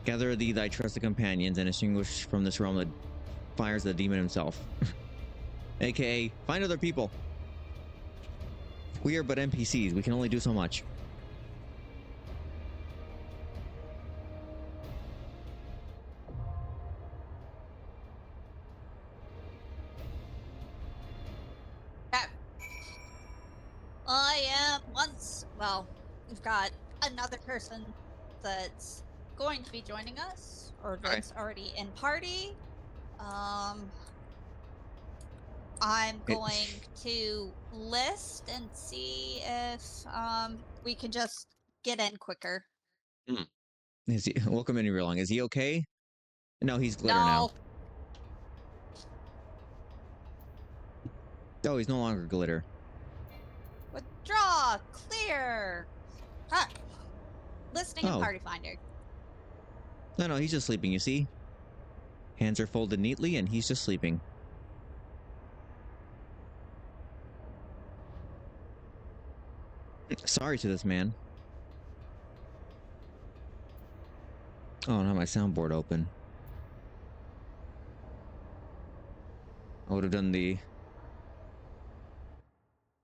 Gather thee thy trusted companions and extinguish from this realm the fires of the demon himself. AKA, find other people. We are but NPCs, we can only do so much. I am once... Well, we've got another person that's going to be joining us, or that's already in party. I'm going to list and see if we can just get in quicker. Is he, welcome in real long. Is he okay? No, he's glitter now. Oh, he's no longer glitter. Withdraw! Clear! Huh. Listing and Oh. party finder. No, he's just sleeping, you see? Hands are folded neatly, and he's just sleeping. Sorry to this man. Oh, not my soundboard open. I would have done the...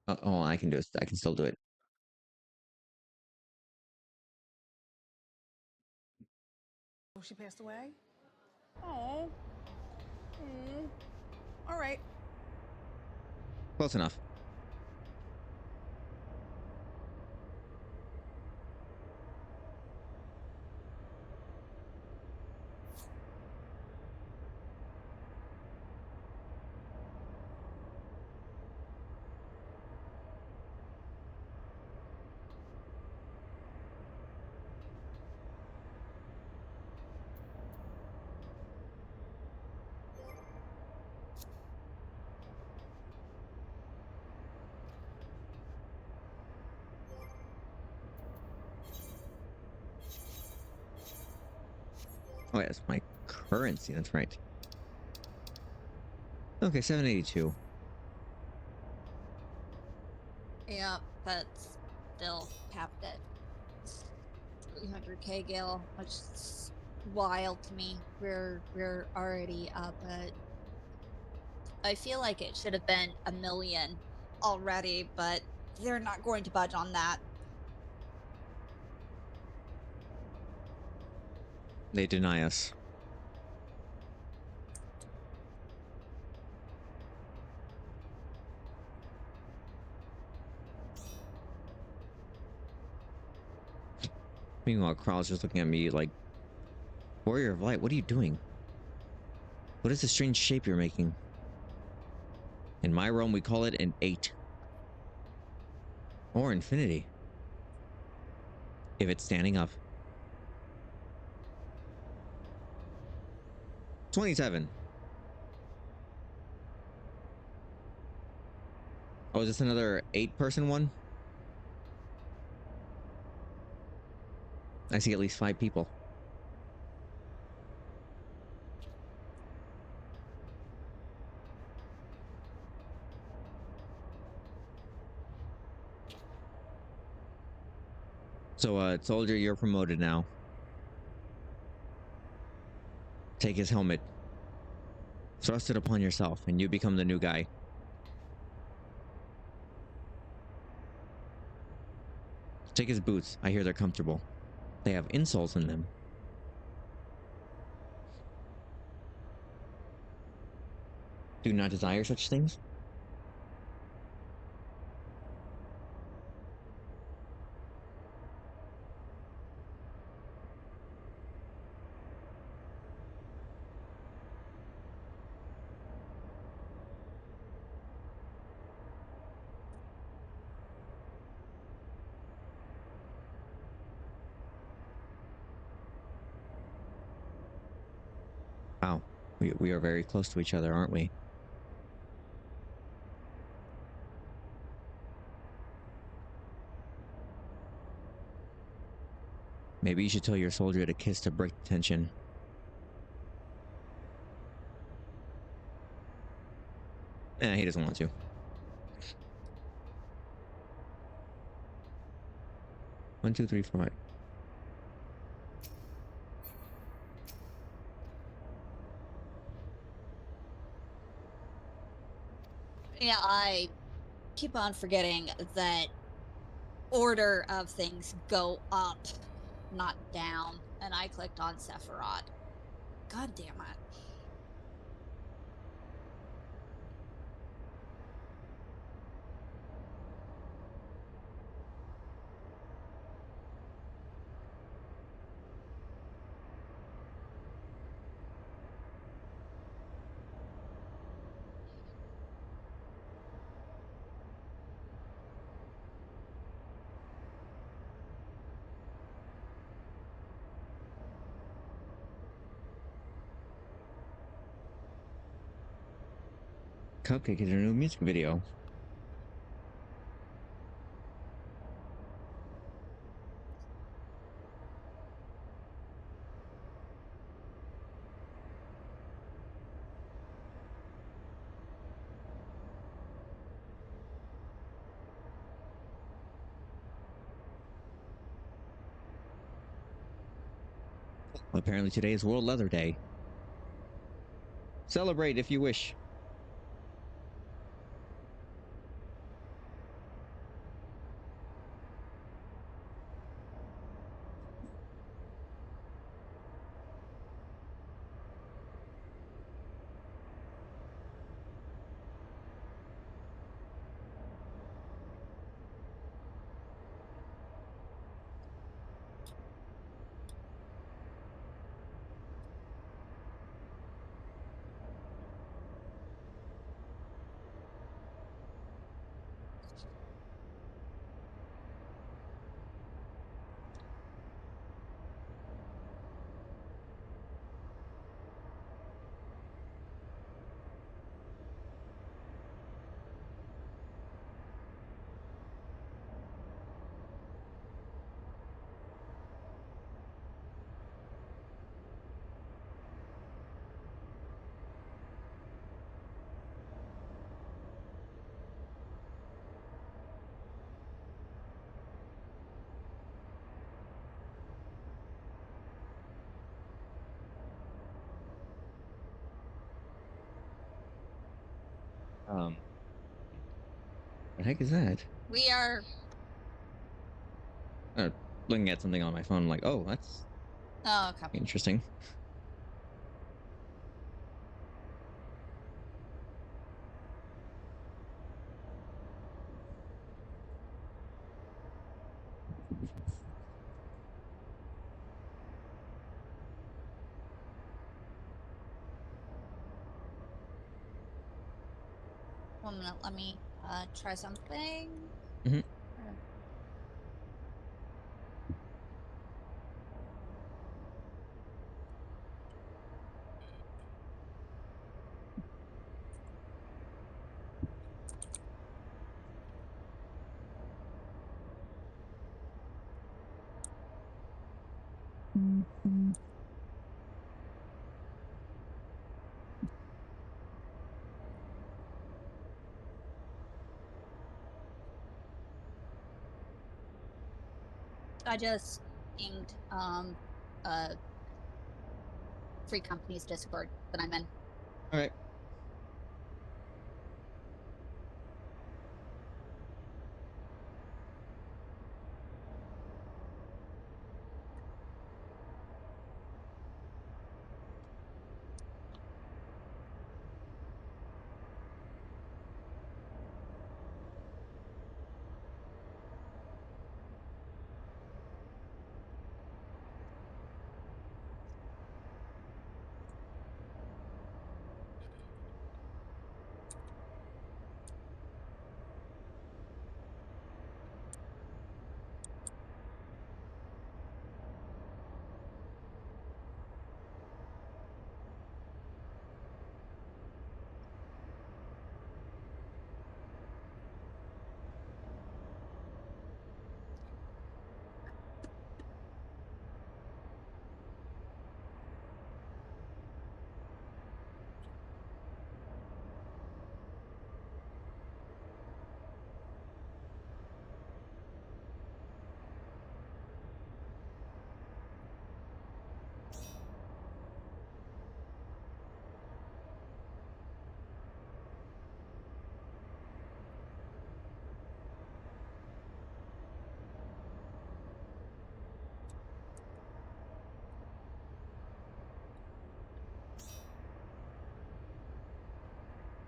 oh, I can do it. I can still do it. Oh, she passed away? Oh. All right. Close enough. Oh, yeah, that's my currency. That's right. Okay, 782. Yeah, that's still capped at 300k gil, which is wild to me. We're already up at... I feel like it should have been 1 million already, but they're not going to budge on that. They deny us. Meanwhile, Kral's just looking at me like, Warrior of Light, what are you doing? What is the strange shape you're making? In my realm, we call it an 8. Or infinity. If it's standing up. 27. Oh, is this another 8-person one? I see at least 5 people. So, soldier, you're promoted now. Take his helmet. Thrust it upon yourself, and you become the new guy. Take his boots. I hear they're comfortable. They have insoles in them. Do you not desire such things? Wow. We are very close to each other, aren't we? Maybe you should tell your soldier to kiss to break the tension. He doesn't want to. One, two, three, four. Yeah, I keep on forgetting that order of things go up, not down. And I clicked on Sephiroth. God damn it. Cupcake in a new music video. Apparently today is World Leather Day. Celebrate if you wish. What the heck is that? We are. Looking at something on my phone, I'm like, oh, that's Oh, okay. interesting. One minute. Let me try something. Mhm. I just pinged Free Company's Discord that I'm in. All right.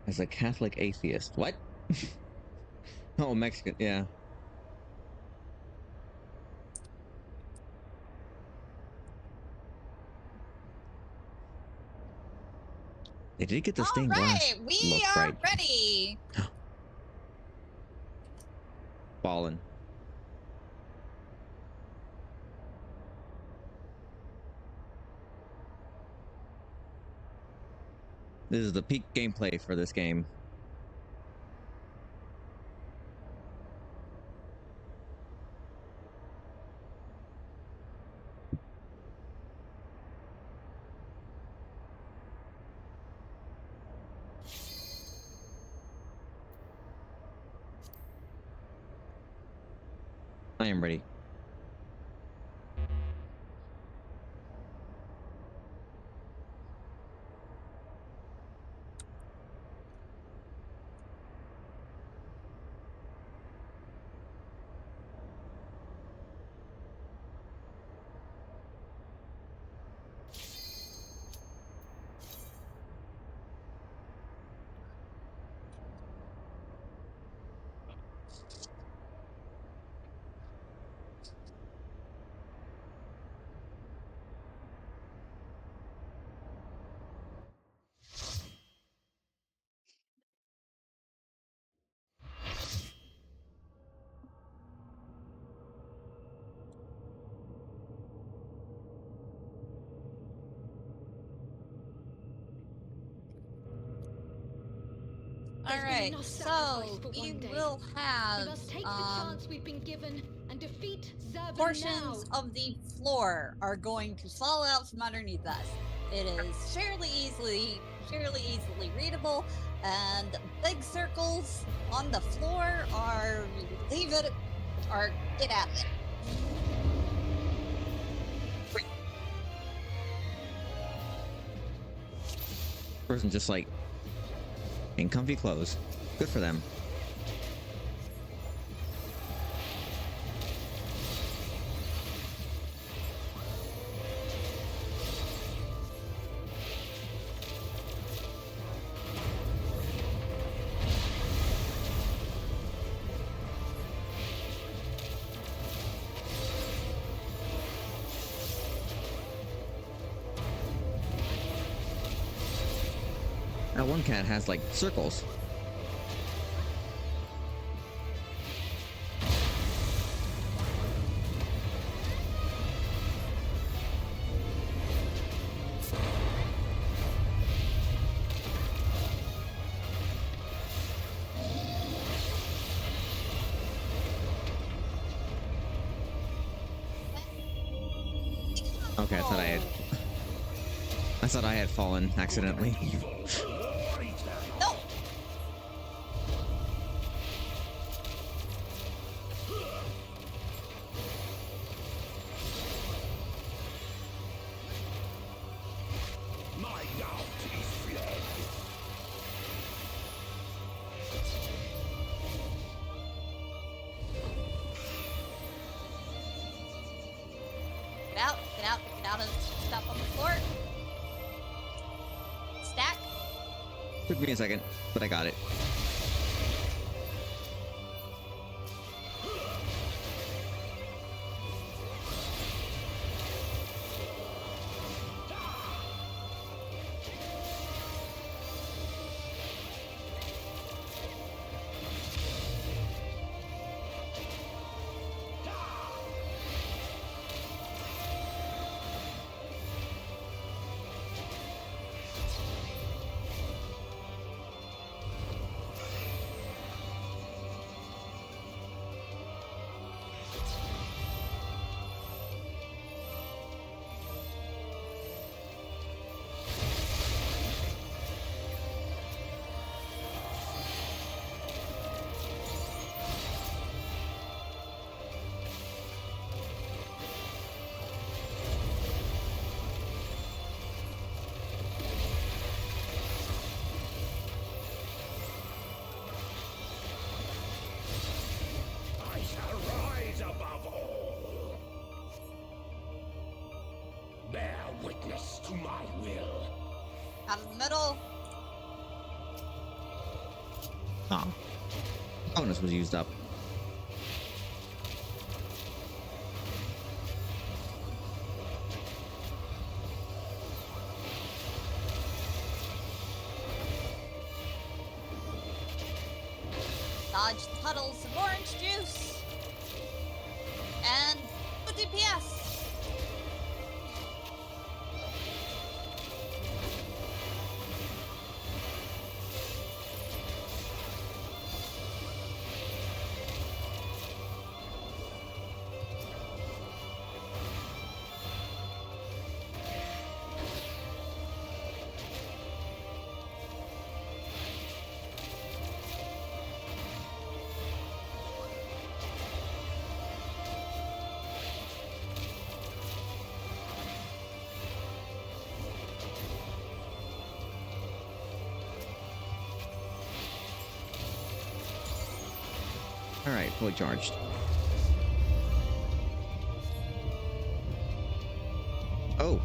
As a Catholic atheist. What? Oh, Mexican. Yeah. They did get the All stained glass right, we look are right. ready. Ballin'. This is the peak gameplay for this game. I am ready. There's been Alright, enough sacrifice so for we one day. will We have must take the chance we've been given and defeat Zervan portions now. of the floor are going to fall out from underneath us. It is fairly easily readable, and big circles on the floor are leave it or get out of it. Person just like in comfy clothes. Good for them. That one cat has like circles. Okay, I thought I had fallen accidentally. No! My doubt is fled. Get out of stuff on the floor. Stack. Took me a second, but I got it. I shall rise above all. Bear witness to my will. Out of the middle. Ah. Bonus was used up. Dodge the puddles of orange juice. And put DPS. Alright, fully charged. Oh.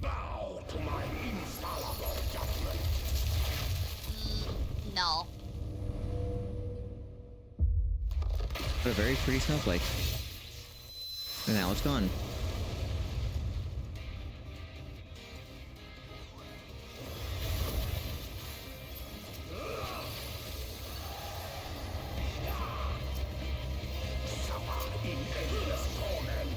Bow to my infallible judgment. No. What a very pretty snowflake. And now it's gone. Suffer in endless torment.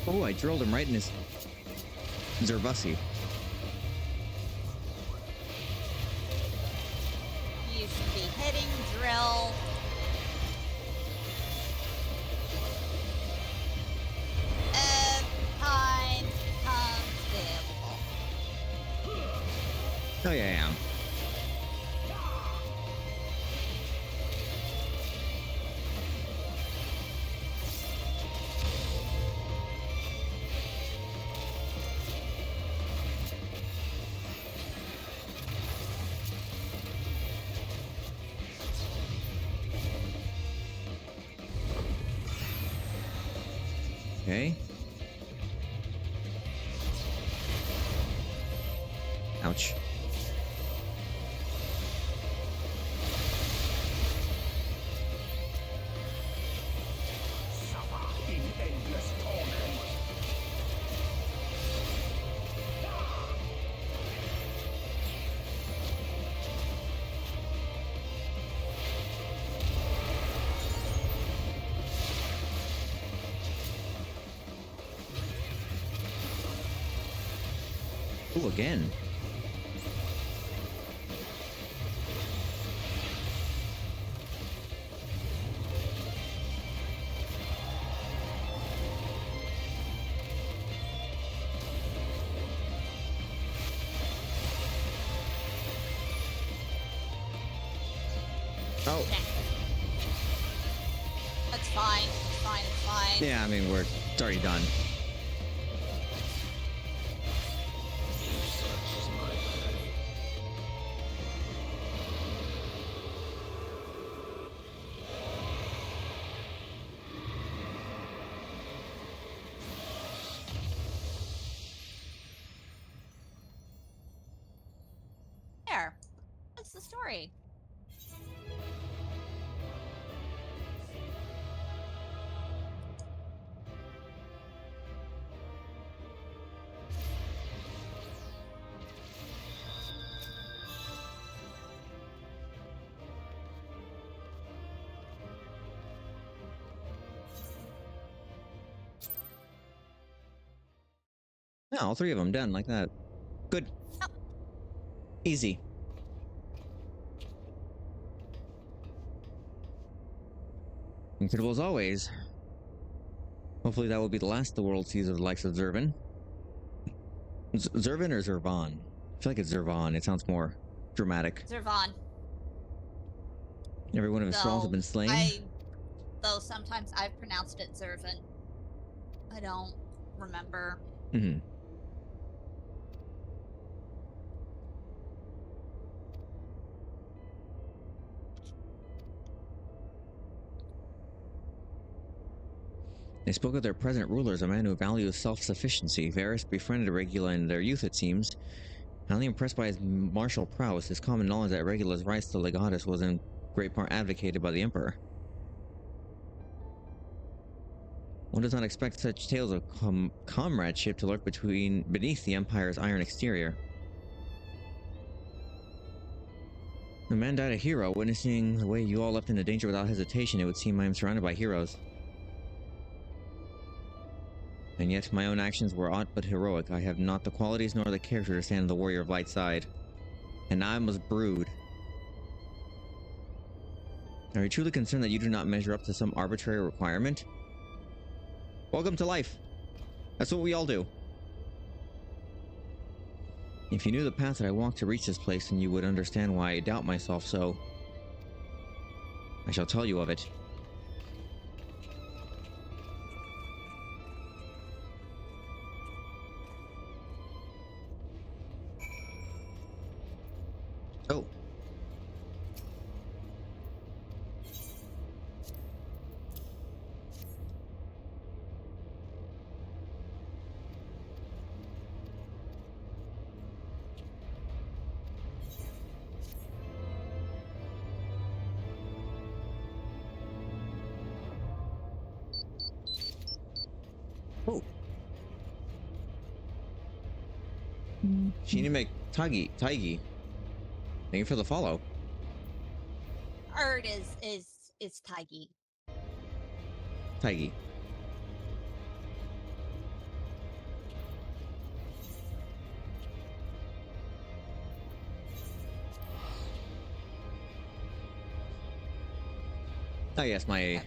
Oh, I drilled him right in his Zerbussy. You should be hitting drill. Time comes available. Oh, yeah, I am. Okay. Ouch. Suffer in endless torment. Ooh, again. Oh, That's fine. It's fine. It's fine. yeah, I mean, it's already done. There. What's the story? Yeah, all three of them done like that. Good. Yep. Easy. Incredible as always. Hopefully that will be the last the world sees of the likes of Zervan. Zervan or Zervan? I feel like it's Zervan. It sounds more dramatic. Zervan. Every one of his thralls have been slain. Though sometimes I've pronounced it Zervan. I don't remember. Mm-hmm. They spoke of their present ruler as a man who values self-sufficiency. Varys befriended Regula in their youth, it seems. Highly impressed by his martial prowess, his common knowledge that Regula's rights to Legatus was in great part advocated by the Emperor. One does not expect such tales of comradeship to lurk beneath the Empire's iron exterior. The man died a hero. Witnessing the way you all leapt into danger without hesitation, it would seem I am surrounded by heroes. And yet my own actions were aught but heroic. I have not the qualities nor the character to stand on the warrior of light side. And I was brood. Are you truly concerned that you do not measure up to some arbitrary requirement? Welcome to life. That's what we all do. If you knew the path that I walked to reach this place, then you would understand why I doubt myself so. I shall tell you of it. Oh. Oh. Shinime Taigi. Thank you for the follow. Art is Taigi. Taigi. Oh yes, my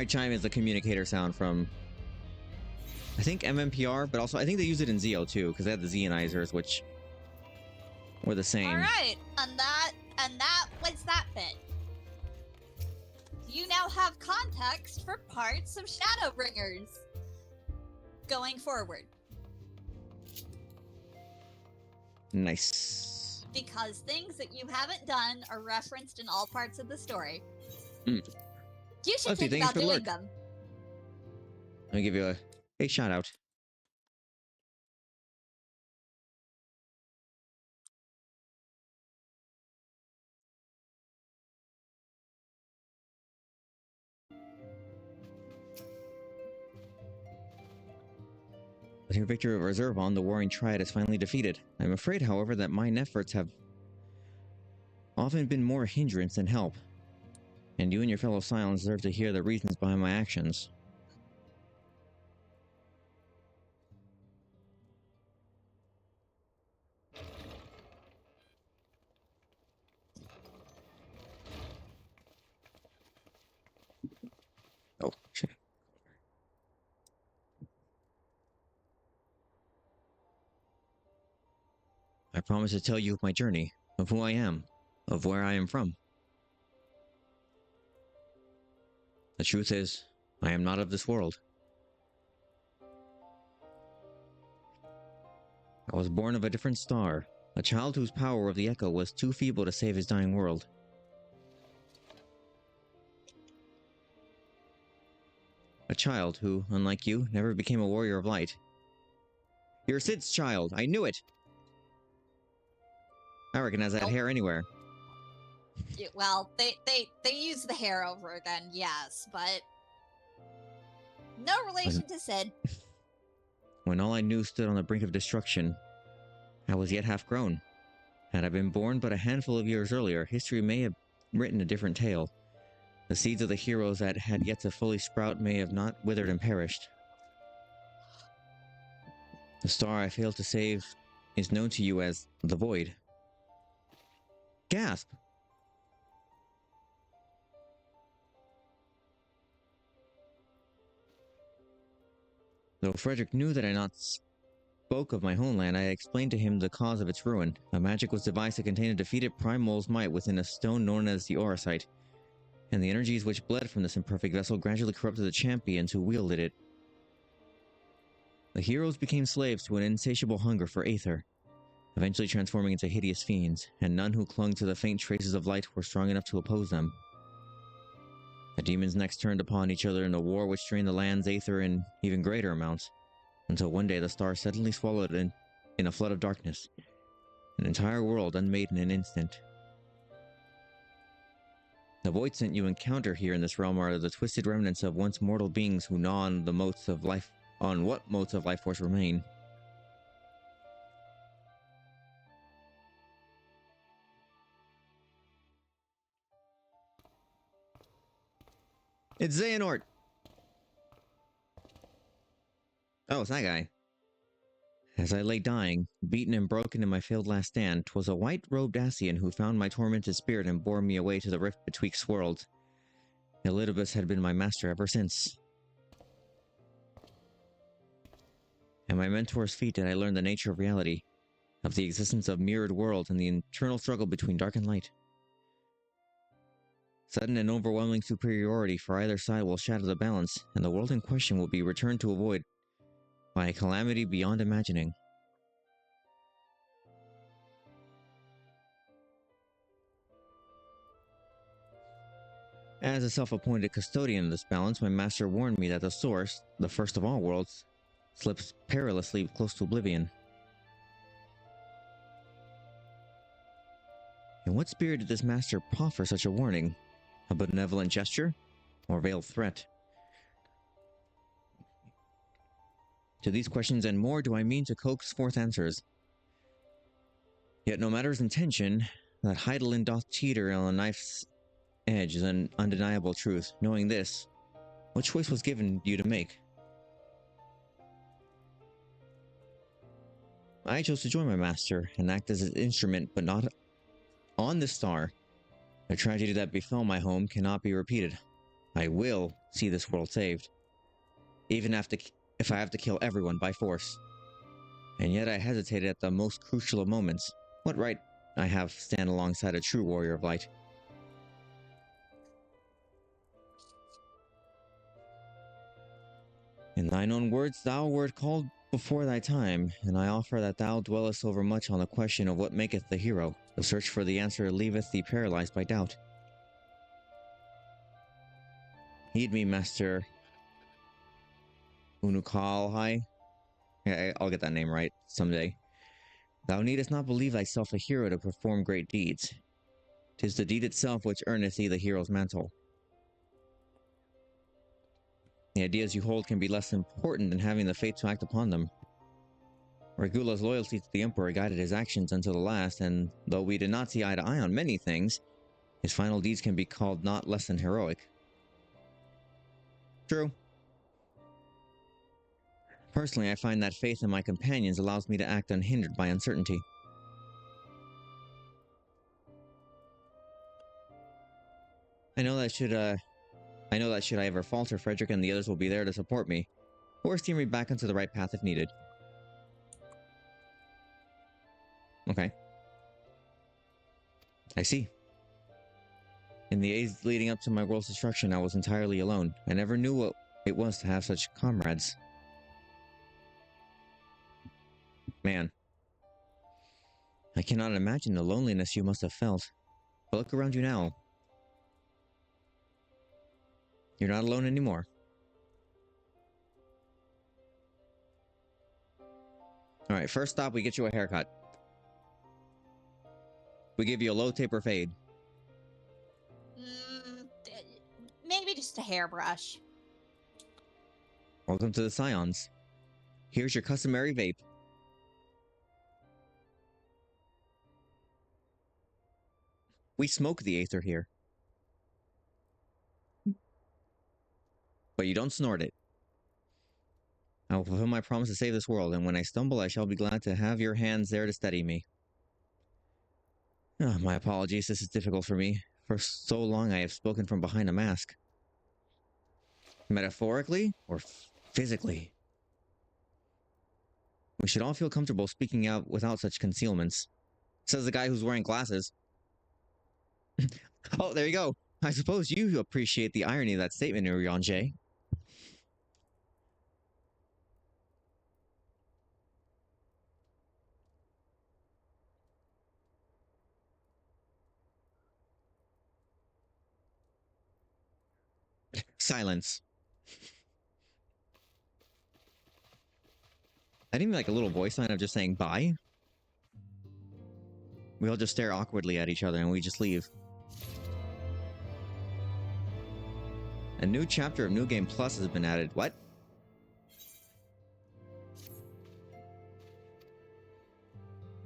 chime is the communicator sound from, I think, MMPR, but also I think they use it in Zeo too, because they had the Zeonizers, which were the same. All right, and that was that bit. You now have context for parts of Shadowbringers going forward. Nice. Because things that you haven't done are referenced in all parts of the story. Mm. You should Lucy, think thanks about for the doing lurk. them. Let me give you a shout out. With your victory over Zervon, the warring triad is finally defeated. I'm afraid, however, that mine efforts have often been more hindrance than help. And you and your fellow Scions deserve to hear the reasons behind my actions. Oh, shit. I promise to tell you of my journey, of who I am, of where I am from. The truth is, I am not of this world. I was born of a different star, a child whose power of the echo was too feeble to save his dying world. A child who, unlike you, never became a warrior of light. You're Sid's child, I knew it! I recognize that Nope. hair anywhere. Well, they use the hair over again, yes, but no relation to Sid. When all I knew stood on the brink of destruction, I was yet half grown. Had I been born but a handful of years earlier, history may have written a different tale. The seeds of the heroes that had yet to fully sprout may have not withered and perished. The star I failed to save is known to you as the Void. Gasp! Though Frederick knew that I not spoke of my homeland, I explained to him the cause of its ruin. A magic was devised to contain a defeated primal's might within a stone known as the Auracite, and the energies which bled from this imperfect vessel gradually corrupted the champions who wielded it. The heroes became slaves to an insatiable hunger for aether, eventually transforming into hideous fiends, and none who clung to the faint traces of light were strong enough to oppose them. The demons next turned upon each other in a war which drained the land's aether in even greater amounts, until one day the star suddenly swallowed in a flood of darkness, an entire world unmade in an instant. The void scent you encounter here in this realm are the twisted remnants of once mortal beings who gnaw on the motes of life, on what motes of life force remain. It's Xehanort! Oh, it's that guy. As I lay dying, beaten and broken in my failed last stand, 'twas a white-robed Asian who found my tormented spirit and bore me away to the rift betwixt worlds. Elidibus had been my master ever since. At my mentor's feet did I learn the nature of reality, of the existence of mirrored worlds and the internal struggle between dark and light. Sudden and overwhelming superiority for either side will shatter the balance, and the world in question will be returned to a void by a calamity beyond imagining. As a self-appointed custodian of this balance, my master warned me that the source, the first of all worlds, slips perilously close to oblivion. In what spirit did this master proffer such a warning? A benevolent gesture? Or veiled threat? To these questions and more do I mean to coax forth answers. Yet no matter his intention, that Heidelin doth teeter on a knife's edge is an undeniable truth. Knowing this, what choice was given you to make? I chose to join my master and act as his instrument, but not on the star. The tragedy that befell my home cannot be repeated. I will see this world saved, even if I have to kill everyone by force. And yet I hesitated at the most crucial of moments. What right I have to stand alongside a true warrior of light? In thine own words, thou wert called before thy time, and I offer that thou dwellest overmuch on the question of what maketh the hero. The search for the answer leaveth thee paralyzed by doubt. Heed me, Master Unukalhai. Yeah, I'll get that name right someday. Thou needest not believe thyself a hero to perform great deeds. 'Tis the deed itself which earneth thee the hero's mantle. The ideas you hold can be less important than having the fate to act upon them. Regula's loyalty to the Emperor guided his actions until the last, and though we did not see eye to eye on many things, his final deeds can be called not less than heroic. True. Personally, I find that faith in my companions allows me to act unhindered by uncertainty. I know that should I ever falter, Frederick and the others will be there to support me, or steer me back onto the right path if needed. Okay. I see. In the days leading up to my world's destruction, I was entirely alone. I never knew what it was to have such comrades. Man. I cannot imagine the loneliness you must have felt. But look around you now. You're not alone anymore. Alright, first stop, we get you a haircut. We give you a low taper fade. Maybe just a hairbrush. Welcome to the Scions. Here's your customary vape. We smoke the Aether here. But you don't snort it. I will fulfill my promise to save this world, and when I stumble, I shall be glad to have your hands there to steady me. Oh, my apologies, this is difficult for me. For so long I have spoken from behind a mask. Metaphorically or physically? We should all feel comfortable speaking out without such concealments. Says the guy who's wearing glasses. Oh, there you go. I suppose you appreciate the irony of that statement, Urianger. Silence. I didn't even like a little voice line of just saying bye. We all just stare awkwardly at each other and we just leave. A new chapter of New Game Plus has been added. What?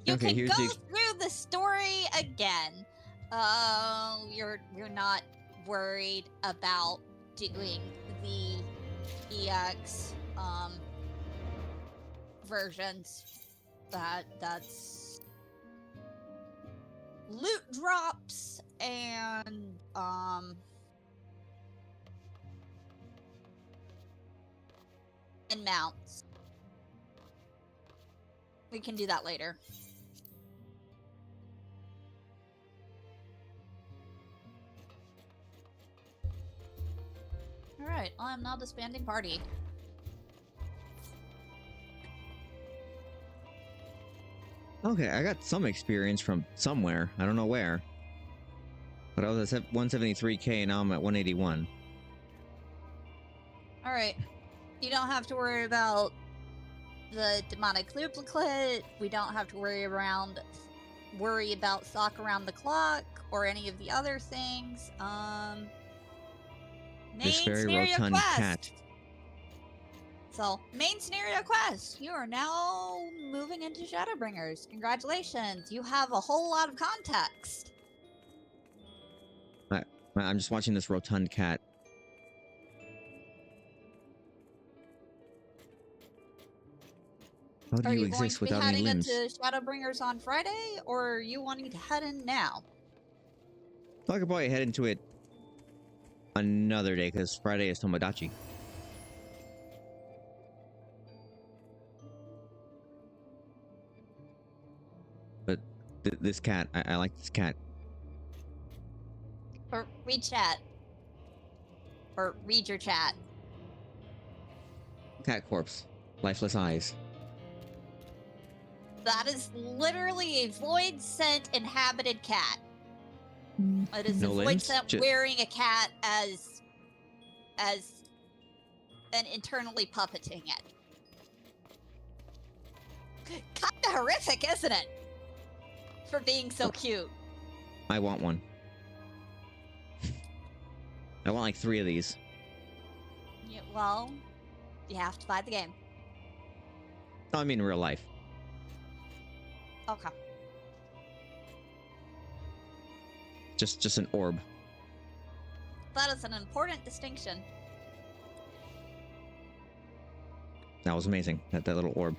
You Okay, can here's go the... through the story again. You're not worried about doing the EX versions. That's loot drops and mounts. We can do that later. Alright, I'm now disbanding party. Okay, I got some experience from somewhere. I don't know where. But I was at 173k and now I'm at 181. Alright. You don't have to worry about the demonic duplicate. We don't have to worry about sock around the clock or any of the other things. This Main very scenario rotund quest. cat. So, main scenario quest. You are now moving into Shadowbringers. Congratulations. You have a whole lot of context. I'm just watching this rotund cat. How do Are you you going exist to be without any heading limbs? into Shadowbringers on Friday, or are you wanting to head in now? I could probably head into it another day, because Friday is Tomodachi. But this cat, I like this cat. Or read chat. Or read your chat. Cat corpse. Lifeless eyes. That is literally a void scent inhabited cat. It is No a void limbs? scent Ju- wearing a cat as and internally puppeting it. Kinda horrific, isn't it? For being so cute. I want one. I want like 3 of these. Yeah, well, you have to buy the game. No, I mean in real life. Okay. Just an orb. That is an important distinction. That was amazing. That little orb.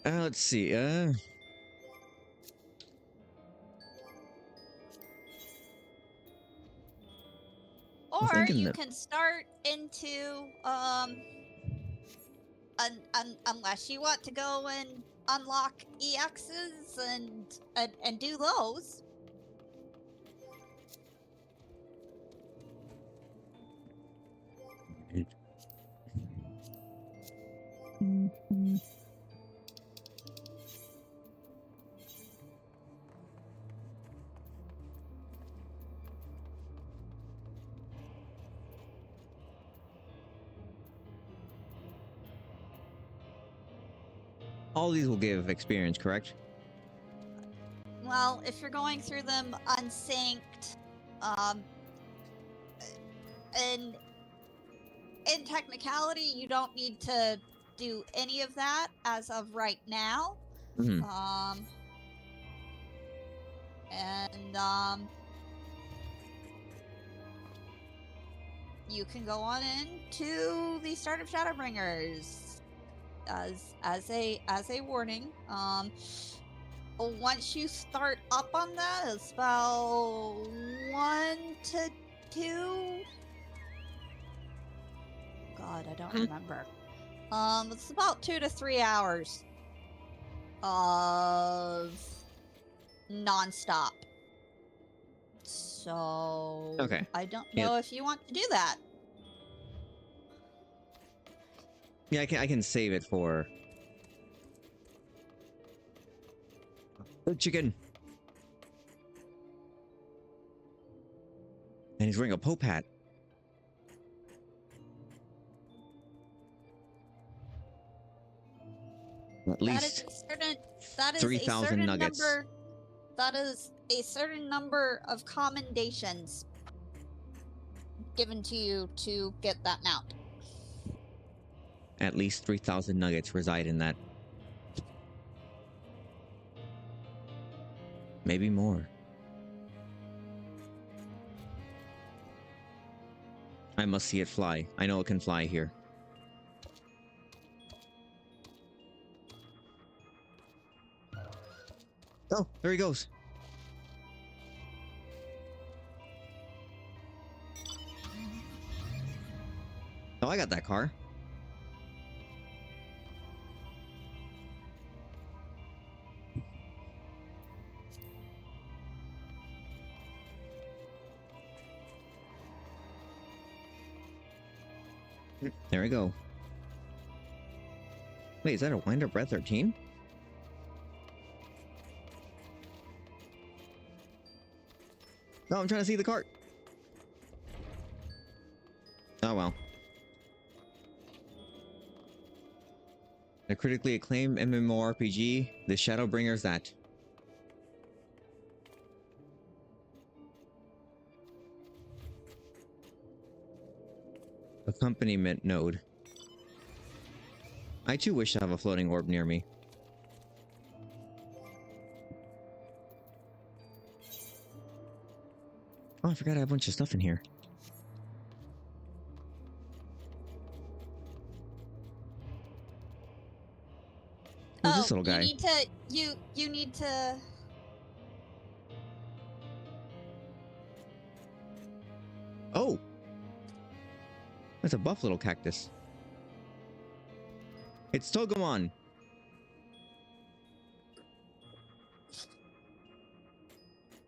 Let's see. Or thinking you that- can start into unless you want to go and unlock EXs and do those. All these will give experience, correct? Well, if you're going through them unsynced, and in technicality, you don't need to do any of that as of right now. Mhm. You can go on into the start of Shadowbringers as a warning. Once you start up on that, it's about 1 to 2. God, I don't remember. It's about 2 to 3 hours of non-stop. So Okay. I don't know if you want to do that. Yeah, I can save it for the chicken. And he's wearing a Pope hat. At least that is 3,000 a certain nuggets. That is a certain number of commendations given to you to get that mount. At least 3,000 nuggets reside in that. Maybe more. I must see it fly. I know it can fly here. Oh, there he goes. Oh, I got that car. There we go. Wait, is that a wind-up Red 13? No, I'm trying to see the cart. Oh well. The critically acclaimed MMORPG, The Shadowbringers That. Accompaniment node. I too wish to have a floating orb near me. Oh, I forgot I have a bunch of stuff in here. Who's this little guy? You need to Oh! That's a buff little cactus. It's Togomon!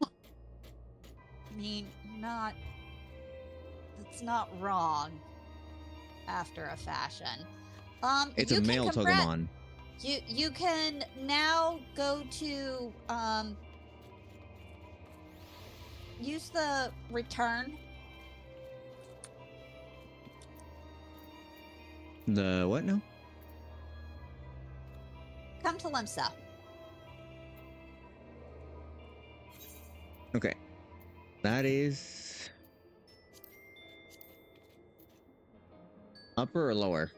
I mean, that's not wrong after a fashion. It's you a can male Togomon. You can now go to use the return. The what now? Come to Limsa. Okay. That is... upper or lower?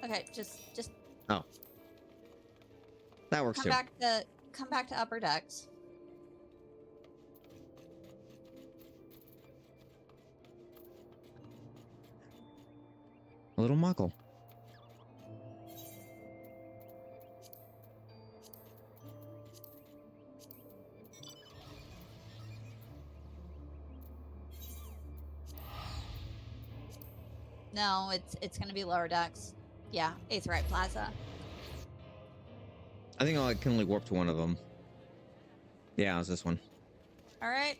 Okay, just Oh. That works come too. back to upper decks. A little muckle. No, it's gonna be lower decks. Yeah, Aetheryte Plaza. I think I can only warp to one of them. Yeah, it was this one. All right,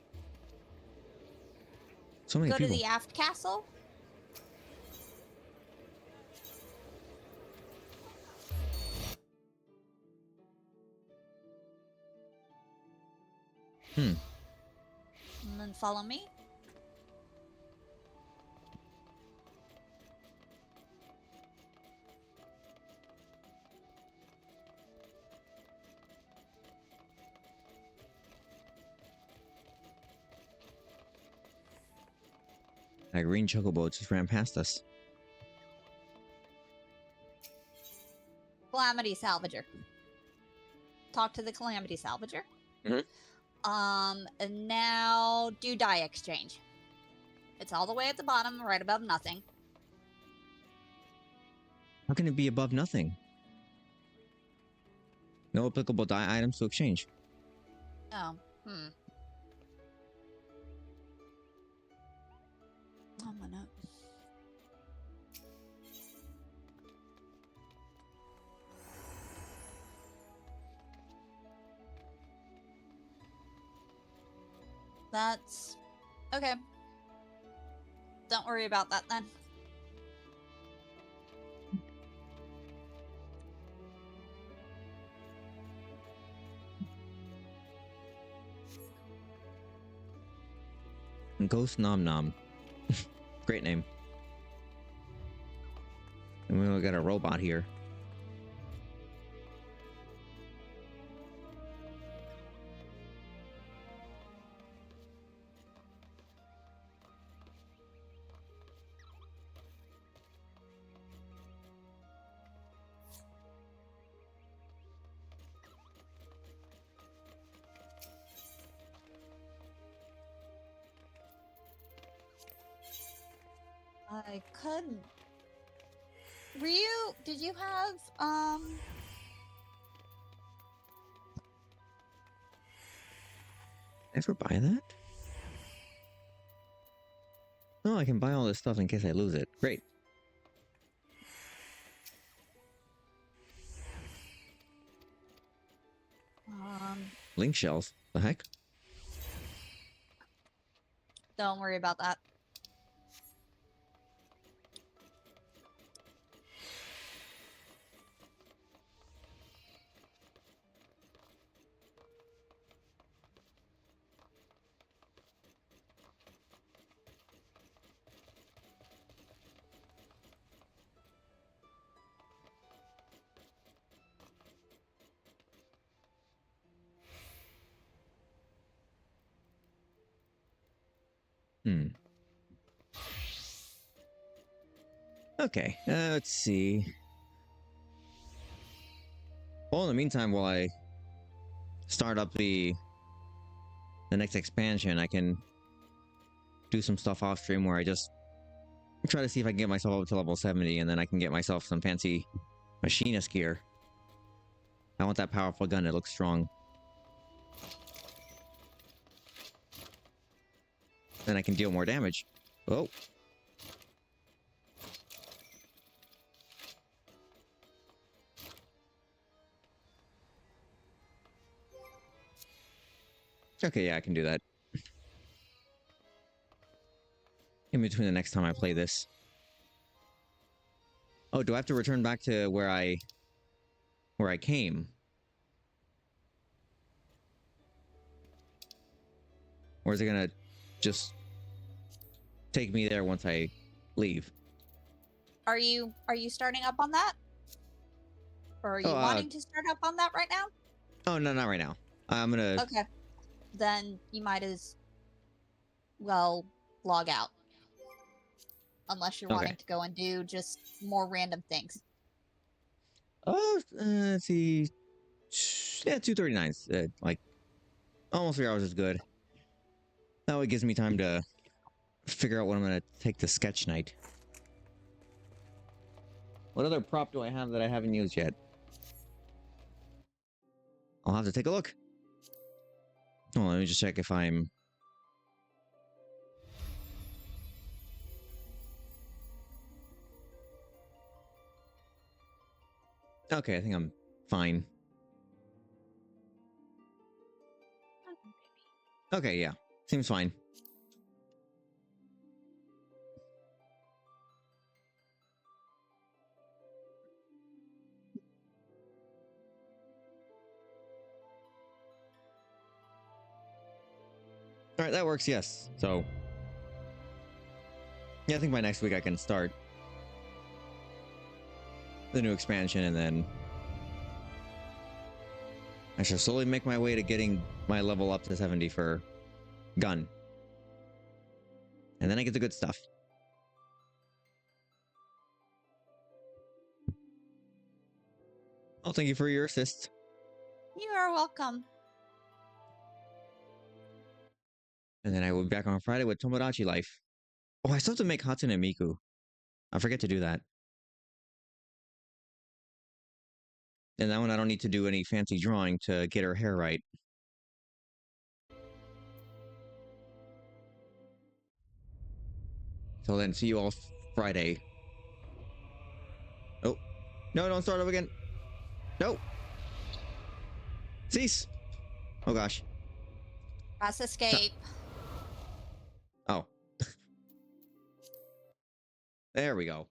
So many go people. to the aft castle. Hmm. And then follow me. That green chocobo just ran past us. Calamity Salvager. Talk to the Calamity Salvager. Mhm. And now do die exchange. It's all the way at the bottom, right above nothing. How can it be above nothing? No applicable die items to exchange. Oh, Oh my note. That's okay. Don't worry about that then. Ghost Nom Nom. Great name. And we got a robot here. I couldn't. did you have, Ever buy that? No, I can buy all this stuff in case I lose it. Great. Link shells. The heck? don't worry about that. Okay, let's see. Well, in the meantime, while I start up the next expansion, I can do some stuff off stream where I just try to see if I can get myself up to level 70, and then I can get myself some fancy machinist gear. I want that powerful gun. It looks strong. Then I can deal more damage. Oh. Okay, yeah, I can do that. In between the next time I play this. Oh, do I have to return back to where I came? Or is it gonna just take me there once I leave? Are you starting up on that? Or are you wanting to start up on that right now? Oh, no, not right now. I'm gonna... Okay. Then you might as well log out. Unless you're wanting to go and do just more random things. Oh, let's see. Yeah, 239's like almost 3 hours is good. That way it gives me time to figure out what I'm gonna take to sketch night. What other prop do I have that I haven't used yet? I'll have to take a look. Oh, let me just check if I'm... Okay, I think I'm fine. Okay, yeah. Seems fine. Alright, that works, yes. So... yeah, I think by next week I can start the new expansion, and then I shall slowly make my way to getting my level up to 70 for gun. And then I get the good stuff. Oh, thank you for your assist. You are welcome. And then I will be back on Friday with Tomodachi Life. Oh, I still have to make Hatsune Miku. I forget to do that. And that one I don't need to do any fancy drawing to get her hair right. So then, see you all Friday. Oh. No, don't start up again. No. Cease. Oh, gosh. Press escape. Oh. There we go.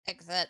Exit.